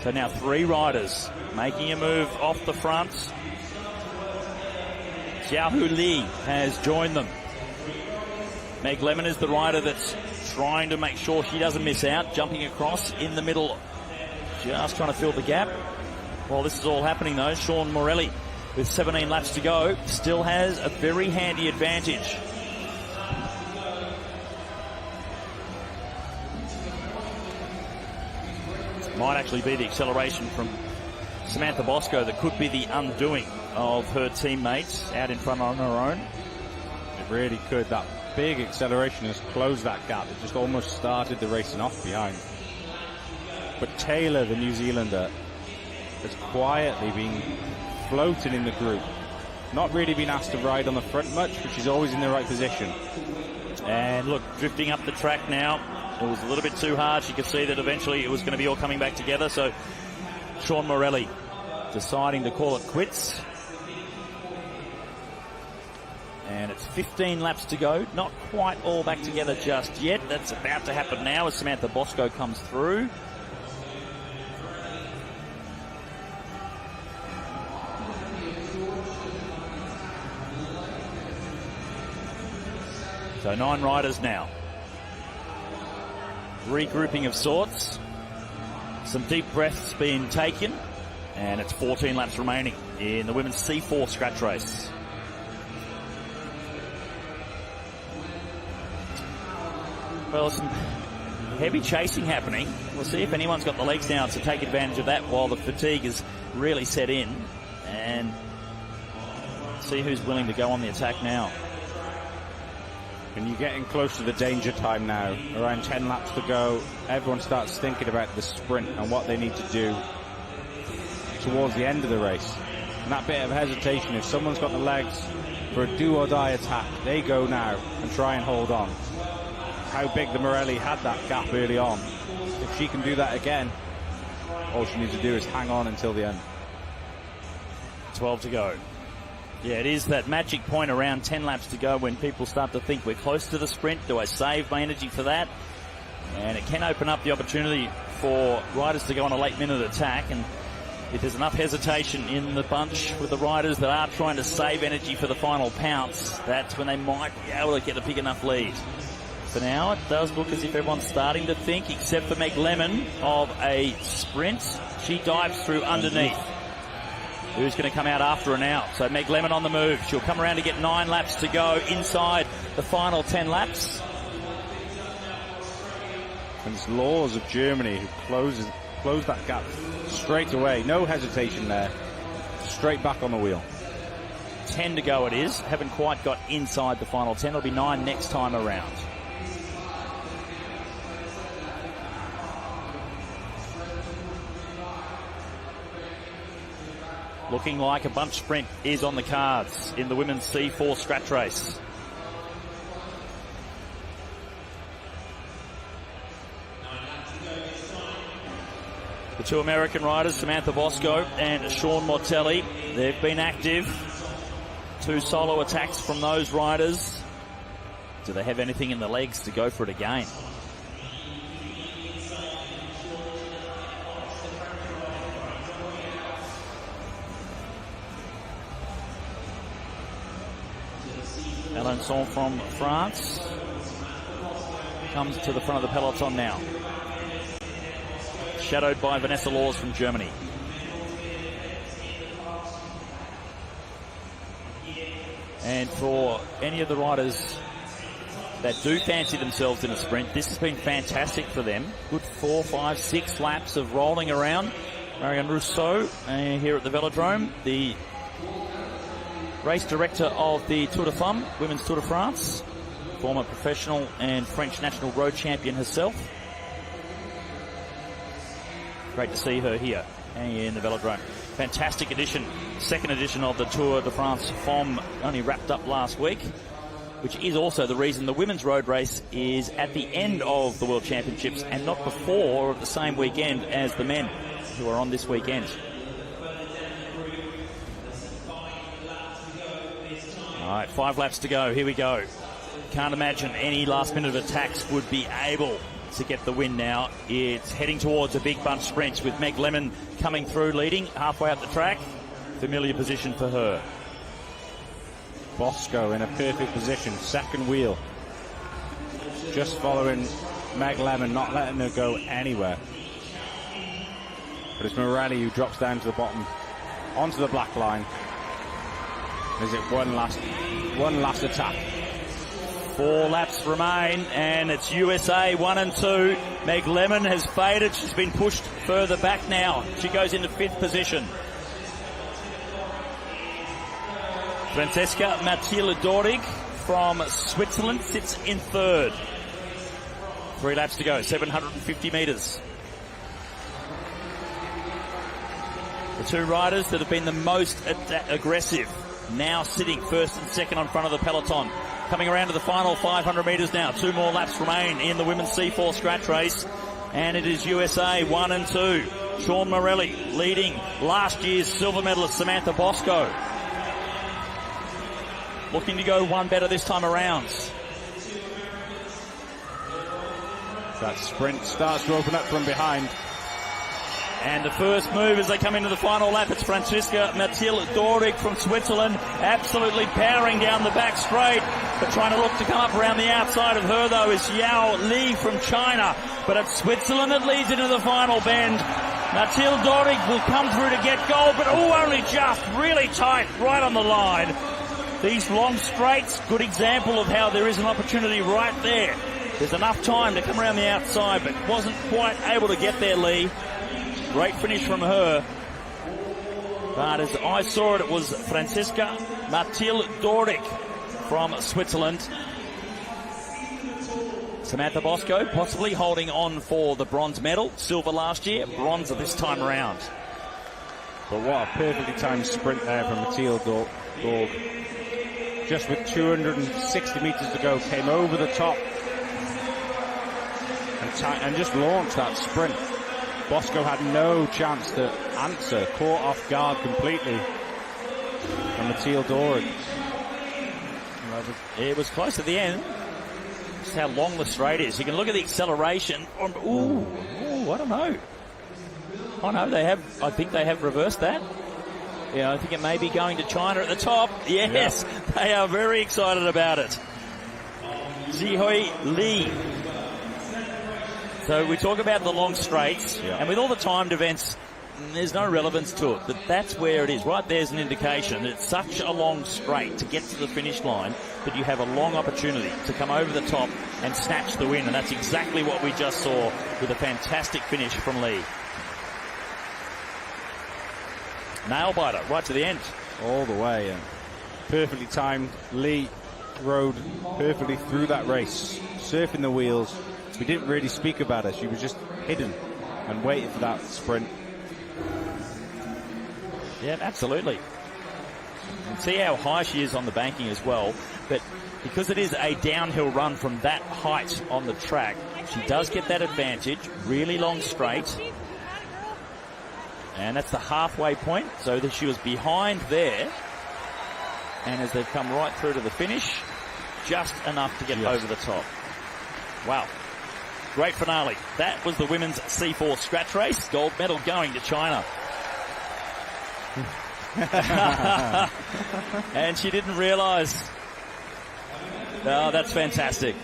So now 3 riders making a move off the front. Xiaohu Li has joined them. Meg Lemon is the rider that's trying to make sure she doesn't miss out, jumping across in the middle, just trying to fill the gap. While this is all happening though, Sean Morelli, with 17 laps to go, still has a very handy advantage. Might actually be the acceleration from Samantha Bosco that could be the undoing of her teammates out in front on her own. It really could. That big acceleration has closed that gap. It just almost started the racing off behind. But Taylor, the New Zealander, has quietly been floating in the group. Not really been asked to ride on the front much, but she's always in the right position. And look, drifting up the track now. It was a little bit too hard. She could see that eventually it was going to be all coming back together. So Sean Morelli deciding to call it quits. And it's 15 laps to go. Not quite all back together just yet. That's about to happen now as Samantha Bosco comes through. So 9 riders now. Regrouping of sorts. Some deep breaths being taken. And it's 14 laps remaining in the women's C4 scratch race. Well, some heavy chasing happening. We'll see if anyone's got the legs down to take advantage of that while the fatigue is really set in. And see who's willing to go on the attack now. And you're getting close to the danger time now. Around 10 laps to go, everyone starts thinking about the sprint and what they need to do towards the end of the race. And that bit of hesitation, if someone's got the legs for a do-or-die attack, they go now and try and hold on. How big the Morelli had that gap early on. If she can do that again, all she needs to do is hang on until the end. 12 to go. Yeah, it is that magic point around 10 laps to go when people start to think we're close to the sprint. Do I save my energy for that? And it can open up the opportunity for riders to go on a late-minute attack. And if there's enough hesitation in the bunch with the riders that are trying to save energy for the final pounce, that's when they might be able to get a big enough lead. For now, it does look as if everyone's starting to think, except for Meg Lemon, of a sprint. She dives through underneath. Who's going to come out after her now? So Meg Lemon on the move. She'll come around to get 9 laps to go inside the final 10 laps. And it's Laws of Germany who closed that gap straight away. No hesitation there. Straight back on the wheel. 10 to go it is. Haven't quite got inside the final 10. It'll be 9 next time around. Looking like a bunch sprint is on the cards in the women's C4 scratch race. The two American riders, Samantha Bosco and Sean Mortelli, they've been active. 2 solo attacks from those riders. Do they have anything in the legs to go for it again? Alençon from France comes to the front of the peloton now, shadowed by Vanessa Laws from Germany. And for any of the riders that do fancy themselves in a sprint, this has been fantastic for them. Good 4, 5, 6 laps of rolling around. Marianne Rousseau here at the Velodrome, the race director of the Tour de Femmes, Women's Tour de France, former professional and French national road champion herself. Great to see her here in the Velodrome. Fantastic edition, second edition of the Tour de France Femmes, only wrapped up last week, which is also the reason the women's road race is at the end of the World Championships and not before or the same weekend as the men who are on this weekend. All right, 5 laps to go. Here we go. Can't imagine any last-minute attacks would be able to get the win now. It's heading towards a big bunch sprint with Meg Lemon coming through, leading halfway up the track. Familiar position for her. Bosco in a perfect position, second wheel. Just following Meg Lemon, not letting her go anywhere. But it's Morelli who drops down to the bottom, onto the black line. Is it one last attack? 4 laps remain, and it's USA 1 and 2. Meg Lemon has faded. She's been pushed further back now. She goes into 5th position. Francesca Mathilde Dorig from Switzerland sits in 3rd. 3 laps to go, 750 metres. The 2 riders that have been the most aggressive now sitting 1st and 2nd on front of the peloton. Coming around to the final 500 metres now. 2 more laps remain in the women's C4 scratch race. And it is USA 1 and 2. Sean Morelli leading last year's silver medalist Samantha Bosco. Looking to go one better this time around. That sprint starts to open up from behind. And the first move as they come into the final lap, it's Francesca Mathilde Dorig from Switzerland, absolutely powering down the back straight, but trying to look to come up around the outside of her, though, is Yao Li from China. But it's Switzerland that leads into the final bend. Mathilde Dorig will come through to get gold, but only just, really tight, right on the line. These long straights, good example of how there is an opportunity right there. There's enough time to come around the outside, but wasn't quite able to get there, Lee. Great finish from her. But as I saw it, it was Francesca Mathilde Dorig from Switzerland. Samantha Bosco possibly holding on for the bronze medal. Silver last year, bronze this time around. But what a perfectly timed sprint there from Mathilde Dorig. Just with 260 metres to go, came over the top and just launched that sprint. Bosco had no chance to answer, caught off guard completely from Mathilde Dorig. It was close at the end. Just how long the straight is. You can look at the acceleration. I don't know. Oh no, I think they have reversed that. Yeah, I think it may be going to China at the top. Yes, yeah. They are very excited about it. Zihoi Li. So we talk about the long straights, and with all the timed events, there's no relevance to it, but that's where it is. Right there's an indication that it's such a long straight to get to the finish line that you have a long opportunity to come over the top and snatch the win, and that's exactly what we just saw with a fantastic finish from Lee. Nail biter right to the end. All the way, and perfectly timed. Lee rode perfectly through that race, surfing the wheels. We didn't really speak about her. She was just hidden and waiting for that sprint. Yeah, absolutely. And see how high she is on the banking as well. But because it is a downhill run from that height on the track, she does get that advantage. Really long straight. And that's the halfway point. So that she was behind there. And as they've come right through to the finish, just enough to get over the top. Wow. Great finale. That was the women's C4 scratch race. Gold medal going to China. And she didn't realise. Oh, that's fantastic.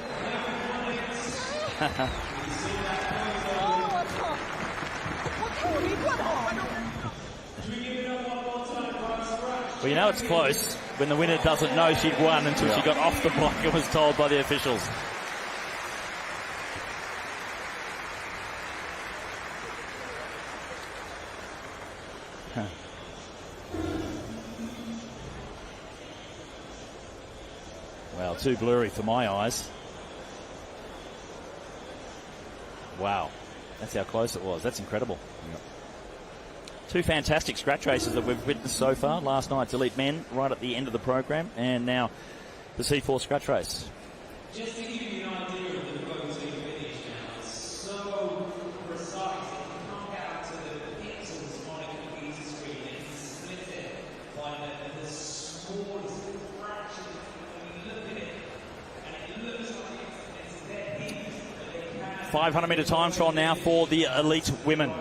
Well, you know it's close when the winner doesn't know she'd won until she got off the block and was told by the officials. Well, too blurry for my eyes. Wow. That's how close it was. That's incredible. Yep. Two fantastic scratch races that we've witnessed so far. Last night's Elite Men right at the end of the program, and now the C4 scratch race. Just to give you an idea of the closing finish now, it's so precise. It can knock out to the pixels on a computer screen and split it by the smallest fraction. When you look at it, and it looks like it's their hinge, but they can. 500-metre time trial now for the elite women.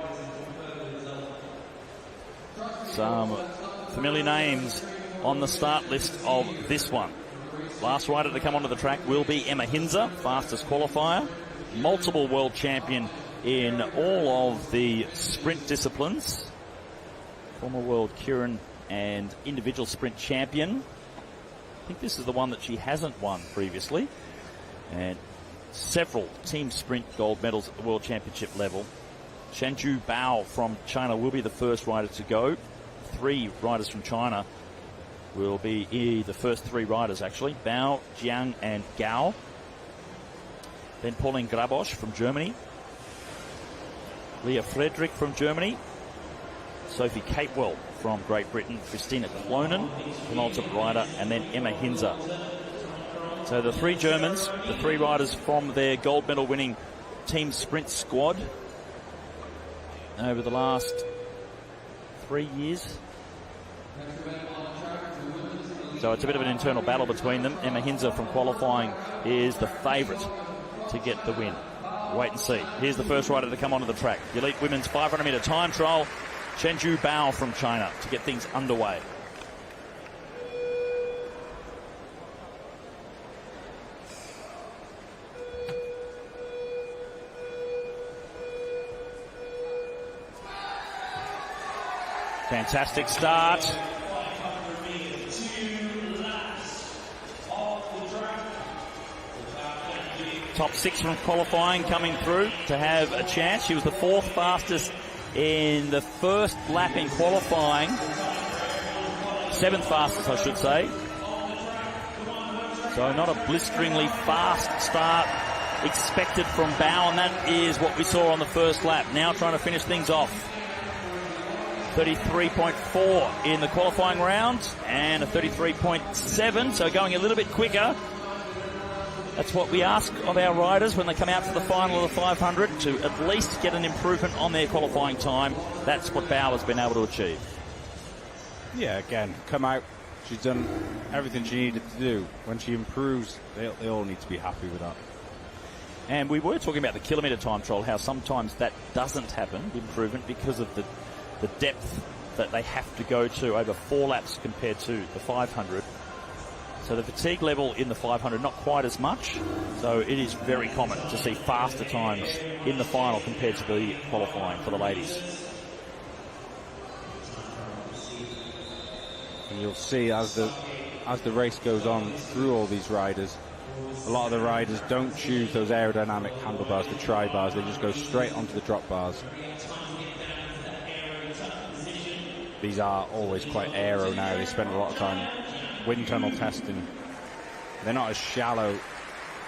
Some familiar names on the start list of this one. Last rider to come onto the track will be Emma Hinze, fastest qualifier. Multiple world champion in all of the sprint disciplines. Former world Kieran and individual sprint champion. I think this is the one that she hasn't won previously. And several team sprint gold medals at the world championship level. Shanju Bao from China will be the first rider to go. 3 riders from China will be the first 3 riders, actually. Bao, Jiang, and Gao. Then Pauline Grabosch from Germany. Leah Friedrich from Germany. Sophie Capewell from Great Britain. Christina Klonen, penultimate rider. And then Emma Hinze. So the 3 Germans, the 3 riders from their gold medal winning team sprint squad over the last 3 years. So it's a bit of an internal battle between them. Emma Hinze from qualifying is the favourite to get the win. Wait and see. Here's the first rider to come onto the track. The elite women's 500-metre time trial. Shanju Bao from China to get things underway. Fantastic start. Top 6 from qualifying coming through to have a chance. She was the 4th fastest in the first lap in qualifying. 7th fastest, I should say. So not a blisteringly fast start expected from Bao, and that is what we saw on the first lap. Now trying to finish things off. 33.4 in the qualifying round and a 33.7, so going a little bit quicker. That's what we ask of our riders when they come out to the final of the 500, to at least get an improvement on their qualifying time. That's what Bao has been able to achieve. Yeah, again, come out. She's done everything she needed to do. When she improves, they all need to be happy with that. And we were talking about the kilometre time trial, how sometimes that doesn't happen, the improvement, because of the depth that they have to go to over 4 laps compared to the 500. So the fatigue level in the 500, not quite as much. So it is very common to see faster times in the final compared to the qualifying for the ladies. And you'll see as the race goes on through all these riders, a lot of the riders don't choose those aerodynamic handlebars, the tri-bars. They just go straight onto the drop bars. These are always quite aero now. They spend a lot of time wind tunnel testing. They're not as shallow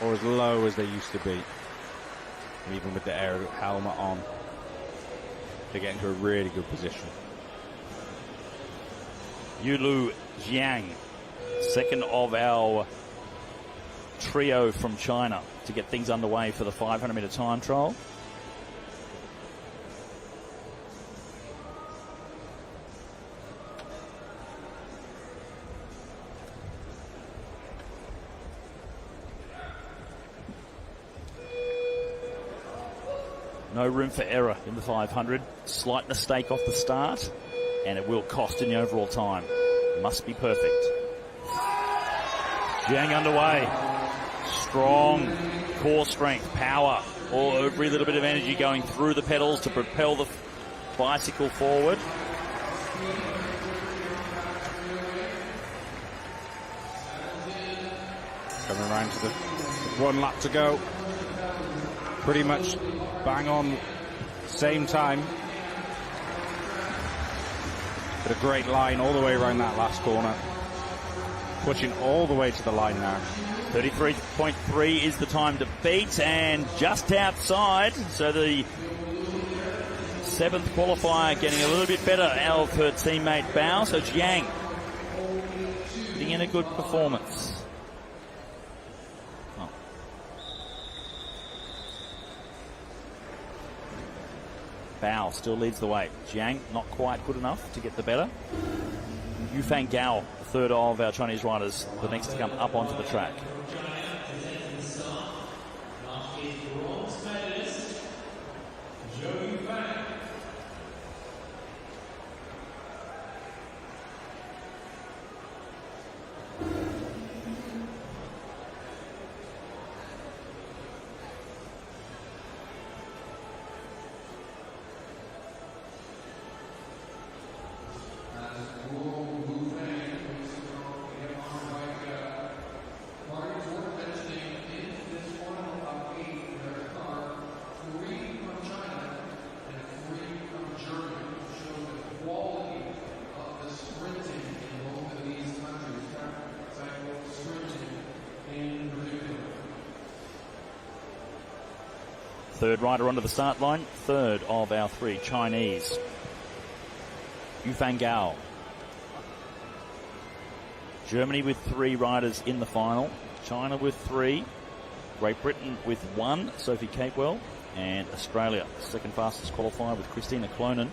or as low as they used to be. And even with the aero helmet on, they get into a really good position. Yulu Jiang, second of our trio from China to get things underway for the 500-meter time trial. No room for error in the 500. Slight mistake off the start, and it will cost in the overall time. Must be perfect. Jiang underway. Strong core strength, power, or every little bit of energy going through the pedals to propel the bicycle forward. Coming around to the 1 lap to go. Pretty much bang on same time. But a great line all the way around that last corner. Pushing all the way to the line now. 33.3 is the time to beat, and just outside. So the 7th qualifier getting a little bit better out of her teammate Bao. So Jiang putting in a good performance. Bao still leads the way. Jiang not quite good enough to get the better. Yufang Gao, the third of our Chinese riders, the next to come up onto the track. Third rider onto the start line, third of our 3 Chinese. Yufang Gao. Germany with 3 riders in the final. China with 3. Great Britain with 1, Sophie Capewell. And Australia, second fastest qualifier with Christina Clonan.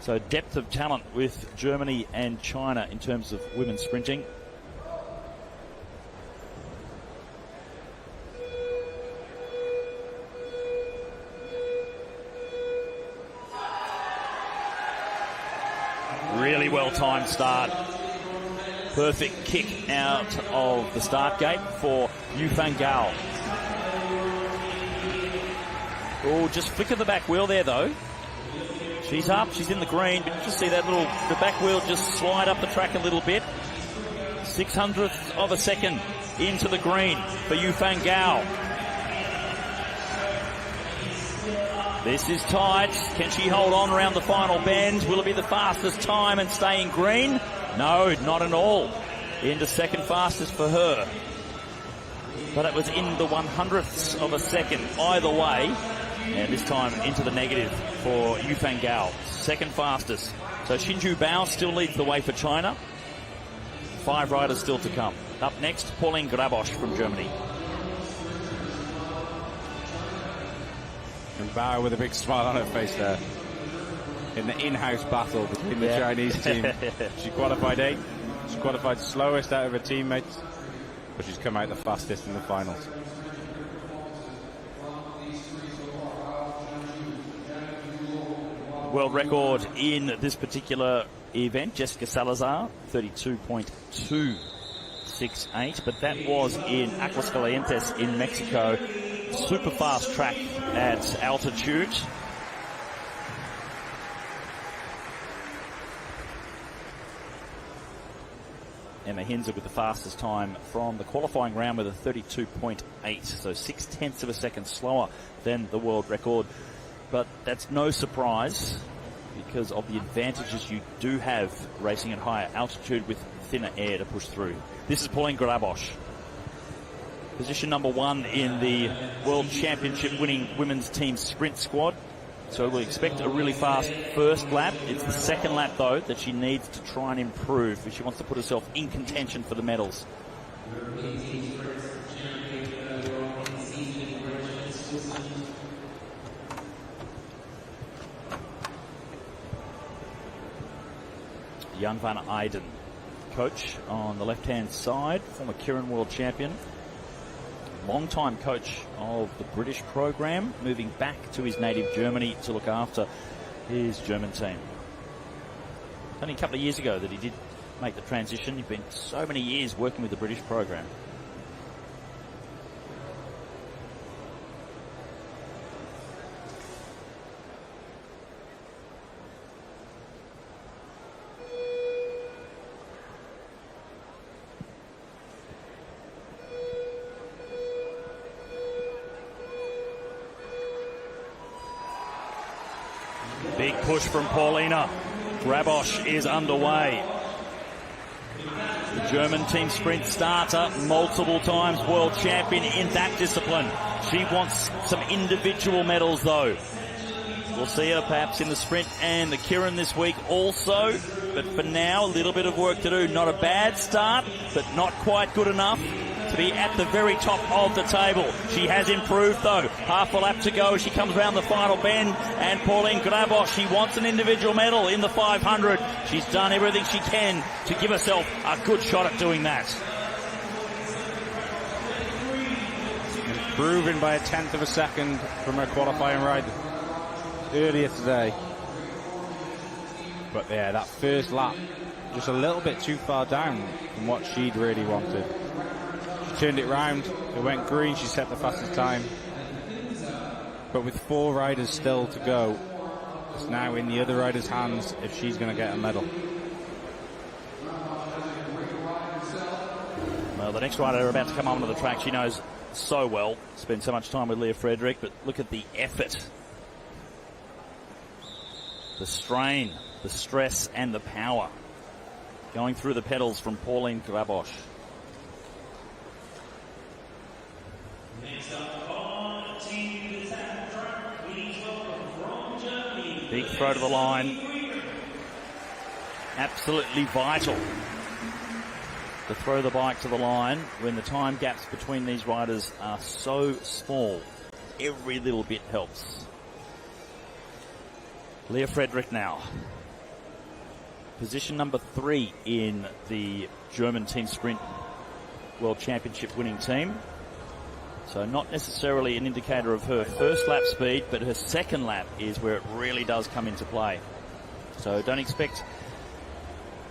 So depth of talent with Germany and China in terms of women's sprinting. Really well-timed start. Perfect kick out of the start gate for Yufang Gao. Oh, just flicker the back wheel there, though. She's up, she's in the green, but you just see that the back wheel just slide up the track a little bit. 600th of a second into the green for Yufang Gao. This is tight. Can she hold on around the final bend? Will it be the fastest time and stay in green? No, not at all. Into second fastest for her. But it was in the 100ths of a second either way. And this time into the negative for Yufang Gao. Second fastest. So Xinju Bao still leads the way for China. 5 riders still to come. Up next, Pauline Grabosch from Germany. And Bao with a big smile on her face there. In the in-house battle between the Chinese team. She qualified 8th. She qualified slowest out of her teammates. But she's come out the fastest in the finals. World record in this particular event, Jessica Salazar, 32.268. But that was in Aguascalientes in Mexico. Super fast track at altitude. Emma Hinze with the fastest time from the qualifying round with a 32.8, so 0.6 of a second slower than the world record. But that's no surprise because of the advantages you do have racing at higher altitude with thinner air to push through. This is Pauline Grabosch. Position number 1 in the World Championship winning women's team sprint squad. So we'll expect a really fast first lap. It's the second lap, though, that she needs to try and improve if she wants to put herself in contention for the medals. Jan van Eyden, coach on the left-hand side, former Kirin World Champion, long-time coach of the British program, moving back to his native Germany to look after his German team. Only a couple of years ago that he did make the transition. He'd been so many years working with the British program. Big push from Paulina. Grabosch is underway. The German team sprint starter, multiple times world champion in that discipline. She wants some individual medals, though. We'll see her perhaps in the sprint and the Kirin this week also. But for now, a little bit of work to do. Not a bad start, but not quite good enough to be at the very top of the table. She has improved, though. Half a lap to go. She comes around the final bend. And Pauline Grabosch, she wants an individual medal in the 500. She's done everything she can to give herself a good shot at doing that. Improving by 1/10 of a second from her qualifying ride earlier today. But yeah, that first lap, just a little bit too far down from what she'd really wanted. She turned it round, it went green, she set the fastest time. But with 4 riders still to go, it's now in the other rider's hands if she's going to get a medal. Well, the next rider about to come onto the track, she knows so well, spent so much time with Leah Frederick, but look at the effort, the strain, the stress and the power going through the pedals from Pauline Grabosch. Big throw to the line. Absolutely vital to throw the bike to the line when the time gaps between these riders are so small. Every little bit helps. Leah Frederick now. Position number 3 in the German team sprint World Championship winning team. So not necessarily an indicator of her first lap speed, but her second lap is where it really does come into play. So don't expect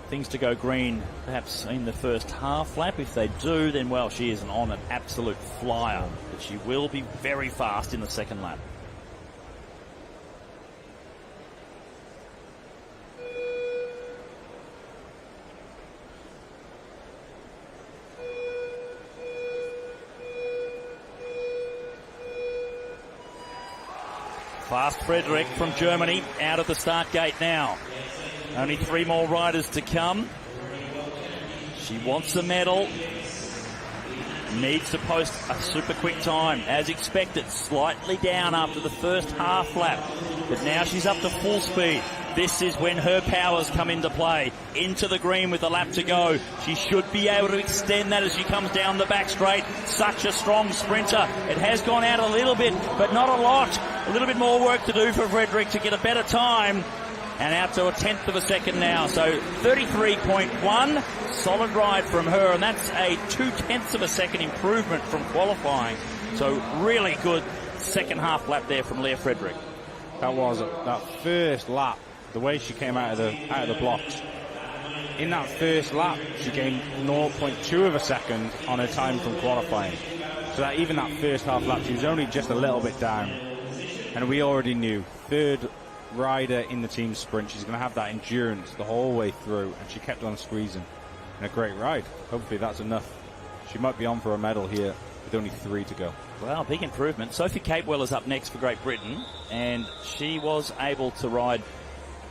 things to go green perhaps in the first half lap. If they do, then well, she is on an absolute flyer. But she will be very fast in the second lap. Fast Frederick from Germany out of the start gate now. Only 3 more riders to come. She wants a medal. Needs to post a super quick time. As expected, slightly down after the first half lap. But now she's up to full speed. This is when her powers come into play. Into the green with a lap to go. She should be able to extend that as she comes down the back straight. Such a strong sprinter. It has gone out a little bit, but not a lot. A little bit more work to do for Frederick to get a better time. And out to 1/10 of a second now. So 33.1. Solid ride from her. And that's a 2/10 of a second improvement from qualifying. So really good second half lap there from Leah Frederick. That was that first lap. The way she came out of the blocks. In that first lap, she gained 0.2 of a second on her time from qualifying. So that even that first half lap, she was only just a little bit down. And we already knew, third rider in the team sprint, she's going to have that endurance the whole way through. And she kept on squeezing. And a great ride. Hopefully that's enough. She might be on for a medal here with only 3 to go. Well, big improvement. Sophie Capewell is up next for Great Britain. And she was able to ride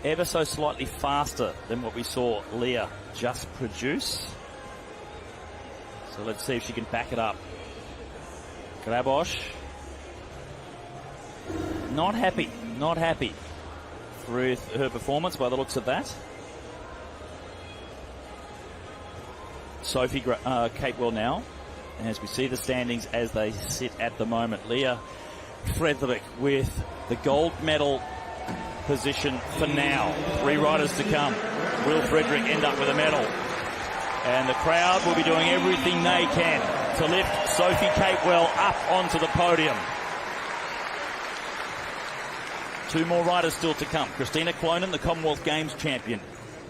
ever so slightly faster than what we saw Leah just produce. So let's see if she can back it up. Grabosch. Not happy. not happy with her performance by the looks of that. Sophie Capewell now, as we see the standings as they sit at the moment. Leah Frederick with the gold medal position for now. 3 riders to come. Will Frederick end up with a medal? And the crowd will be doing everything they can to lift Sophie Capewell up onto the podium. 2 more riders still to come. Christina Clonan, the Commonwealth Games champion,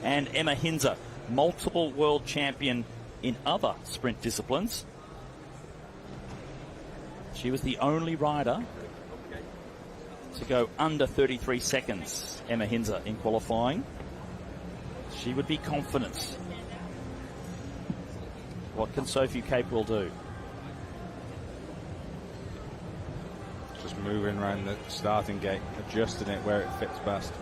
and Emma Hinzer, multiple world champion in other sprint disciplines. She was the only rider to go under 33 seconds, Emma Hinzer, in qualifying. She would be confident. What can Sophie Capewell do? Just moving around the starting gate, adjusting it where it fits best.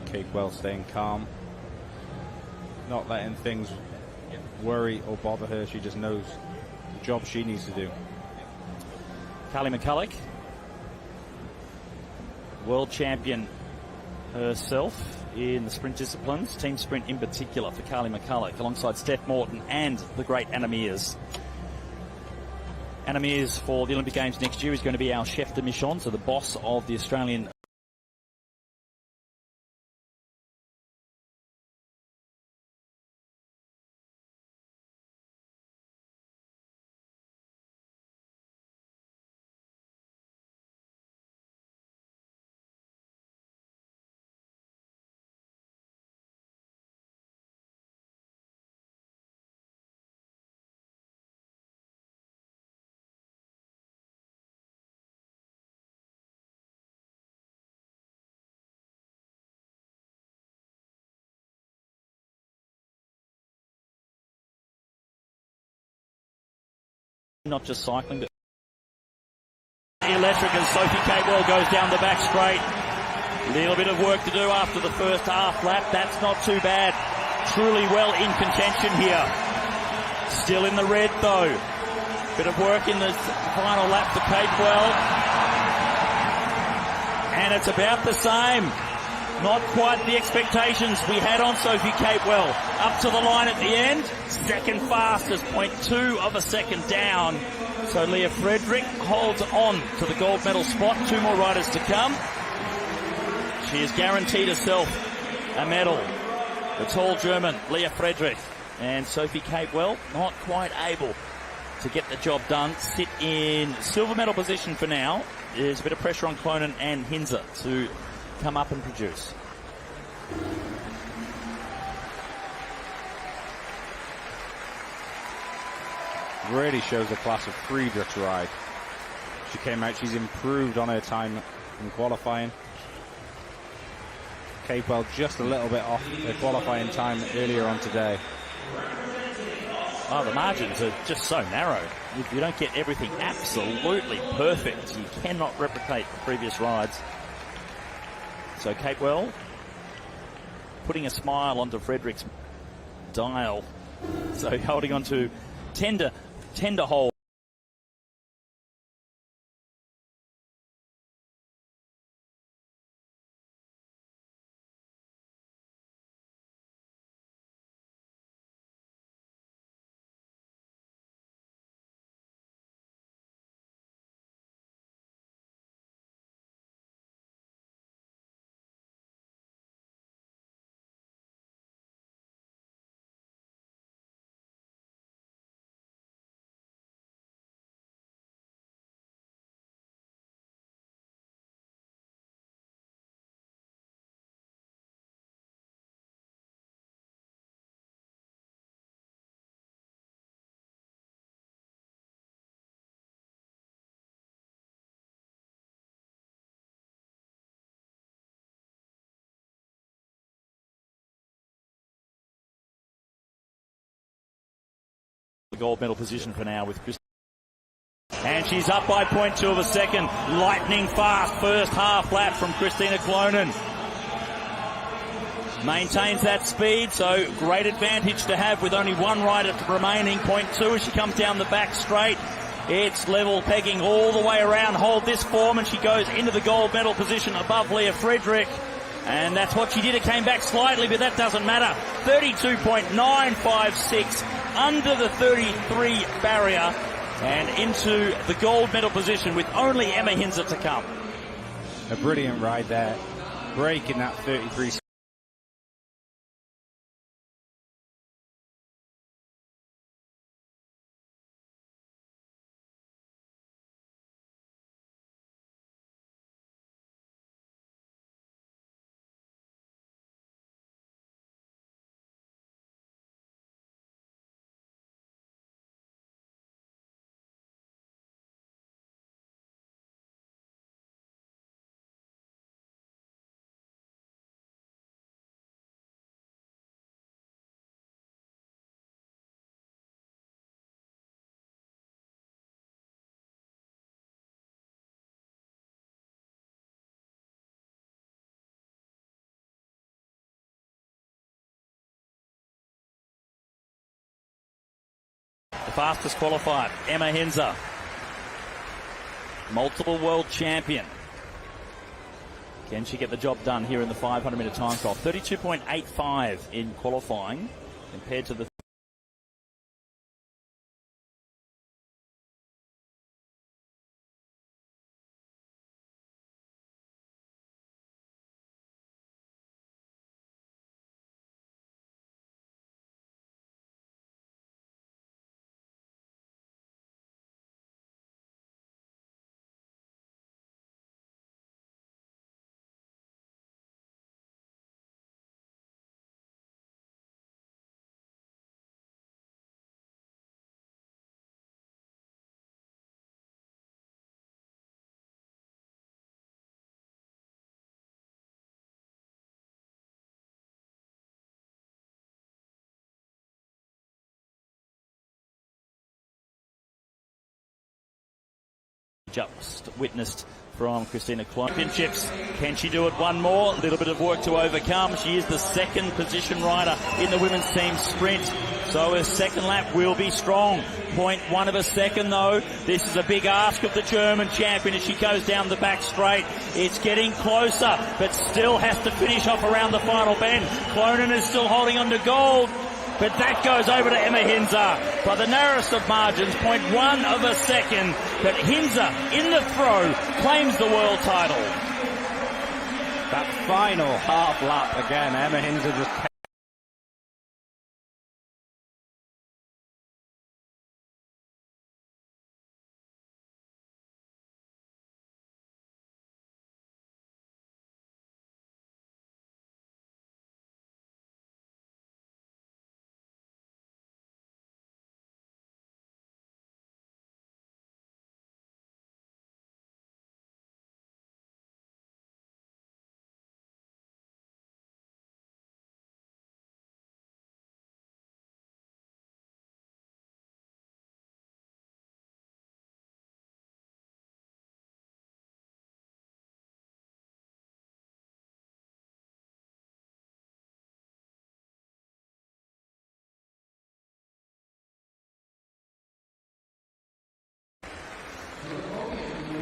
Capewell staying calm, not letting things worry or bother her. She just knows the job she needs to do. Carly McCulloch, world champion herself in the sprint disciplines, team sprint in particular for Carly McCulloch, alongside Steph Morton and the great Anna Mears. Anna Mears for the Olympic Games next year is going to be our chef de mission, so the boss of the Australian not just cycling, but electric as Sophie Capewell goes down the back straight. Little bit of work to do after the first half lap. That's not too bad. Truly well in contention here. Still in the red though. Bit of work in the final lap for Capewell. And it's about the same. Not quite the expectations we had on Sophie Capewell. Up to the line at the end. Second fastest, 0.2 of a second down. So Leah Frederick holds on to the gold medal spot. 2 more riders to come. She has guaranteed herself a medal. The tall German, Leah Frederick. And Sophie Capewell not quite able to get the job done. Sit in silver medal position for now. There's a bit of pressure on Clonan and Hinzer to come up and produce. Really shows the class of Friedrich's ride. She came out, she's improved on her time in qualifying. Capewell just a little bit off her qualifying time earlier on today. Oh, the margins are just so narrow. If you don't get everything absolutely perfect, you cannot replicate the previous rides. So Capewell putting a smile onto Frederick's dial. So holding on to tender hold. The gold medal position for now with Chris. And she's up by 0.2 of a second. Lightning fast first half lap from Christina Clonan. Maintains that speed, so great advantage to have with only one rider remaining. Point 2 as she comes down the back straight. It's level pegging all the way around. Hold this form, and she goes into the gold medal position above Leah Frederick. And that's what she did. It came back slightly, but that doesn't matter. 32.956 under the 33 barrier and into the gold medal position with only Emma Hinze to come. A brilliant ride there. Breaking that 33. The fastest qualified, Emma Hinze. Multiple world champion. Can she get the job done here in the 500-meter time trial? 32.85 in qualifying compared to the just witnessed from Christina Klein. Championships. Can she do it one more? A little bit of work to overcome. She is the second position rider in the women's team sprint. So her second lap will be strong. 0.1 of a second though. This is a big ask of the German champion as she goes down the back straight. It's getting closer, but still has to finish off around the final bend. Klonen is still holding on to gold. But that goes over to Emma Hinze by the narrowest of margins, 0.1 of a second. But Hinze, in the throw, claims the world title. That final half lap again, Emma Hinze just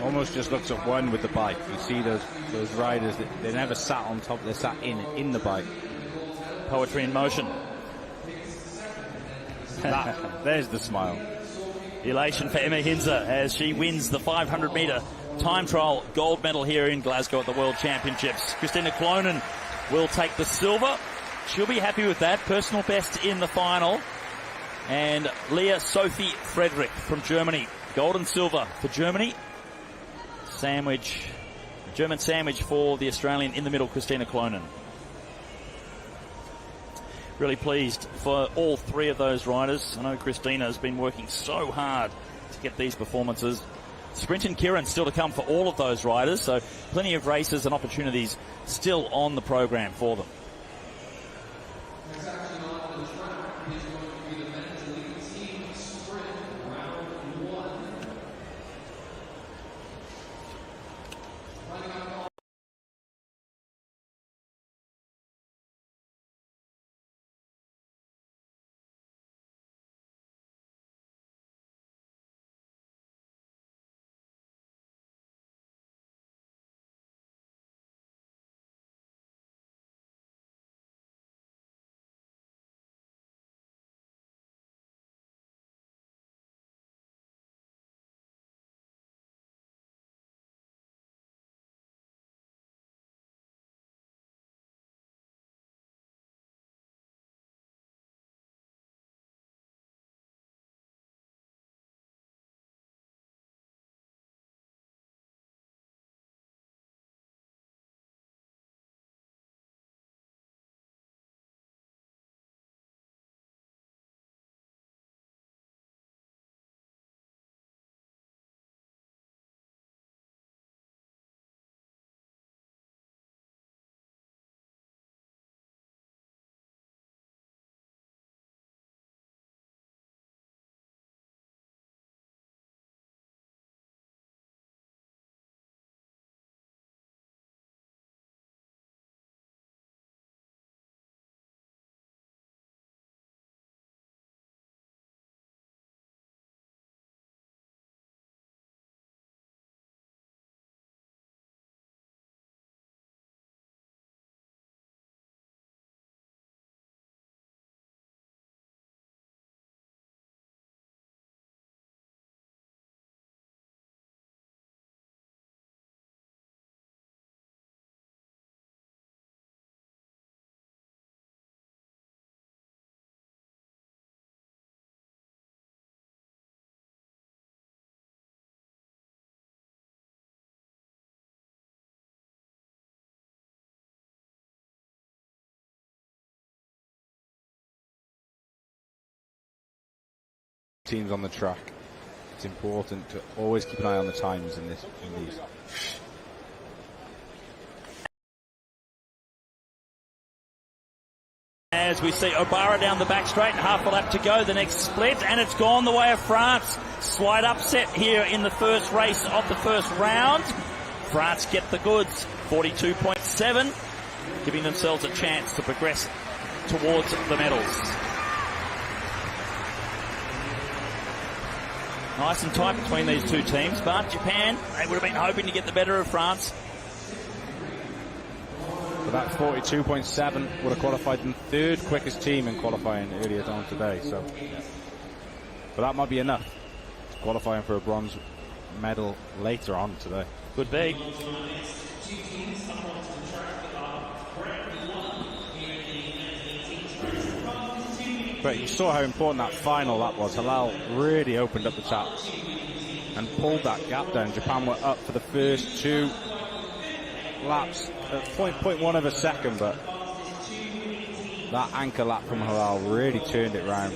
almost just looks at one with the bike. You see those riders, they never sat on top, they sat in the bike. Poetry in motion. There's the smile. Elation for Emma Hinze as she wins the 500-meter time trial gold medal here in Glasgow at the World Championships. Christina Klonen will take the silver. She'll be happy with that. Personal best in the final. And Leah Sophie Frederick from Germany. Gold and silver for Germany. German sandwich for the Australian in the middle, Christina Klonen. Really pleased for all three of those riders. I know Christina has been working so hard to get these performances. Sprint and Kieran still to come for all of those riders, so plenty of races and opportunities still on the program for them. teams on the track. It's important to always keep an eye on the times in these. As we see O'Barra down the back straight, half a lap to go, the next split, and it's gone the way of France. Slight upset here in the first race of the first round. France get the goods, 42.7, giving themselves a chance to progress towards the medals. Nice and tight between these two teams, but Japan, they would have been hoping to get the better of France. But that 42.7 would have qualified them third quickest team in qualifying earlier on today. So, but that might be enough to qualify for a bronze medal later on today. Could be. But you saw how important that final lap was. Halal really opened up the taps and pulled that gap down. Japan were up for the first two laps at 0.1 of a second, but that anchor lap from Halal really turned it round.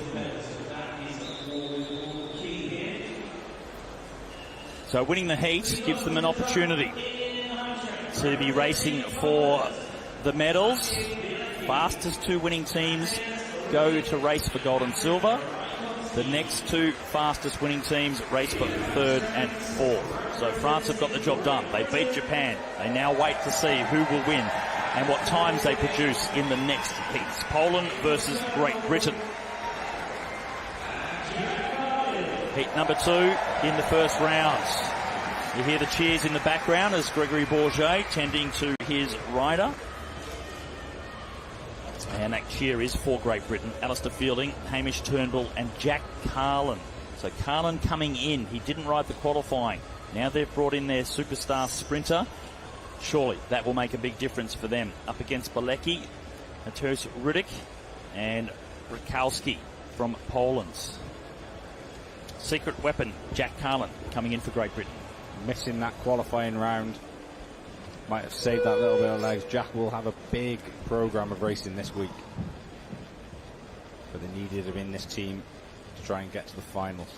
So winning the heat gives them an opportunity to be racing for the medals. Fastest two winning teams go to race for gold and silver. The next two fastest winning teams race for third and fourth. So France have got the job done. They beat Japan. They now wait to see who will win and what times they produce in the next heats. Poland versus Great Britain. Heat number 2 in the first round. You hear the cheers in the background as Gregory Bourget tending to his rider. And that cheer is for Great Britain. Alistair Fielding, Hamish Turnbull and Jack Carlin. So Carlin coming in. He didn't ride the qualifying. Now they've brought in their superstar sprinter. Surely that will make a big difference for them. Up against Balecki, Mateusz Rudik and Rakowski from Poland. Secret weapon, Jack Carlin coming in for Great Britain. Missing that qualifying round might have saved that little bit of legs. Jack will have a big program of racing this week, but they needed him in this team to try and get to the finals.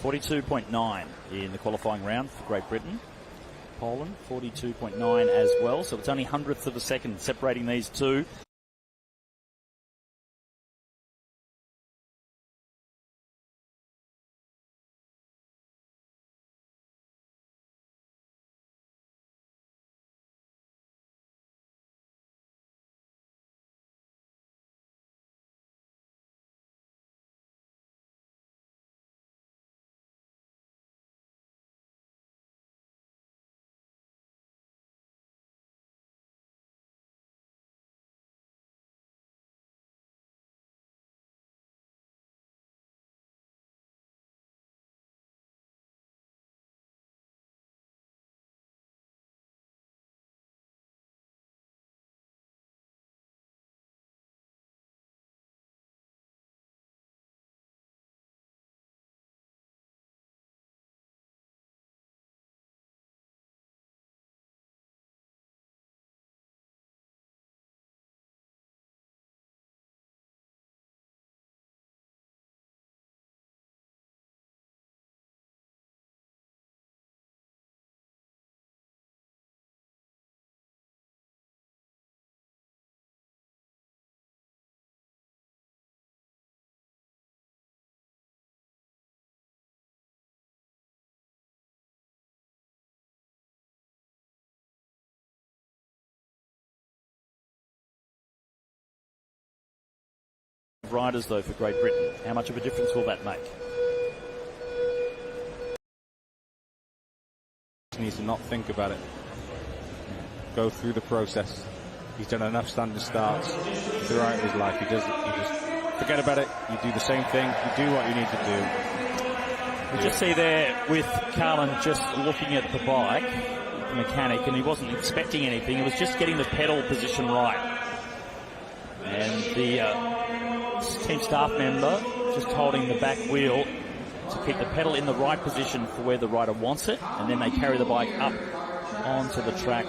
.42.9 in the qualifying round for Great Britain. Poland 42.9 as well, so it's only hundredths of a second separating these two. Riders though for Great Britain. How much of a difference will that make? He needs to not think about it. Go through the process. He's done enough standard starts throughout his life. He just forget about it. You do the same thing. You do what you need to do. We just see there with Carlin just looking at the bike, the mechanic, and he wasn't expecting anything. He was just getting the pedal position right. And the team staff member just holding the back wheel to keep the pedal in the right position for where the rider wants it, and then they carry the bike up onto the track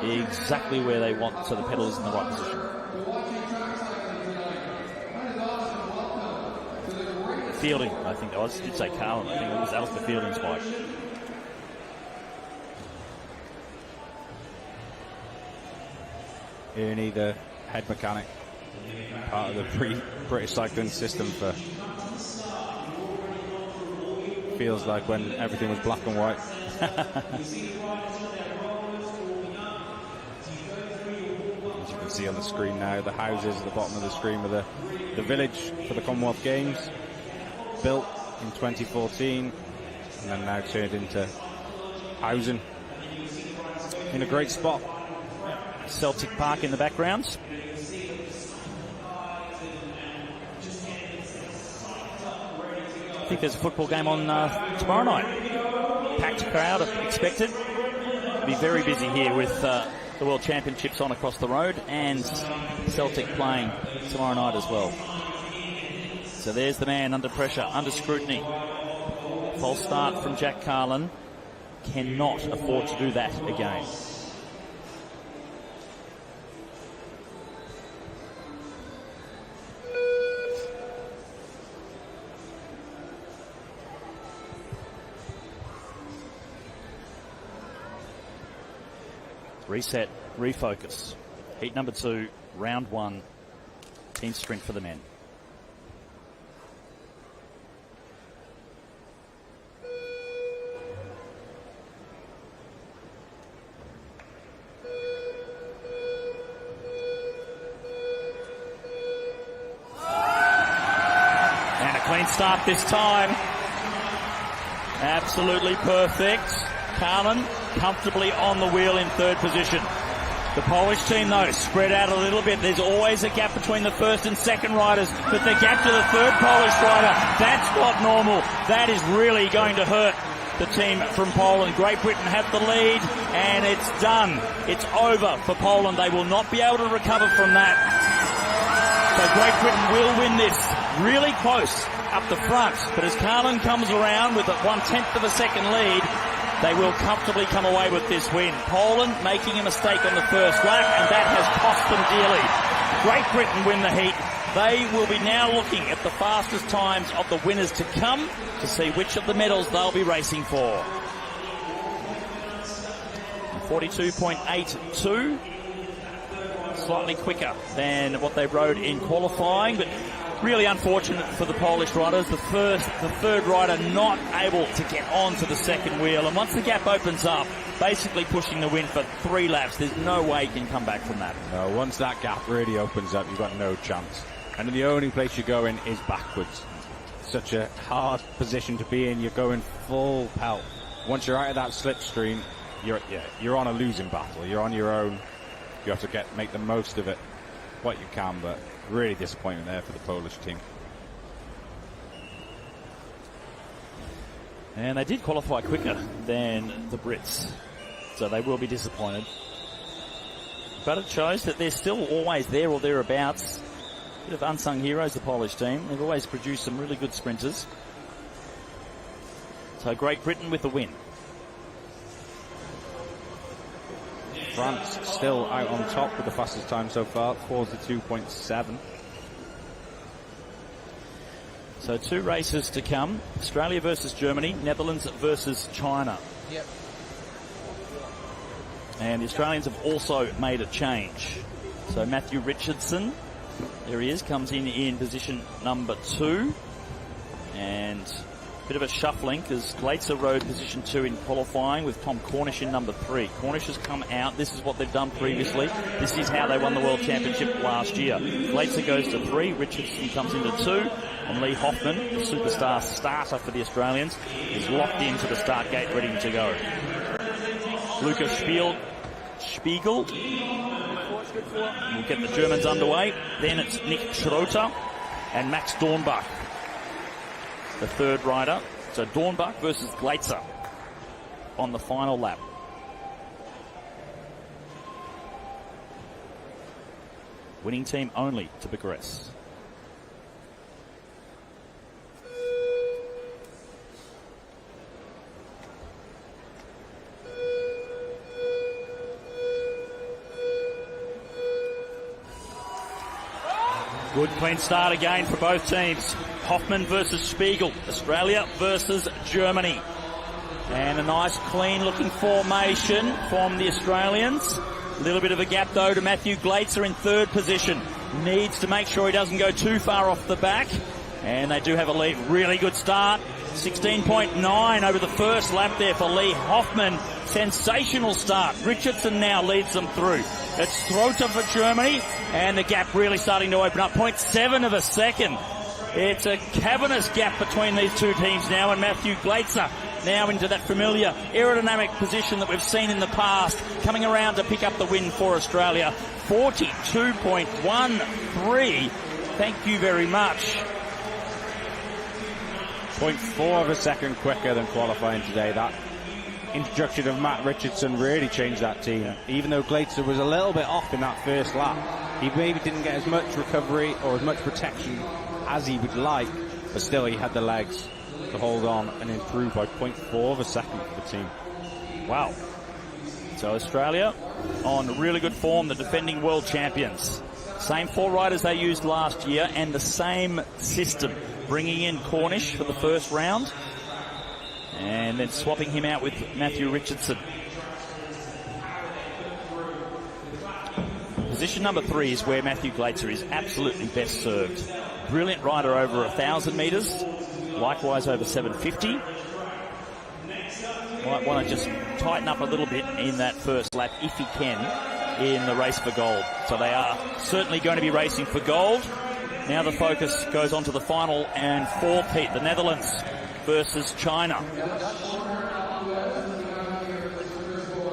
exactly where they want, so the pedal is in the right position. Fielding, I think I did say Carlin. I think that was the Fielding's bike. Ernie, the head mechanic, part of the British cycling system for feels like when everything was black and white. As you can see on the screen now, the houses at the bottom of the screen were the village for the Commonwealth Games, built in 2014 and then now turned into housing in a great spot. Celtic Park in the background. I think there's a football game on tomorrow night. Packed crowd expected. It'll be very busy here with the World Championships on across the road and Celtic playing tomorrow night as well. So there's the man under pressure, under scrutiny. False start from Jack Carlin. Cannot afford to do that again. Reset, refocus. Heat number 2, round 1. Team sprint for the men. And a clean start this time. Absolutely perfect. Carlin comfortably on the wheel in third position. The Polish team, though, spread out a little bit. There's always a gap between the first and second riders, but the gap to the third Polish rider, that's not normal. That is really going to hurt the team from Poland. Great Britain have the lead, and it's done. It's over for Poland. They will not be able to recover from that. So Great Britain will win this. Really close up the front, but as Carlin comes around with a 1/10 of a second lead, they will comfortably come away with this win. Poland making a mistake on the first lap, and that has cost them dearly. Great Britain win the heat. They will be now looking at the fastest times of the winners to come to see which of the medals they'll be racing for. 42.82. Slightly quicker than what they rode in qualifying, but really unfortunate for the Polish riders. The third rider not able to get onto the second wheel, and once the gap opens up, basically pushing the win for 3 laps. There's no way you can come back from that. No, once that gap really opens up, you've got no chance. And the only place you go in is backwards. Such a hard position to be in. You're going full pelt. Once you're out of that slipstream, you're on a losing battle. You're on your own. You have to make the most of it, what you can, but really disappointment there for the Polish team. And they did qualify quicker than the Brits, so they will be disappointed. But it shows that they're still always there or thereabouts. Bit of unsung heroes, the Polish team. They've always produced some really good sprinters. So Great Britain with the win. France still out on top with the fastest time so far, 42.7. So 2 races to come. Australia versus Germany, Netherlands versus China. Yep. And the Australians have also made a change. So Matthew Richardson, there he is, comes in position number 2. And a bit of a shuffling because Glasgow rode position 2 in qualifying with Tom Cornish in number 3. Cornish has come out. This is what they've done previously. This is how they won the World Championship last year. Glasgow goes to 3. Richardson comes into 2. And Lee Hoffman, the superstar starter for the Australians, is locked into the start gate ready to go. Luca Spiegel will get the Germans underway. Then it's Nick Schroeter and Max Dornbach, the third rider. So Dornbach versus Glasgow on the final lap. Winning team only to progress. Good clean start again for both teams. Hoffman versus Spiegel. Australia versus Germany. And a nice clean looking formation from the Australians. A little bit of a gap though to Matthew Glaetzer in third position. Needs to make sure he doesn't go too far off the back. And they do have a lead. Really good start. 16.9 over the first lap there for Lee Hoffman. Sensational start. Richardson now leads them through. It's Throta for Germany, and the gap really starting to open up. 0.7 of a second. It's a cavernous gap between these two teams now, and Matthew Glaetzer now into that familiar aerodynamic position that we've seen in the past, coming around to pick up the win for Australia. 42.13. Thank you very much. 0.4 of a second quicker than qualifying today. That introduction of Matt Richardson really changed that team. Even though Glaetzer was a little bit off in that first lap, he maybe didn't get as much recovery or as much protection as he would like, but still he had the legs to hold on and improve by 0.4 of a second for the team. Wow. So Australia on really good form, the defending world champions. Same four riders they used last year and the same system, bringing in Cornish for the first round and then swapping him out with Matthew Richardson. Position number 3 is where Matthew Glaetzer is absolutely best served. Brilliant rider over 1,000 metres, likewise over 750. Might want to just tighten up a little bit in that first lap if he can in the race for gold. So they are certainly going to be racing for gold. Now the focus goes on to the final and fourth heat, the Netherlands versus China.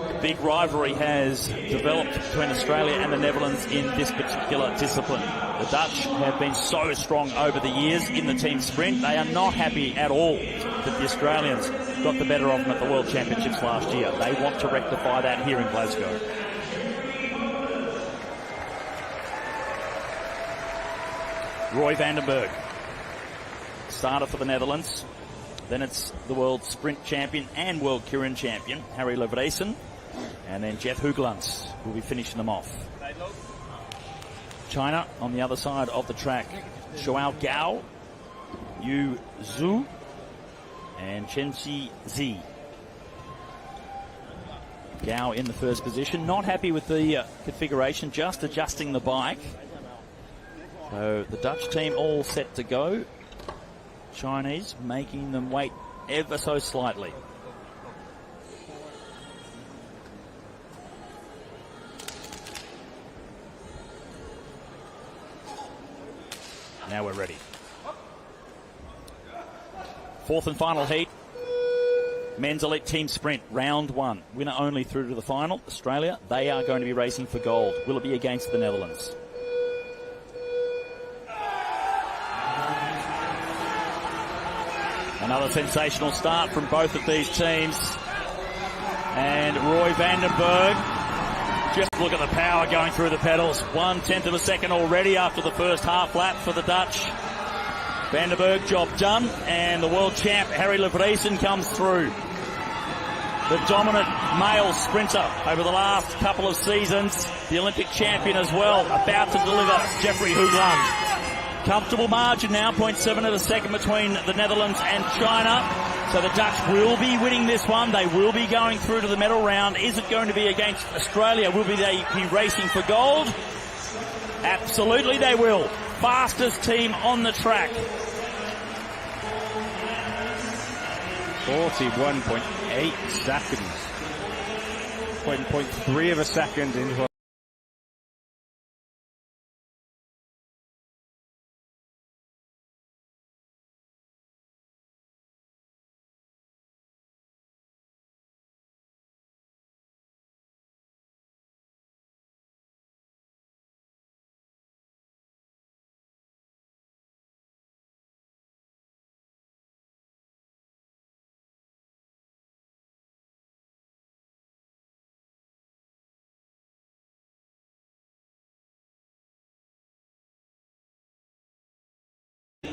A big rivalry has developed between Australia and the Netherlands in this particular discipline. The Dutch have been so strong over the years in the team sprint. They are not happy at all that the Australians got the better of them at the World Championships last year. They want to rectify that here in Glasgow. Roy Vandenberg, starter for the Netherlands. Then it's the world sprint champion and world Kirin champion, Harry Levreisen. And then Jeff Hooglands will be finishing them off. China on the other side of the track. Shuao Gao, Yu Zhu, and Chenxi Zi. Gao in the first position. Not happy with the configuration, just adjusting the bike. So the Dutch team all set to go. Chinese making them wait ever so slightly. Now we're ready. Fourth and final heat. Men's elite team sprint, round 1. Winner only through to the final. Australia, they are going to be racing for gold. Will it be against the Netherlands? Another sensational start from both of these teams. And Roy Vandenberg, just look at the power going through the pedals. 1/10 of a second already after the first half lap for the Dutch. Vandenberg, job done. And the world champ, Harry Levreisen, comes through. The dominant male sprinter over the last couple of seasons. The Olympic champion as well, about to deliver Jeffrey Hoogland. Comfortable margin now, 0.7 of a second between the Netherlands and China. So the Dutch will be winning this one. They will be going through to the medal round. Is it going to be against Australia? Will they be racing for gold? Absolutely they will. Fastest team on the track. 41.8 seconds. 0.3 of a second into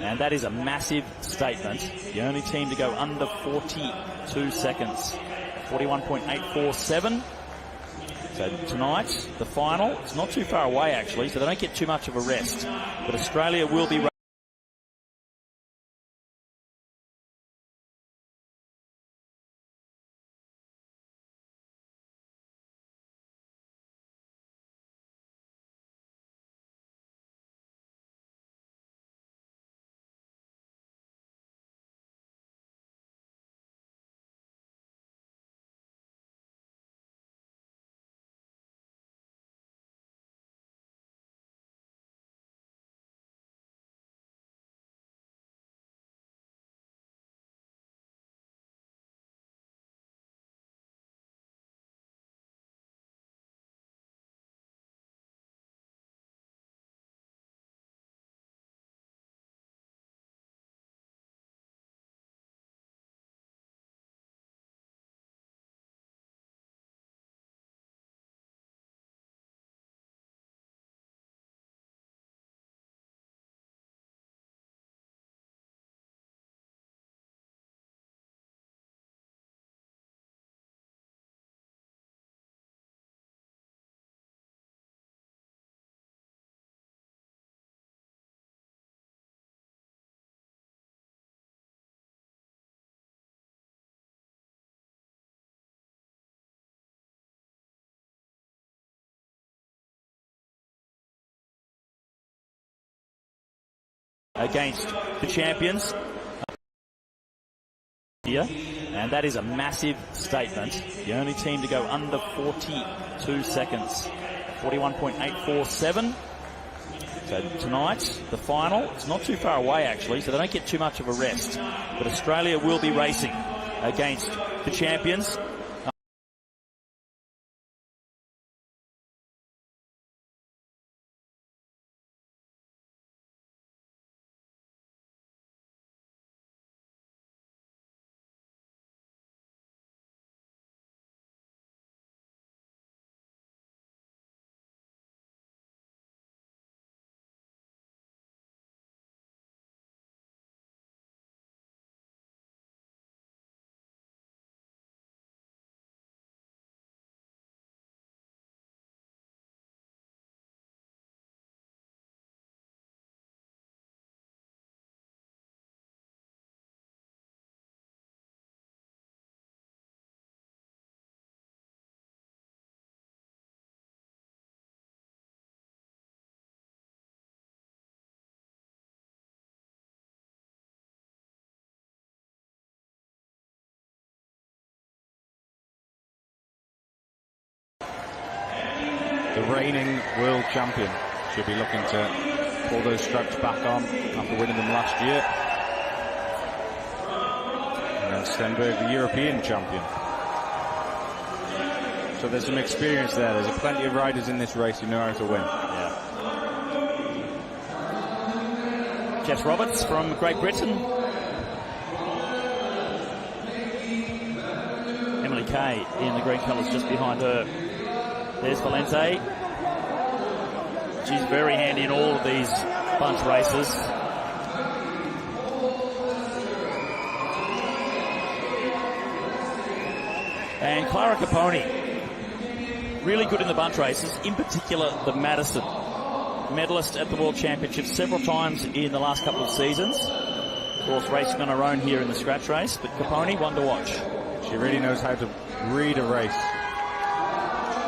And that is a massive statement. The only team to go under 42 seconds. 41.847. So tonight, the final, it's not too far away actually, so they don't get too much of a rest. But Australia will be against the champions here, and that is a massive statement. The only team to go under 42 seconds, 41.847. So tonight, the final, it's not too far away actually, so they don't get too much of a rest. But Australia will be racing against the champions. The reigning world champion should be looking to pull those strokes back on after winning them last year. And then Stenberg, the European champion. So there's some experience there. There's plenty of riders in this race who know how to win. Yeah. Jess Roberts from Great Britain. Emily Kay in the green colours just behind her. There's Valente. She's very handy in all of these bunch races. And Clara Caponi, really good in the bunch races, in particular the Madison. Medalist at the World Championships several times in the last couple of seasons. Of course, racing on her own here in the scratch race, but Caponi, one to watch. She really knows how to read a race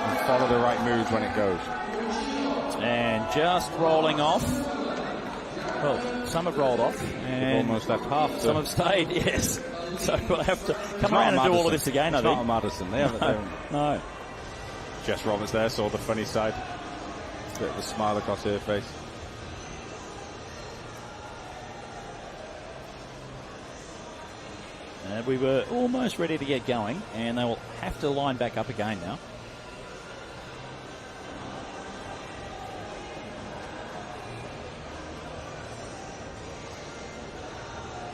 and follow the right moves when it goes. And just rolling off. Well, some have rolled off. And almost left half. Some have stayed, yes. So we'll have to come around and do all of this again, I think. It's not a Madison. They haven't. No. Jess Roberts there saw the funny side. A bit of a smile across her face. And we were almost ready to get going, and they will have to line back up again now.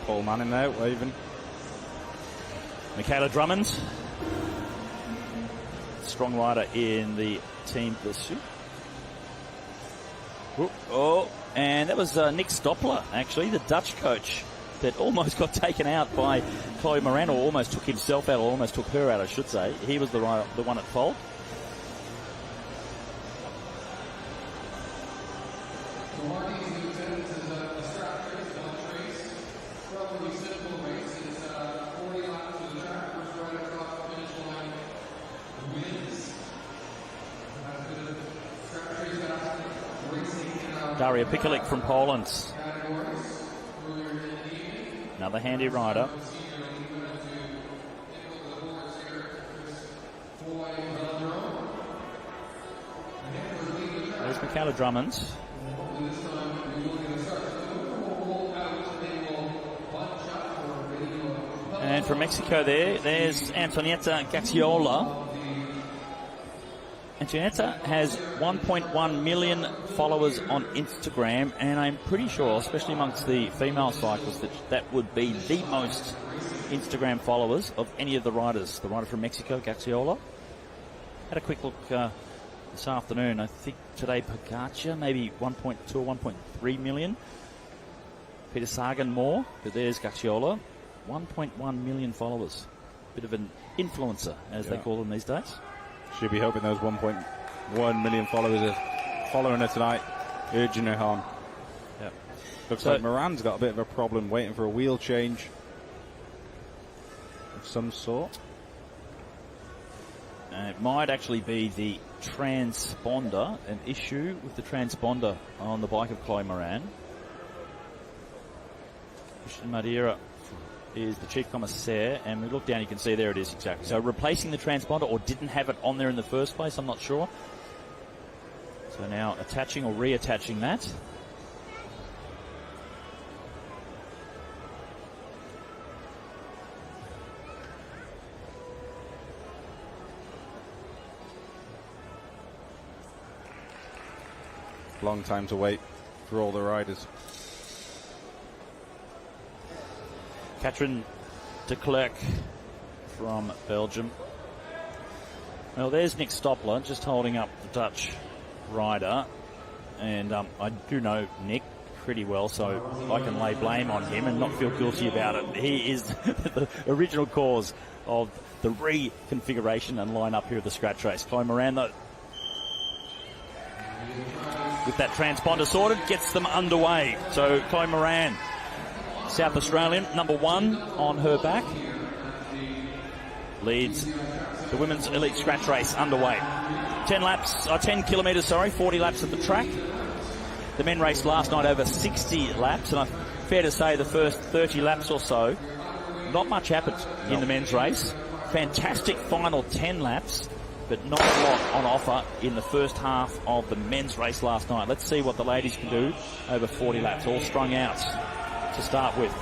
Paul Manning there, waving. Michaela Drummond, strong rider in the team pursuit. Oh, and that was Nick Stoppler, actually, the Dutch coach that almost got taken out by Chloe Moran, or almost took himself out, or almost took her out, I should say. He was the one at fault. Daria Pikalik from Poland. Another handy rider. There's Michaela Drummond. And from Mexico there's Antonieta Gacciola. Antonieta has 1.1 million followers on Instagram, and I'm pretty sure, especially amongst the female cyclists, that would be the most Instagram followers of any of the riders. The rider from Mexico, Gacciola. Had a quick look this afternoon. I think today Pogacar, maybe 1.2 or 1.3 million. Peter Sagan more, but there's Gacciola. 1.1 million followers. Bit of an influencer, as they call them these days. Should be hoping those 1.1 million followers are following her tonight, urging her on. Yep. Looks like Moran's got a bit of a problem, waiting for a wheel change of some sort. It might actually be the transponder, an issue with the transponder on the bike of Chloe Moran. Christian Madeira is the chief commissaire, and we look down, you can see there it is exactly. So replacing the transponder, or didn't have it on there in the first place, I'm not sure. So now attaching or reattaching that. Long time to wait for all the riders. Katrin de Klerk from Belgium. Well, there's Nick Stoppler just holding up the Dutch rider. And I do know Nick pretty well, so I can lay blame on him and not feel guilty about it. He is the original cause of the reconfiguration and line-up here at the scratch race. Chloe Moran, though, with that transponder sorted, gets them underway. So Chloe Moran, South Australian, number 1 on her back, leads the women's elite scratch race underway. 10 kilometres, 40 laps of the track. The men raced last night over 60 laps, and fair to say the first 30 laps or so, not much happened in the men's race. Fantastic final 10 laps, but not a lot on offer in the first half of the men's race last night. Let's see what the ladies can do over 40 laps, all strung out to start with.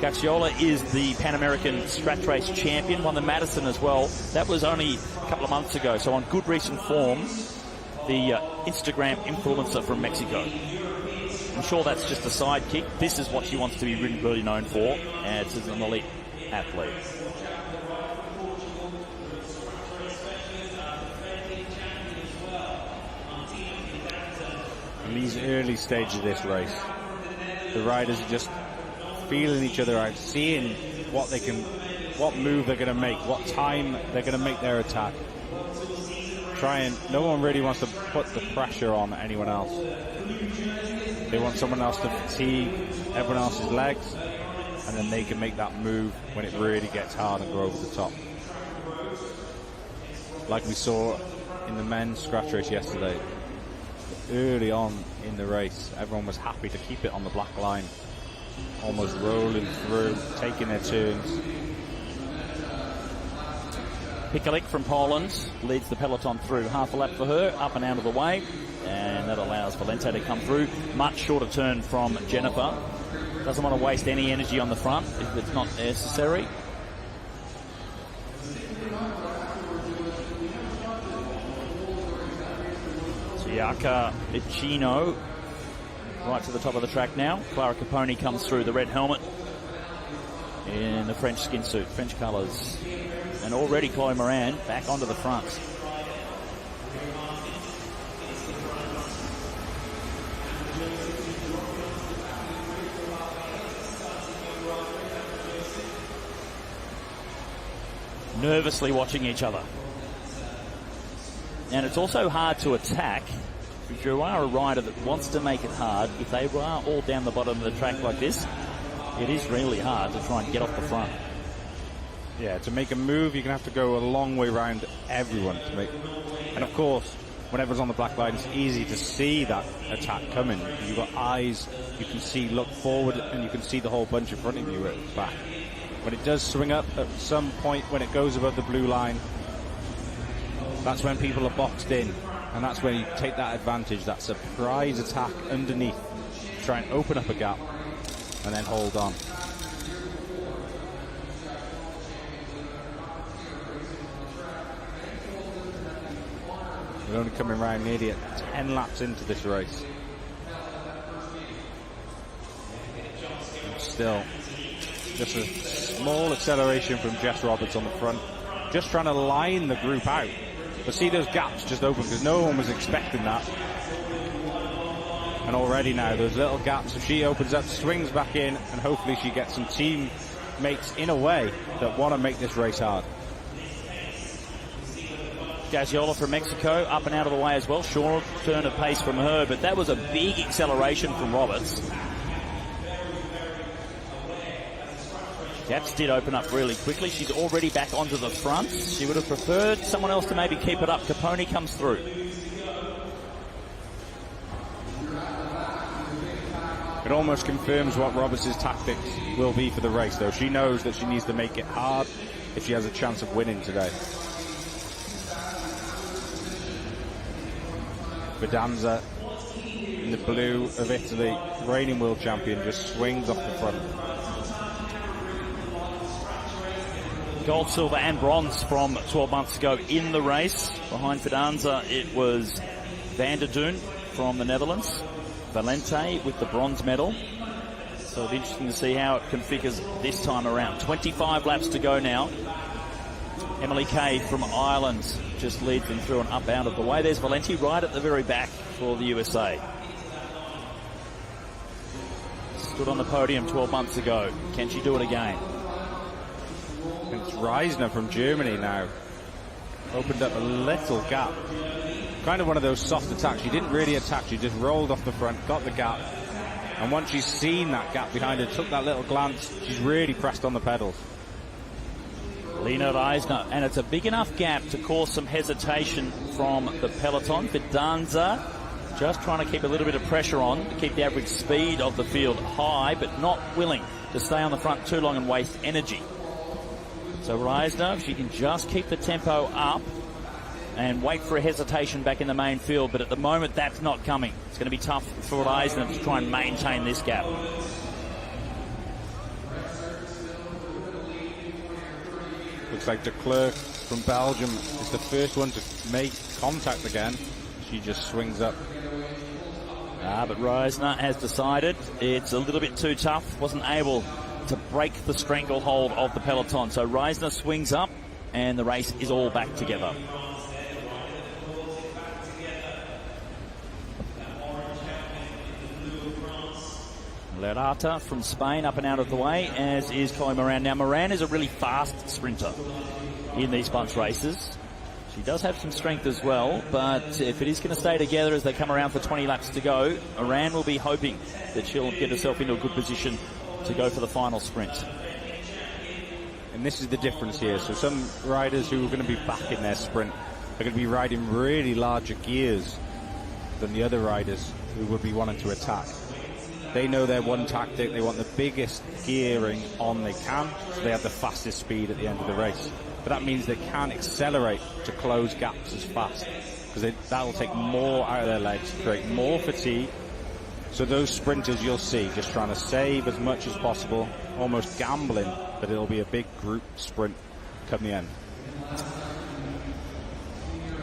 Gacciola is the Pan American scratch race champion, won the Madison as well. That was only a couple of months ago, so on good recent form, the Instagram influencer from Mexico. I'm sure that's just a sidekick. This is what she wants to be really known for, as an elite athlete. In these early stages of this race, the riders are just feeling each other out, seeing what move they're going to make, what time they're going to make their attack. No one really wants to put the pressure on anyone else. They want someone else to fatigue everyone else's legs, and then they can make that move when it really gets hard and go over the top. Like we saw in the men's scratch race yesterday. Early on in the race, everyone was happy to keep it on the black line, almost rolling through, taking their turns. Pikalik from Poland leads the peloton through. Half a lap for her, up and out of the way, and that allows Valente to come through. Much shorter turn from Jennifer. Doesn't want to waste any energy on the front if it's not necessary. Siaka Icino right to the top of the track now. Clara Caponi comes through, the red helmet in the French skin suit, French colours. And already Chloe Moran back onto the front. Nervously watching each other. And it's also hard to attack. If you are a rider that wants to make it hard, if they are all down the bottom of the track like this, it is really hard to try and get off the front. Yeah, to make a move, you're going to have to go a long way around everyone to make. And of course, whenever it's on the black line, it's easy to see that attack coming. You've got eyes, you can see, look forward, and you can see the whole bunch in front of you at the back. When it does swing up at some point, when it goes above the blue line, that's when people are boxed in, and that's when you take that advantage, that surprise attack underneath, try and open up a gap, and then hold on. We're only coming around nearly at 10 laps into this race. And still, just a small acceleration from Jess Roberts on the front, just trying to line the group out. But see those gaps just open because no one was expecting that. And already now, those little gaps, if she opens up, swings back in, and hopefully she gets some teammates in a way that want to make this race hard. Gazziola from Mexico, up and out of the way as well. Short turn of pace from her, but that was a big acceleration from Roberts. Gaps did open up really quickly. She's already back onto the front. She would have preferred someone else to maybe keep it up. Capone comes through. It almost confirms what Roberts' tactics will be for the race, though. She knows that she needs to make it hard if she has a chance of winning today. Fidanza in the blue of Italy, reigning world champion, just swings off the front. Gold, silver and bronze from 12 months ago in the race. Behind Fidanza it was Van der Doen from the Netherlands. Valente with the bronze medal. So it'll be interesting to see how it configures this time around. 25 laps to go now. Emily Kay from Ireland just leads them through and up out of the way. There's Valenti right at the very back for the USA. Stood on the podium 12 months ago. Can she do it again? And it's Reisner from Germany now. Opened up a little gap. Kind of one of those soft attacks. She didn't really attack. She just rolled off the front, got the gap. And once she's seen that gap behind her, took that little glance, she's really pressed on the pedals. Lena Reisner, and it's a big enough gap to cause some hesitation from the peloton. Fidanza just trying to keep a little bit of pressure on to keep the average speed of the field high, but not willing to stay on the front too long and waste energy. So Reisner, if she can just keep the tempo up and wait for a hesitation back in the main field, but at the moment that's not coming. It's going to be tough for Reisner to try and maintain this gap. Looks like de Klerk from Belgium is the first one to make contact again. She just swings up. But Reisner has decided it's a little bit too tough. Wasn't able to break the stranglehold of the peloton. So Reisner swings up and the race is all back together. Lerata from Spain up and out of the way, as is Chloe Moran. Now Moran is a really fast sprinter in these bunch races. She does have some strength as well, but if it is going to stay together as they come around for 20 laps to go, Moran will be hoping that she'll get herself into a good position to go for the final sprint. And this is the difference here. So some riders who are going to be back in their sprint are going to be riding really larger gears than the other riders who will be wanting to attack. They know their one tactic. They want the biggest gearing on they can, so they have the fastest speed at the end of the race. But that means they can't accelerate to close gaps as fast, because that will take more out of their legs, create more fatigue. So those sprinters you'll see just trying to save as much as possible, almost gambling that it'll be a big group sprint come the end.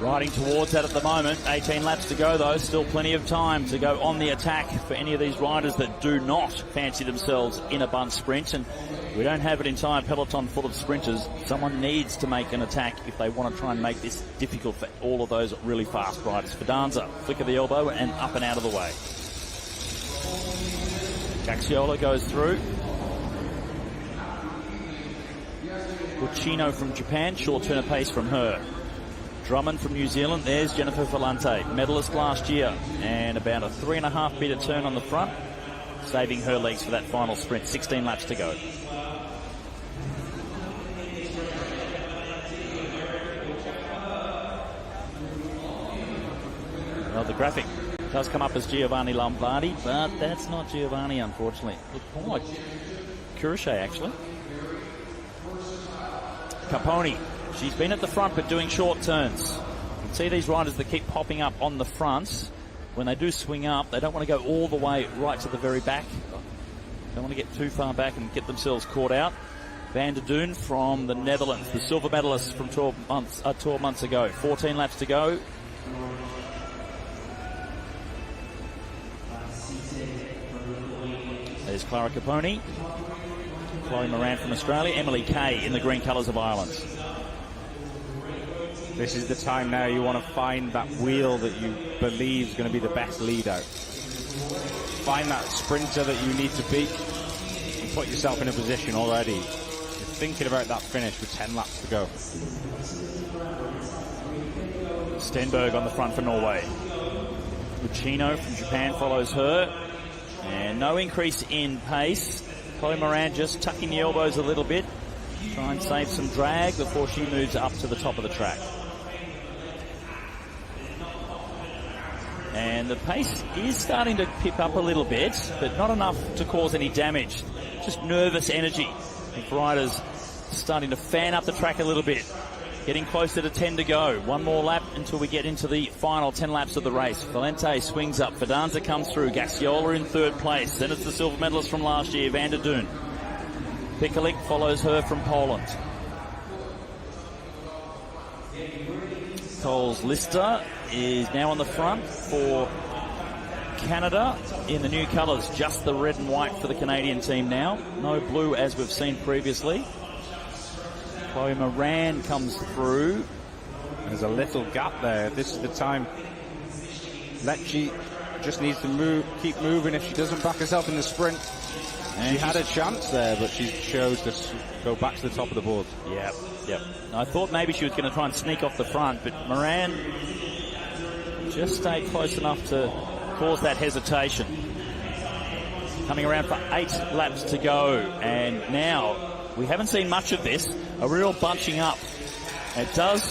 Riding towards that at the moment. 18 laps to go, though. Still plenty of time to go on the attack for any of these riders that do not fancy themselves in a bunch sprint. And we don't have an entire peloton full of sprinters. Someone needs to make an attack if they want to try and make this difficult for all of those really fast riders. Fidanza, flick of the elbow and up and out of the way. Gaxiola goes through. Guccino from Japan, short turn of pace from her. Drummond from New Zealand, there's Jennifer Valente, medalist last year, and about a 3.5 metre turn on the front, saving her legs for that final sprint. 16 laps to go. The graphic does come up as Giovanni Lombardi, but that's not Giovanni, unfortunately. Looked more like Kurichet, actually. Caponi, she's been at the front but doing short turns. You can see these riders that keep popping up on the front. When they do swing up, they don't want to go all the way right to the very back. Don't want to get too far back and get themselves caught out. Van der Duyn from the Netherlands, the silver medalist from 12 months ago. 14 laps to go. There's Clara Caponi, Chloe Moran from Australia, Emily Kay in the green colours of Ireland. This is the time now you want to find that wheel that you believe is going to be the best lead out. Find that sprinter that you need to beat and put yourself in a position already. You're thinking about that finish with 10 laps to go. Stenberg on the front for Norway. Uchino from Japan follows her. And no increase in pace. Chloe Moran just tucking the elbows a little bit. Try and save some drag before she moves up to the top of the track. And the pace is starting to pip up a little bit, but not enough to cause any damage. Just nervous energy. The riders starting to fan up the track a little bit. Getting closer to 10 to go. One more lap until we get into the final 10 laps of the race. Valente swings up. Fidanza comes through. Gaxiola in third place. Then it's the silver medalist from last year, Van der Duyn. Pikalik follows her from Poland. Coles Lister is now on the front for Canada in the new colours. Just the red and white for the Canadian team now. No blue as we've seen previously. Chloe Moran comes through. There's a little gap there. This is the time. Lecce just needs to keep moving. If she doesn't back herself in the sprint, she had a chance there, but she chose to go back to the top of the board. Yep. I thought maybe she was going to try and sneak off the front, but Moran just stayed close enough to cause that hesitation. Coming around for 8 laps to go, and now we haven't seen much of this, a real bunching up. It does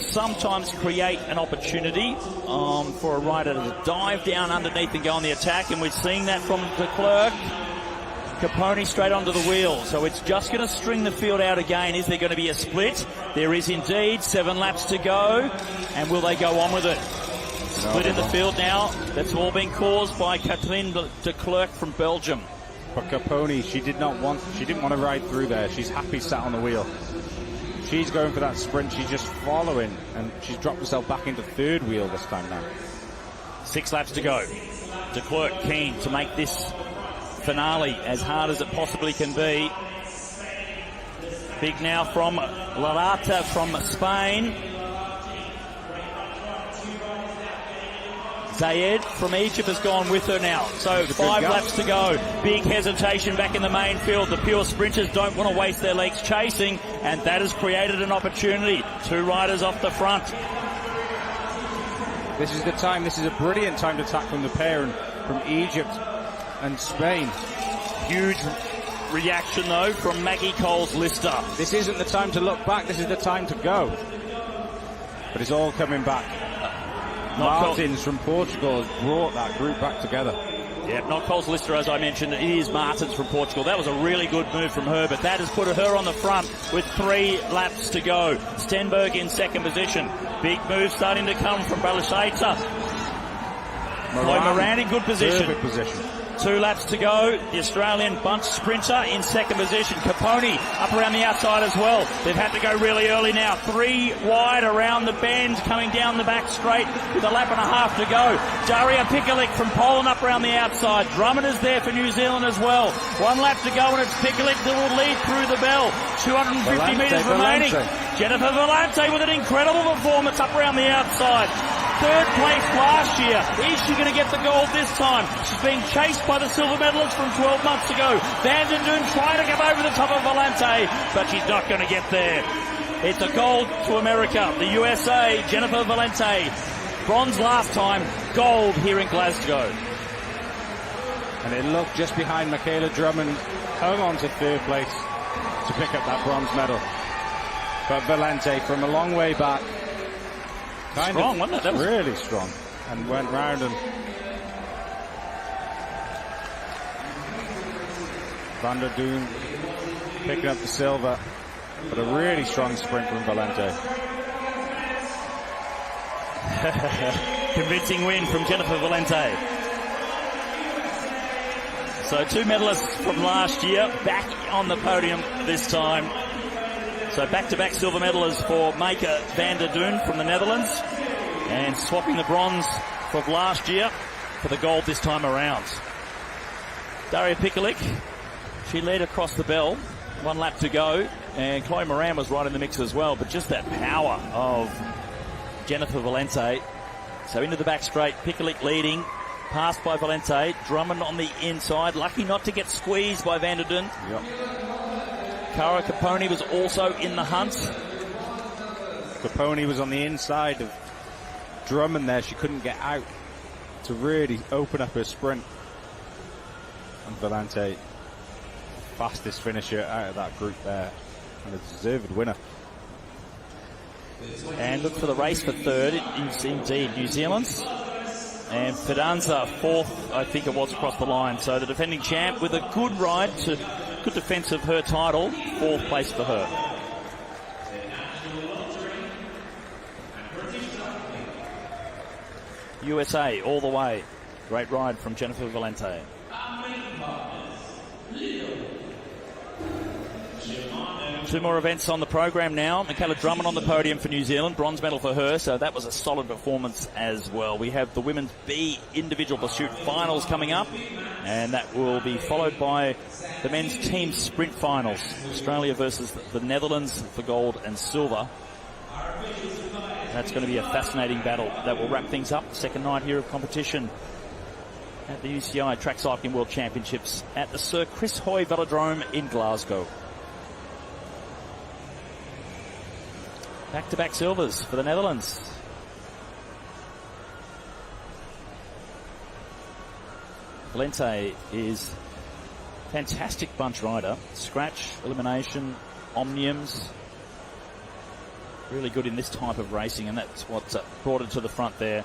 sometimes create an opportunity for a rider to dive down underneath and go on the attack, and we're seeing that from de Klerk. Caponi straight onto the wheel, so it's just going to string the field out again. Is there going to be a split? There is indeed. 7 laps to go, and will they go on with it? Split in the field now. That's all been caused by Kathleen de Klerk from Belgium. But Caponi, she didn't want to ride through there. She's happy sat on the wheel. She's going for that sprint. She's just following, and she's dropped herself back into third wheel this time now. 6 laps to go. De Klerk keen to make this finale as hard as it possibly can be. Big now from Larata from Spain. Zayed from Egypt has gone with her now. So 5 laps to go. Big hesitation back in the main field. The pure sprinters don't want to waste their legs chasing, and that has created an opportunity. 2 riders off the front. This is the time. This is a brilliant time to attack from the pair from Egypt and Spain. Huge reaction though from Maggie Coles Lister. This isn't the time to look back. This is the time to go. But it's all coming back. Martins from Portugal has brought that group back together. Yeah, not Coles Lister, as I mentioned. It is Martins from Portugal. That was a really good move from her, but that has put her on the front with 3 laps to go. Stenberg in second position. Big move starting to come from Balasheta. Moran in good position. Perfect position. 2 laps to go. The Australian bunch sprinter in second position. Caponi up around the outside as well. They've had to go really early now. 3 wide around the bend, coming down the back straight with a lap and a half to go. Daria Pikalik from Poland up around the outside. Drummond is there for New Zealand as well. 1 lap to go, and it's Pikalik that will lead through the bell. 250 metres remaining. Jennifer Valente with an incredible performance up around the outside. 3rd place last year. Is she going to get the gold this time? She's being chased by the silver medalist from 12 months ago. Van der Duyn trying to come over the top of Valente, but she's not going to get there. It's a gold to America. The USA, Jennifer Valente. Bronze last time, gold here in Glasgow. And it looked just behind Michaela Drummond, hung on to 3rd place to pick up that bronze medal. But Valente from a long way back. Strong, wasn't it? That was really strong. and went round and Van der Doon picking up the silver, but a really strong sprint from Valente. Convincing win from Jennifer Valente. So 2 medalists from last year back on the podium this time. So back-to-back silver medalists for Maike van der Doon from the Netherlands, and swapping the bronze from last year for the gold this time around. Daria Pikalik, she led across the bell, 1 lap to go, and Chloe Moran was right in the mix as well, but just that power of Jennifer Valente. So into the back straight, Pikalik leading, passed by Valente, Drummond on the inside, lucky not to get squeezed by Van der Doon. Yep. Cara Caponi was also in the hunt. Caponi was on the inside of Drummond there. She couldn't get out to really open up her sprint. And Valente, fastest finisher out of that group there, and a deserved winner. And look for the race for third. It's indeed New Zealand's. And Fidanza fourth, I think it was, across the line. So the defending champ with a good ride to good defence of her title. 4th place for her. USA all the way. Great ride from Jennifer Valente. Two more events on the program now. Michaela Drummond on the podium for New Zealand, bronze medal for her, so that was a solid performance as well. We have the women's B individual pursuit finals coming up, and that will be followed by the men's team sprint finals. Australia versus the Netherlands for gold and silver. That's going to be a fascinating battle. That will wrap things up. The second night here of competition at the UCI Track Cycling World Championships at the Sir Chris Hoy Velodrome in Glasgow. Back-to-back silvers for the Netherlands. Valente is a fantastic bunch rider. Scratch, elimination, omniums. Really good in this type of racing, and that's what brought her to the front there.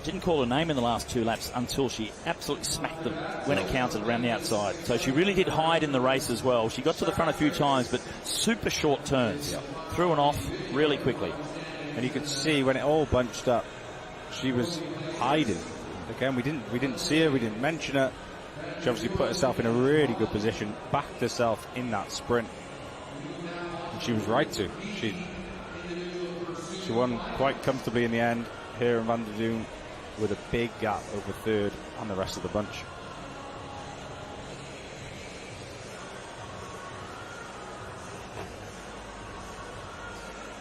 Didn't call her name in the last 2 laps until she absolutely smacked them when it counted around the outside. So she really did hide in the race as well. She got to the front a few times, but super short turns. Through and off really quickly. And you could see when it all bunched up, she was hiding. Again, we didn't see her, we didn't mention her. She obviously put herself in a really good position, backed herself in that sprint. And she was right to. She won quite comfortably in the end. Here in Van der Doon with a big gap over third and the rest of the bunch.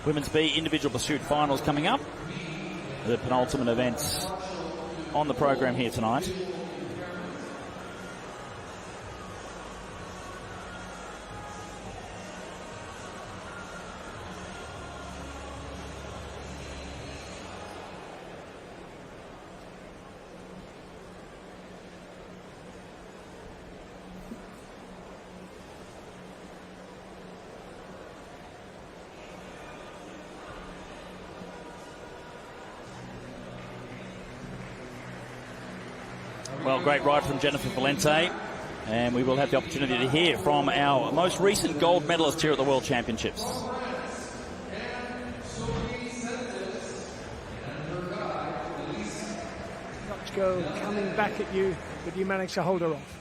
Women's B individual pursuit finals coming up. The penultimate events on the program here tonight. Well, great ride from Jennifer Valente, and we will have the opportunity to hear from our most recent gold medalist here at the World Championships. Go coming back at you, but you managed to hold her off.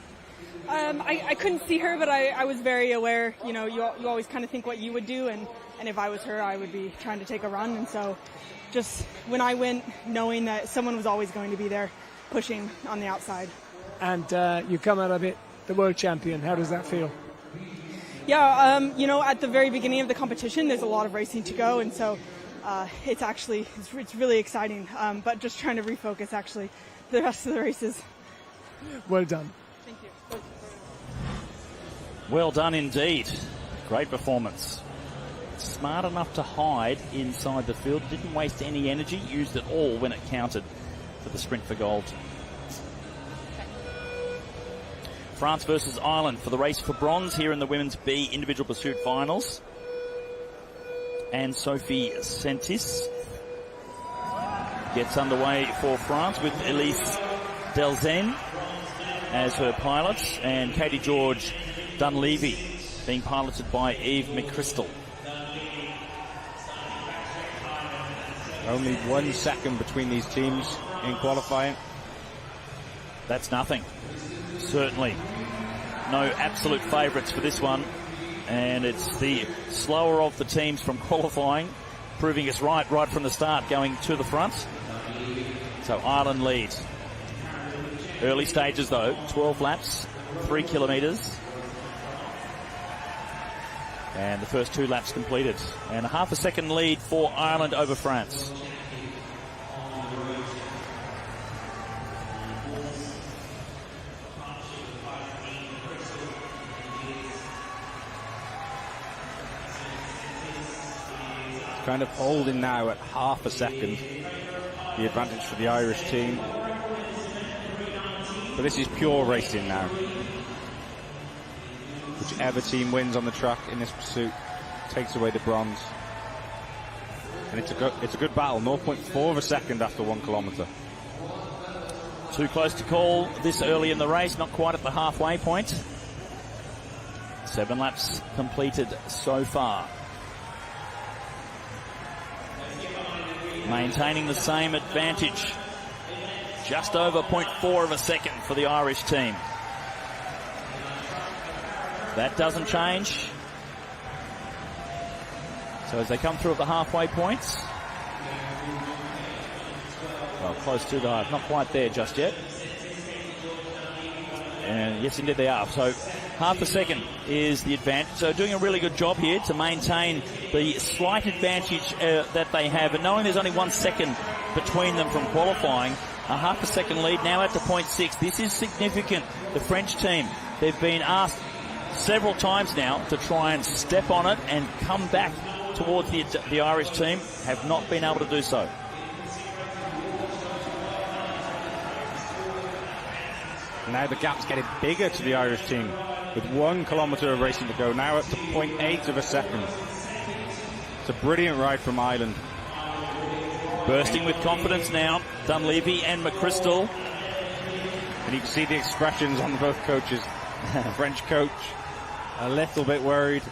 I couldn't see her, but I was very aware. You know, you always kind of think what you would do, and if I was her, I would be trying to take a run. And so just when I went, knowing that someone was always going to be there pushing on the outside. And you come out of it the world champion. How does that feel? Yeah, you know, at the very beginning of the competition, there's a lot of racing to go, and so it's really exciting. But just trying to refocus actually the rest of the races. Well done. Thank you. Well done indeed. Great performance. Smart enough to hide inside the field. Didn't waste any energy. Used it all when it counted for the sprint for gold. France versus Ireland for the race for bronze here in the women's B individual pursuit finals. And Sophie Sentis gets underway for France with Elise Delzenne as her pilot, and Katie George Dunleavy being piloted by Eve McChrystal. Only 1 second between these teams in qualifying. That's nothing. Certainly no absolute favourites for this one, and it's the slower of the teams from qualifying proving us right from the start, going to the front. So Ireland leads. Early stages though, 12 laps, 3 kilometres. And the first 2 laps completed. And a half a second lead for Ireland over France. Kind of holding now at half a second, the advantage for the Irish team. But this is pure racing now. Whichever team wins on the track in this pursuit takes away the bronze. And it's a good battle. 0.4 of a second after 1 kilometre. Too close to call this early in the race, not quite at the halfway point. 7 laps completed so far. Maintaining the same advantage. Just over 0.4 of a second for the Irish team. That doesn't change. So as they come through at the halfway points. Well, close to the half, not quite there just yet. And yes, indeed they are. So half a second is the advantage. So doing a really good job here to maintain the slight advantage that they have. And knowing there's only 1 second between them from qualifying, a half a second lead now at the 0.6. This is significant. The French team, they've been asked several times now to try and step on it and come back towards the Irish team, have not been able to do so. Now the gap's getting bigger to the Irish team, with 1 kilometre of racing to go, now up to 0.8 of a second. It's a brilliant ride from Ireland. Bursting with confidence now, Dunleavy and McChrystal. And you can see the expressions on both coaches. The French coach a little bit worried.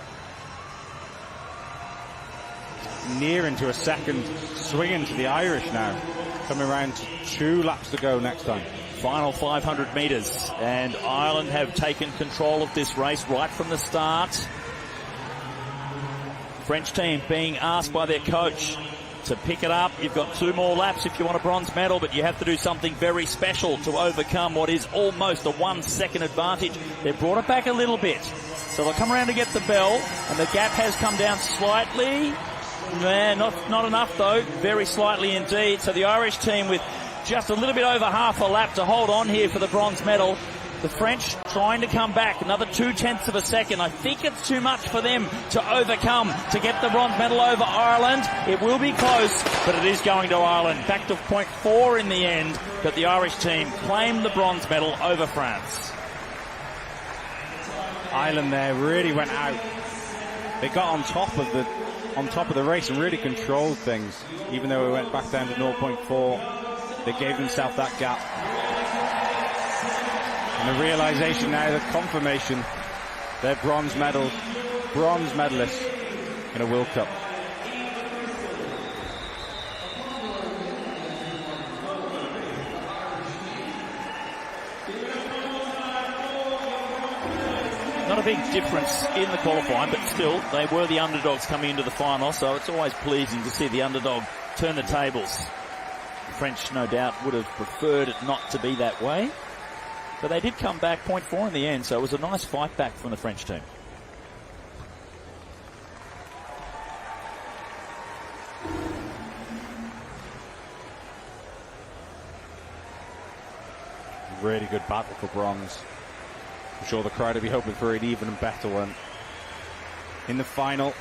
Near into a second, swinging to the Irish now. Coming around to 2 laps to go next time. Final 500 metres, and Ireland have taken control of this race right from the start. French team being asked by their coach to pick it up. You've got 2 more laps if you want a bronze medal, but you have to do something very special to overcome what is almost a 1 second advantage. They've brought it back a little bit. So they'll come around to get the bell, and the gap has come down slightly. Not enough though, very slightly indeed. So the Irish team with just a little bit over half a lap to hold on here for the bronze medal. The French trying to come back, another 0.2 of a second. I think it's too much for them to overcome to get the bronze medal over Ireland. It will be close, but it is going to Ireland. Back to 0.4 in the end, but the Irish team claimed the bronze medal over France. Ireland there really went out. They got on top of the race and really controlled things. Even though it went back down to 0.4, they gave themselves that gap. And the realization now, the confirmation, they're bronze medalists in a World Cup. Not a big difference in the qualifying, but still, they were the underdogs coming into the final, so it's always pleasing to see the underdog turn the tables. The French, no doubt, would have preferred it not to be that way, but they did come back 0.4 in the end, so it was a nice fight back from the French team. Really good battle for bronze. I'm sure the crowd will be hoping for an even better one. In the final,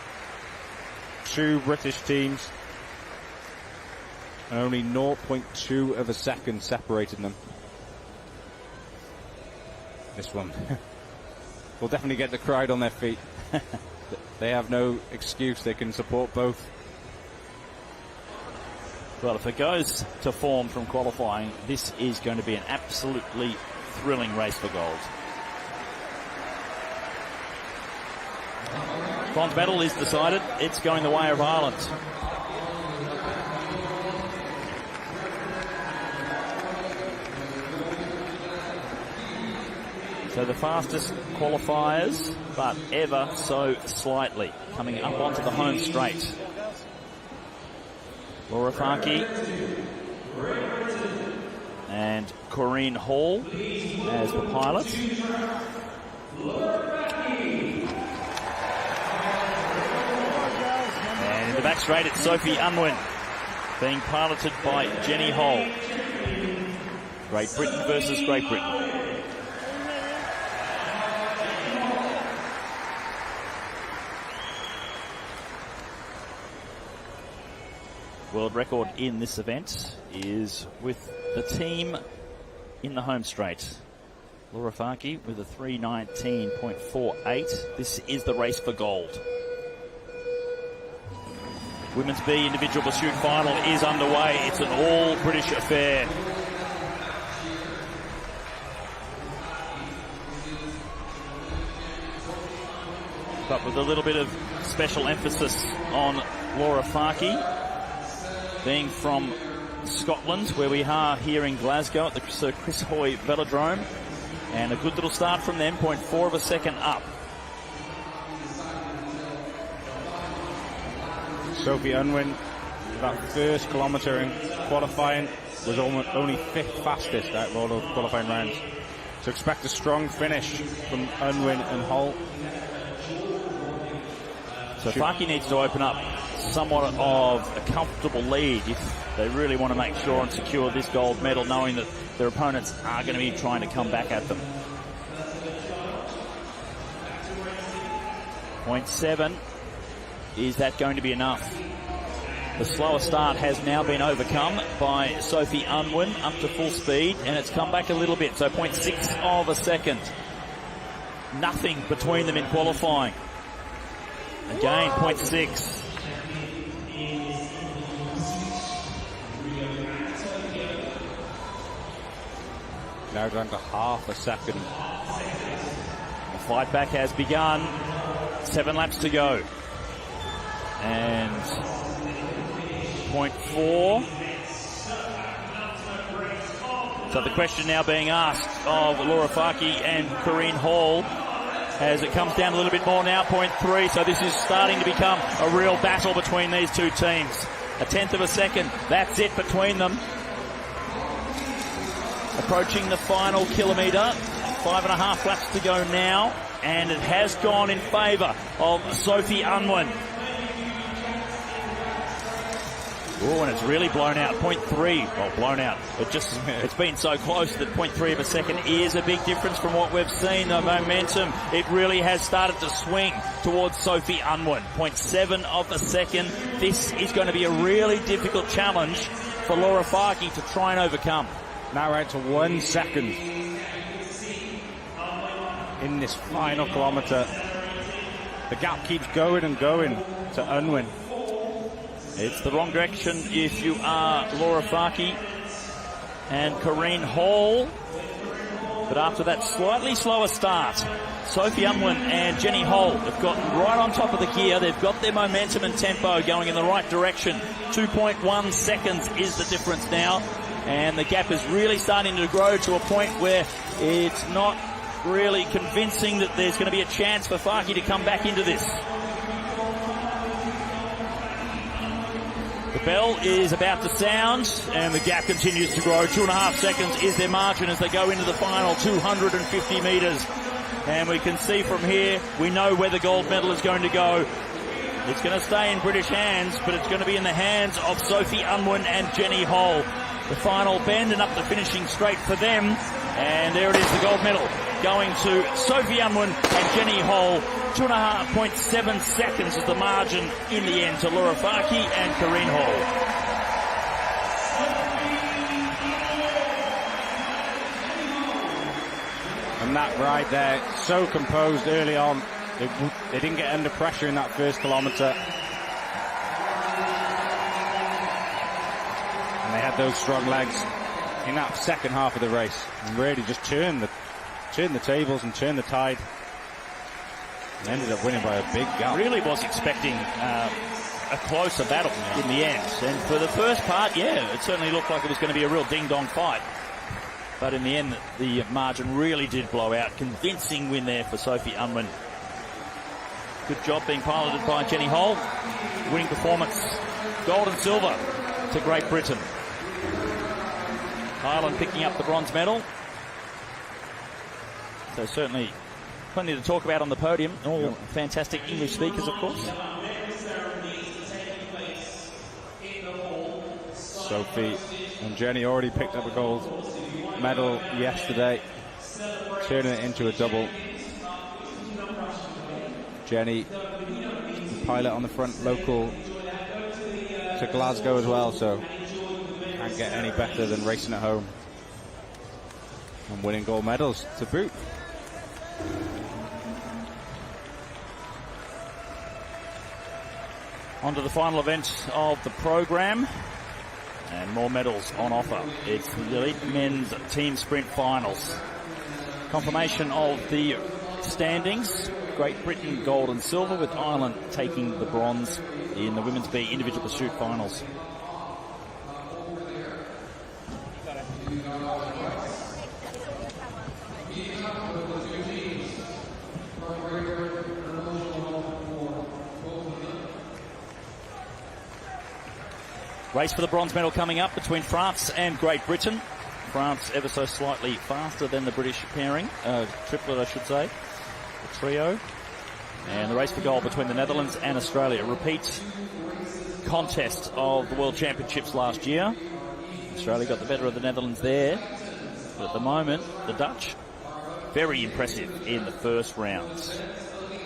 2 British teams, and only 0.2 of a second separating them. This one will definitely get the crowd on their feet. They have no excuse. They can support both. Well, if it goes to form from qualifying, this is going to be an absolutely thrilling race for gold. Bronze medal is decided. It's going the way of Ireland. So the fastest qualifiers, but ever so slightly, coming up onto the home straight. Laura Farke and Corinne Hall as the pilots. And in the back straight, it's Sophie Unwin being piloted by Jenny Hall. Great Britain versus Great Britain. World record in this event is with the team in the home straight. Laura Farke with a 3:19.48. This is the race for gold. Women's B individual pursuit final is underway. It's an all-British affair. But with a little bit of special emphasis on Laura Farke, being from Scotland, where we are here in Glasgow at the Sir Chris Hoy Velodrome. And a good little start from them, 0.4 of a second up. Sophie Unwin, that first kilometre in qualifying, was only 5th fastest out of all those qualifying rounds. So expect a strong finish from Unwin and Hull. So Farke needs to open up somewhat of a comfortable lead if they really want to make sure and secure this gold medal, knowing that their opponents are going to be trying to come back at them. 0.7, is that going to be enough? The slower start has now been overcome by Sophie Unwin up to full speed, and it's come back a little bit, so 0.6 of a second. Nothing between them in qualifying. Again, 0.6. Now down to half a second. The fight back has begun. 7 laps to go. And 0.4. So the question now being asked of Laura Farke and Corinne Hall, as it comes down a little bit more now, 0.3. So this is starting to become a real battle between these two teams. A 1/10 of a second. That's it between them. Approaching the final kilometre. 5.5 laps to go now. And it has gone in favour of Sophie Unwin. Oh, and it's really blown out. 0.3. Well, blown out. It's been so close that 0.3 of a second is a big difference from what we've seen. The momentum, it really has started to swing towards Sophie Unwin. 0.7 of a second. This is going to be a really difficult challenge for Laura Farke to try and overcome. Now out to 1 second in this final kilometre. The gap keeps going and going to Unwin. It's the wrong direction if you are Laura Farke and Corinne Hall. But after that slightly slower start, Sophie Unwin and Jenny Hall have gotten right on top of the gear. They've got their momentum and tempo going in the right direction. 2.1 seconds is the difference now. And the gap is really starting to grow to a point where it's not really convincing that there's going to be a chance for Farke to come back into this. The bell is about to sound, and the gap continues to grow. 2.5 seconds is their margin as they go into the final 250 metres. And we can see from here, we know where the gold medal is going to go. It's going to stay in British hands, but it's going to be in the hands of Sophie Unwin and Jenny Hall. The final bend and up the finishing straight for them. And there it is, the gold medal going to Sophie Unwin and Jenny Hall. 2.7 seconds is the margin in the end to Laura Farke and Corinne Hall. And that right there, so composed early on. They didn't get under pressure in that first kilometre. had those strong legs in that second half of the race and really just turned the tables and turned the tide. And ended up winning by a big gap. Really was expecting a closer battle in the end. And for the first part, yeah, it certainly looked like it was going to be a real ding-dong fight. But in the end, the margin really did blow out. Convincing win there for Sophie Unwin. Good job being piloted by Jenny Hull. Winning performance, gold and silver to Great Britain. Ireland picking up the bronze medal. So certainly plenty to talk about on the podium. All fantastic English speakers, of course. Sophie and Jenny already picked up a gold medal yesterday, turning it into a double. Jenny, the pilot on the front, local to Glasgow as well, so can't get any better than racing at home and winning gold medals to boot. On to the final event of the program, and more medals on offer. It's the elite men's team sprint finals. Confirmation of the standings: Great Britain gold and silver, with Ireland taking the bronze in the women's B individual pursuit finals. Race for the bronze medal coming up between France and Great Britain. France ever so slightly faster than the British pairing, triplet I should say, the trio. And the race for gold between the Netherlands and Australia. Repeat contest of the World Championships last year. Australia got the better of the Netherlands there. But at the moment, the Dutch, very impressive in the first rounds.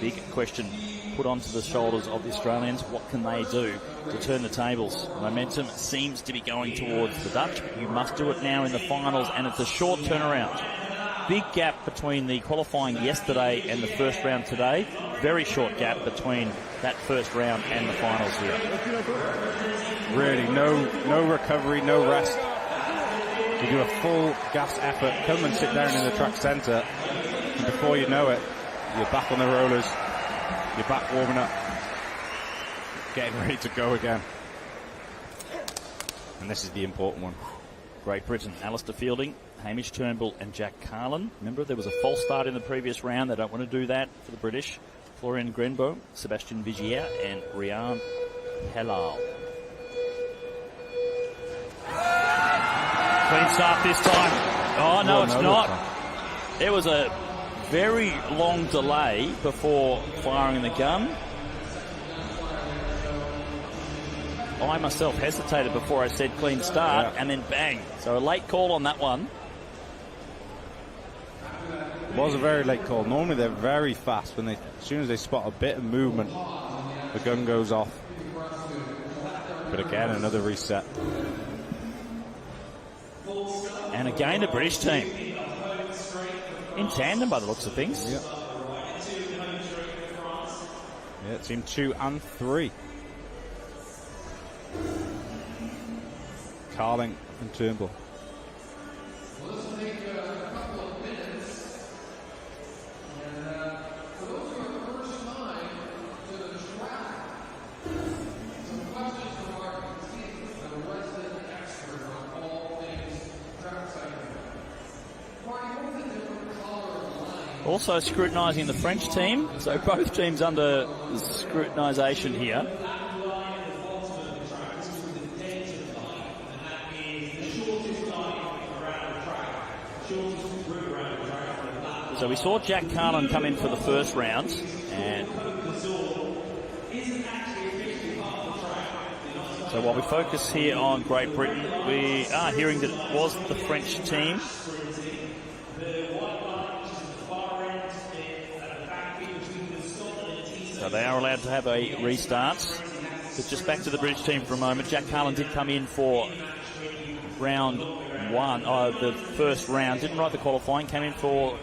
Big question put onto the shoulders of the Australians. What can they do to turn the tables? Momentum seems to be going towards the Dutch, but you must do it now in the finals, and it's a short turnaround. Big gap between the qualifying yesterday and the first round today. Very short gap between that first round and the finals here. Really, no recovery, no rest. You do a full gas effort, come and sit down in the track centre, and before you know it, you're back on the rollers, you're back warming up, getting ready to go again. And this is the important one. Great Britain, Alistair Fielding, Hamish Turnbull and Jack Carlin. Remember, there was a false start in the previous round. They don't want to do that for the British. Florian Grenbo, Sebastian Vigier and Rian Helal. Clean start this time. Oh, no, it's not. There was a very long delay before firing the gun. I myself hesitated before I said clean start, and then bang. So a late call on that one. It was a very late call. Normally they're very fast. As soon as they spot a bit of movement, the gun goes off. But again, another reset. And again, the British team in tandem by the looks of things. Yeah, team 2 and 3. Carling and Turnbull. Also scrutinising the French team, so both teams under scrutinisation here. So we saw Jack Carlin come in for the first round, and so while we focus here on Great Britain, we are hearing that it was the French team. So they are allowed to have a restart. But just back to the British team for a moment. Jack Carlin did come in for round one, the first round. Didn't write the qualifying, came in for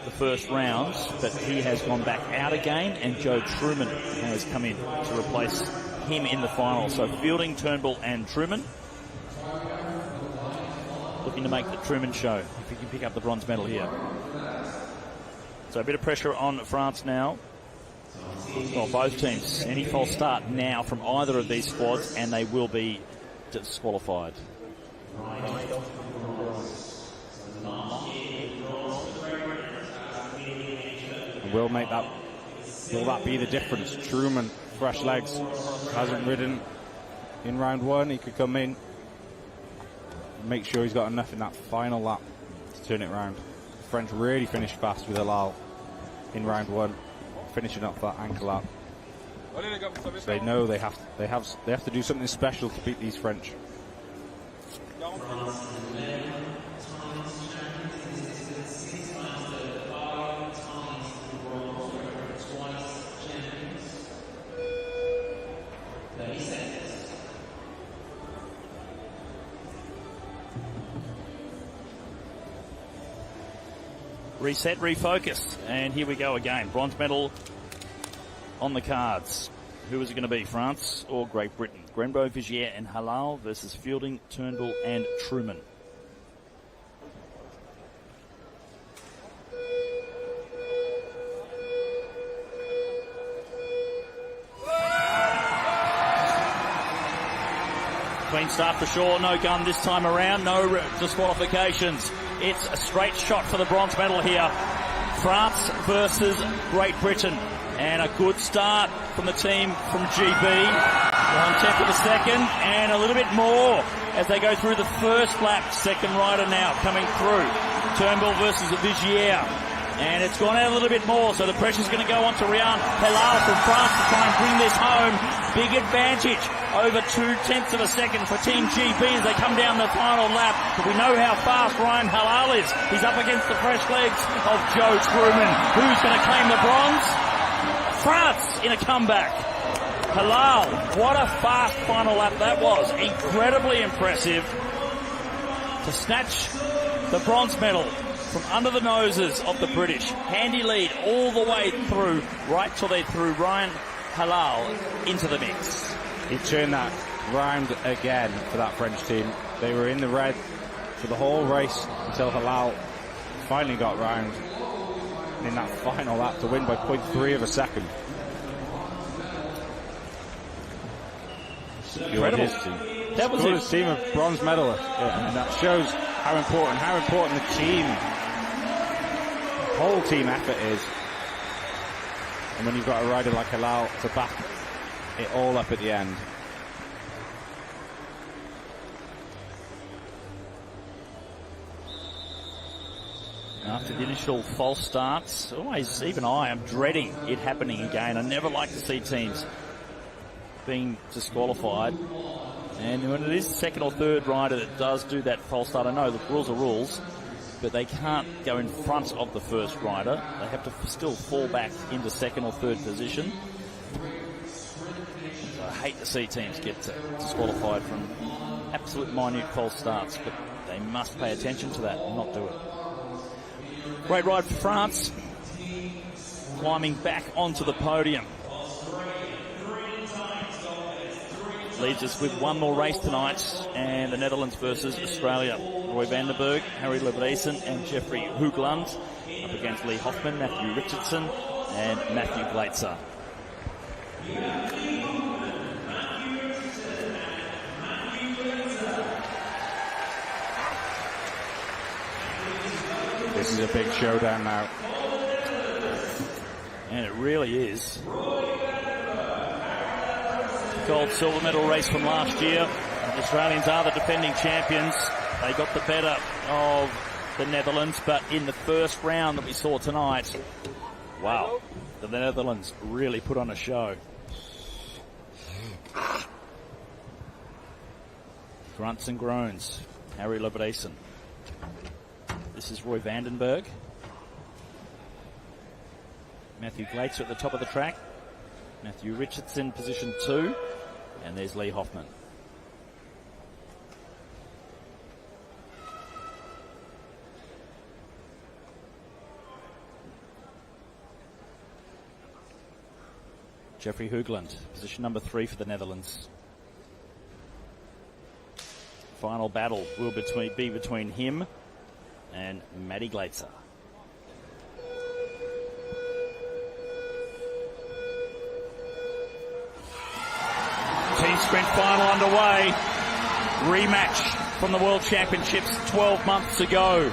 the first round, but he has gone back out again, and Joe Truman has come in to replace him in the final. So Fielding, Turnbull and Truman. looking to make the Truman show if he can pick up the bronze medal here. So a bit of pressure on France now. Well, both teams. Any false start now from either of these squads and they will be disqualified. Will that be the difference? Truman, fresh legs, hasn't ridden in round one. He could come in, make sure he's got enough in that final lap to turn it round. The French really finished fast with Halal in round one, finishing up that ankle lap. So they know they have to do something special to beat these French. Reset, refocus, and here we go again. Bronze medal on the cards. Who is it going to be, France or Great Britain? Grenbo, Vigier and Halal versus Fielding, Turnbull and Truman. Clean start for sure, no gun this time around, no disqualifications. It's a straight shot for the bronze medal here. France versus Great Britain. And a good start from the team from GB. 1/10 of a second and a little bit more as they go through the first lap. Second rider now coming through. Turnbull versus Vigier. And it's gone out a little bit more, so the pressure's going to go on to Ryan Halal from France to try and bring this home. Big advantage over 2/10 of a second for Team GB as they come down the final lap. But we know how fast Ryan Halal is. He's up against the fresh legs of Joe Truman. Who's going to claim the bronze? France in a comeback. Halal, what a fast final lap that was. Incredibly impressive to snatch the bronze medal from under the noses of the British. Handy lead all the way through, right till they threw Ryan Halal into the mix. He turned that round again for that French team. They were in the red for the whole race until Halal finally got round in that final lap to win by 0.3 of a second. Incredible. That was his team of bronze medalists, and that shows how important the team, whole team effort is. And when you've got a rider like Halal to back it all up at the end. After the initial false starts, always, even I am dreading it happening again. I never like to see teams being disqualified. And when it is the second or third rider that does do that false start, I know the rules are rules, but they can't go in front of the first rider. They have to still fall back into second or third position. So I hate to see teams get disqualified from absolute minute false starts, but they must pay attention to that and not do it. Great ride for France, climbing back onto the podium. Leaves us with one more race tonight, and the Netherlands versus Australia. Roy van den Berg, Harry Levedessen and Jeffrey Hoogland up against Lee Hoffman, Matthew Richardson and Matthew Gleitzer. This is a big showdown now. And it really is. Gold silver medal race from last year. The Australians are the defending champions. They got the better of the Netherlands, but in the first round that we saw tonight, wow, the Netherlands really put on a show. Grunts and groans. Harry Levedessen. This is Roy van den Berg. Matthew Gleitzer at the top of the track. Matthew Richardson, position 2. And there's Lee Hoffman. Jeffrey Hoogland, position number 3 for the Netherlands. Final battle will be between him and Matty Glatzer. Team sprint final underway. Rematch from the World Championships 12 months ago.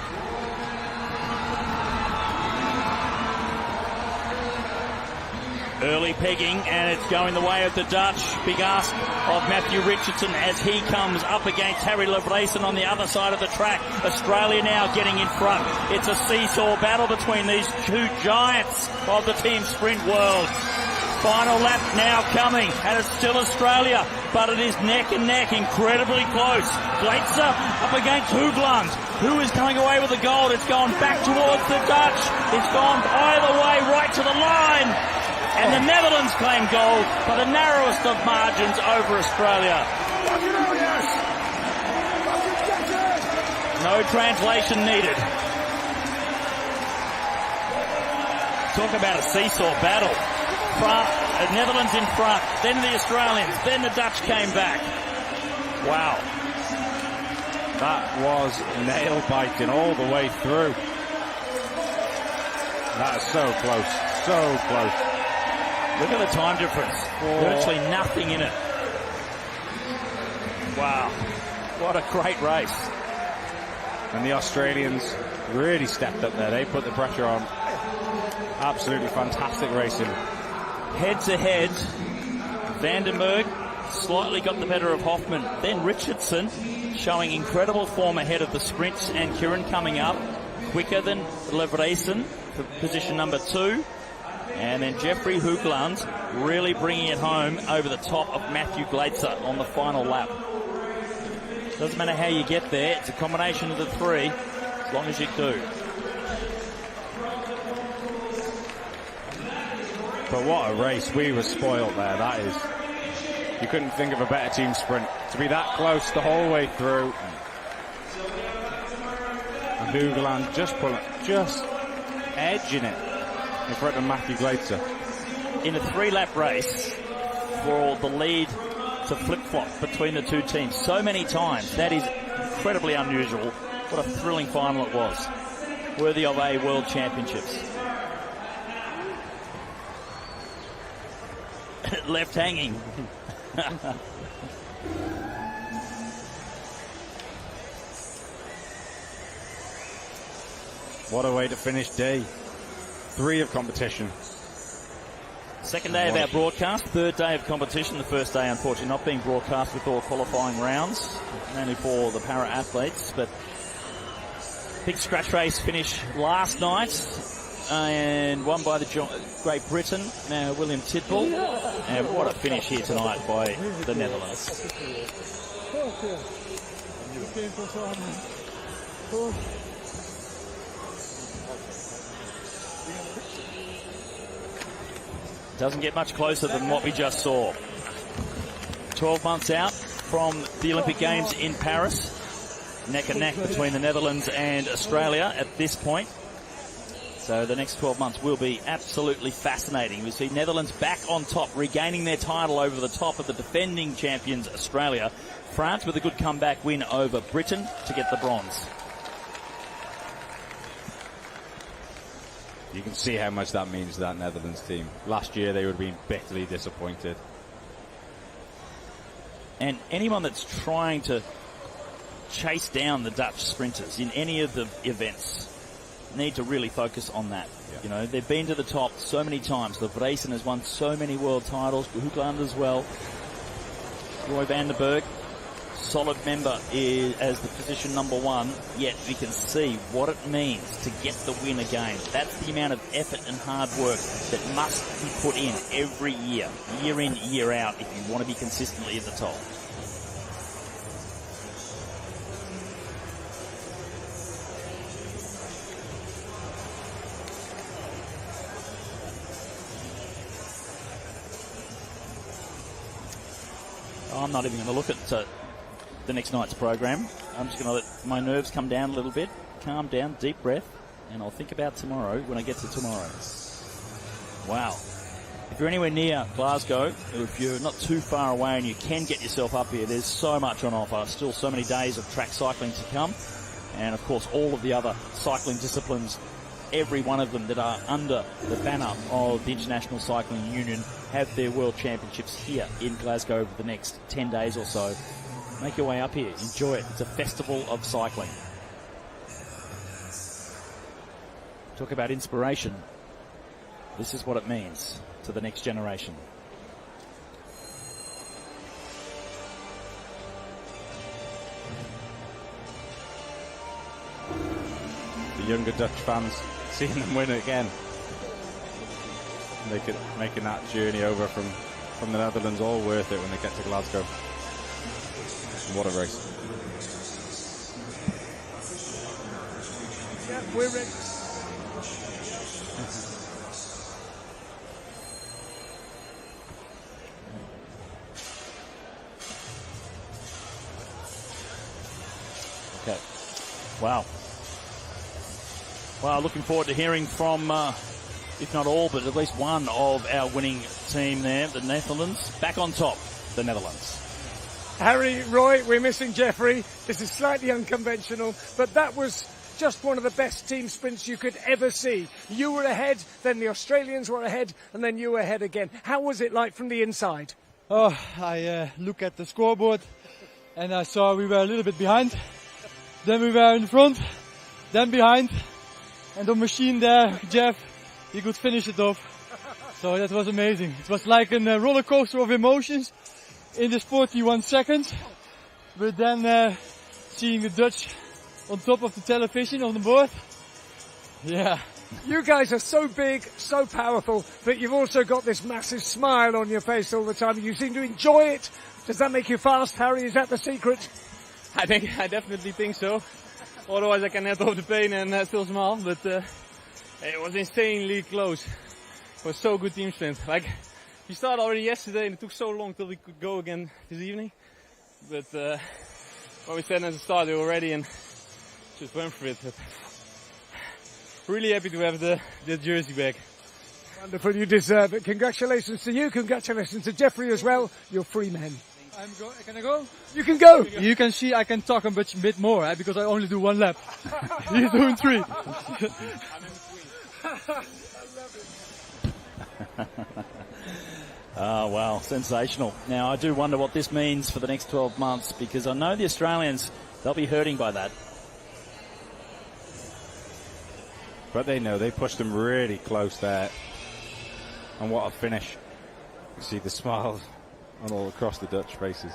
Early pegging, and it's going the way of the Dutch. Big ask of Matthew Richardson as he comes up against Harry Levresen on the other side of the track. Australia now getting in front. It's a seesaw battle between these two giants of the team sprint world. Final lap now coming, and it's still Australia, but it is neck and neck, incredibly close. Glatzer up against Hoogland, who is coming away with the gold. It's gone back towards the Dutch. It's gone either way, right to the line. And the Netherlands claim gold by the narrowest of margins over Australia. No translation needed. Talk about a seesaw battle. Netherlands in front, then the Australians, then the Dutch came back. Wow. That was nail-biting all the way through. That is so close, so close. Look at the time difference. Virtually nothing in it. Wow. What a great race. And the Australians really stepped up there. They put the pressure on. Absolutely fantastic racing. Head to head, Vandenberg slightly got the better of Hoffman. Then Richardson showing incredible form ahead of the sprints, and Kieran coming up quicker than Levresen for position number 2. And then Jeffrey Hoogland really bringing it home over the top of Matthew Glatzer on the final lap. Doesn't matter how you get there, it's a combination of the three, as long as you do. But what a race. We were spoiled there, that is. You couldn't think of a better team sprint. To be that close the whole way through. And Hoogland just edging it in front of Matthew Glatzer. In a 3-lap race, for the lead to flip-flop between the two teams so many times, that is incredibly unusual. What a thrilling final it was. Worthy of a World Championships. Left hanging. What a way to finish day 3 of competition. Second day of our broadcast, third day of competition. The first day, unfortunately, not being broadcast with all qualifying rounds, mainly for the para-athletes. But big scratch race finish last night, and won by the Great Britain, William Tidball. And what a finish here tonight by the Netherlands. Doesn't get much closer than what we just saw. 12 months out from the Olympic Games in Paris. Neck and neck between the Netherlands and Australia at this point. So the next 12 months will be absolutely fascinating. We see Netherlands back on top, regaining their title over the top of the defending champions Australia. France with a good comeback win over Britain to get the bronze. You can see how much that means to that Netherlands team. Last year they would have been bitterly disappointed. And anyone that's trying to chase down the Dutch sprinters in any of the events need to really focus on that. Yeah. You know, they've been to the top so many times. Levresen has won so many world titles, Hoogland as well. Roy Vandenberg, solid member as the position number 1, yet we can see what it means to get the win again. That's the amount of effort and hard work that must be put in every year in, year out, if you want to be consistently at the top. I'm not even going to look at the next night's program. I'm just going to let my nerves come down a little bit, calm down, deep breath, and I'll think about tomorrow when I get to tomorrow. Wow. If you're anywhere near Glasgow, or if you're not too far away and you can get yourself up here, there's so much on offer. Still so many days of track cycling to come. And of course, all of the other cycling disciplines, every one of them that are under the banner of the International Cycling Union, have their World Championships here in Glasgow over the next 10 days or so. Make your way up here. Enjoy it. It's a festival of cycling. Talk about inspiration. This is what it means to the next generation. The younger Dutch fans, seeing them win it again. Making that journey over from the Netherlands all worth it when they get to Glasgow. What a race. Yeah, we're ready. Okay. Wow. Well, looking forward to hearing from, if not all, but at least one of our winning team there, the Netherlands. Back on top, the Netherlands. Harry, Roy, we're missing Jeffrey. This is slightly unconventional, but that was just one of the best team sprints you could ever see. You were ahead, then the Australians were ahead, and then you were ahead again. How was it like from the inside? Oh, I look at the scoreboard and I saw we were a little bit behind. Then we were in front, then behind. And the machine there, Jeff, he could finish it off. So that was amazing. It was like a roller coaster of emotions in this 41 seconds. But then seeing the Dutch on top of the television on the board. Yeah. You guys are so big, so powerful, but you've also got this massive smile on your face all the time. You seem to enjoy it. Does that make you fast, Harry? Is that the secret? I definitely think so. Otherwise I can head off the pain and still smile. But it was insanely close. It was so good team sprint. Like, we started already yesterday and it took so long till we could go again this evening. But when we said at the start, we were ready and just went for it. But really happy to have the jersey back. Wonderful, you deserve it. Congratulations to you, congratulations to Jeffrey as well. You're free men. Can I go? You can go! You can see I can talk a bit more, because I only do one lap. He's doing 3. Oh, wow, sensational. Now, I do wonder what this means for the next 12 months, because I know the Australians, they'll be hurting by that. But they know they pushed them really close there. And what a finish. You see the smiles on all across the Dutch faces.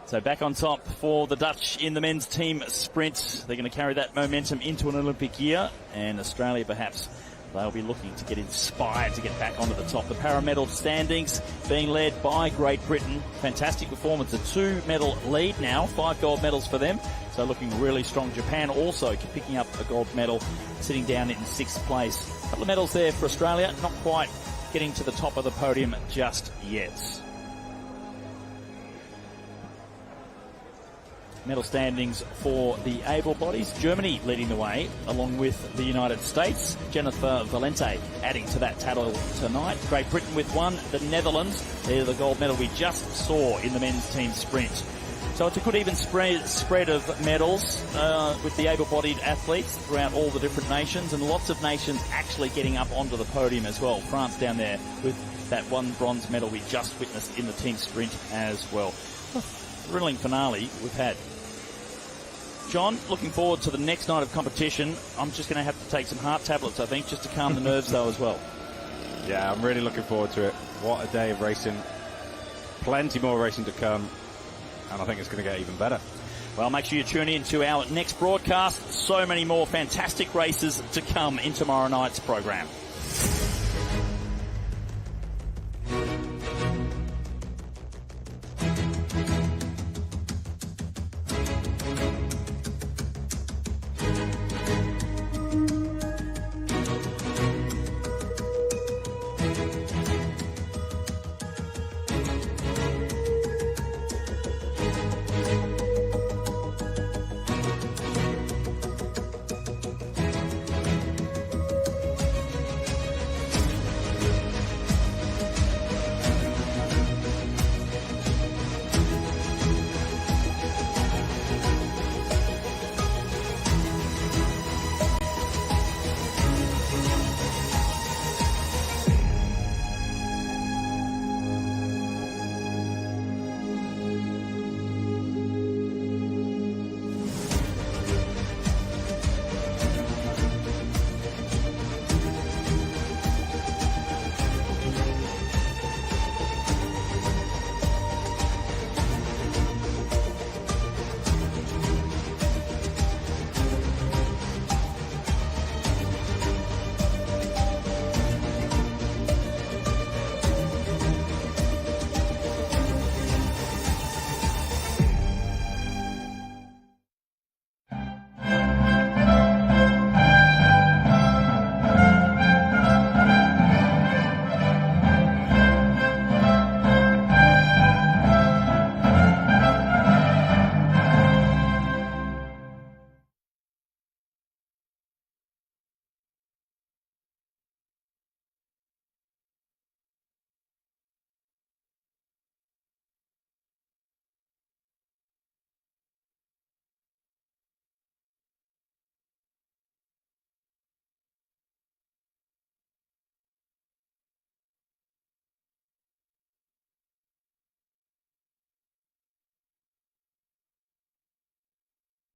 So back on top for the Dutch in the men's team sprint. They're going to carry that momentum into an Olympic year. And Australia, perhaps, they'll be looking to get inspired to get back onto the top. The para-medal standings being led by Great Britain. Fantastic performance. A 2-medal lead now. 5 gold medals for them. So looking really strong. Japan also picking up a gold medal, sitting down in 6th place. A couple of medals there for Australia. Not quite getting to the top of the podium just yet. Medal standings for the able bodies. Germany leading the way, along with the United States. Jennifer Valente adding to that title tonight. Great Britain with 1. The Netherlands, they're the gold medal we just saw in the men's team sprint. So it's a good even spread of medals with the able-bodied athletes throughout all the different nations, and lots of nations actually getting up onto the podium as well. France down there with that 1 bronze medal we just witnessed in the team sprint as well. Thrilling finale we've had. John, looking forward to the next night of competition. I'm just going to have to take some heart tablets, I think, just to calm the nerves though as well. Yeah, I'm really looking forward to it. What a day of racing. Plenty more racing to come. And I think it's going to get even better. Well, make sure you tune in to our next broadcast. So many more fantastic races to come in tomorrow night's program.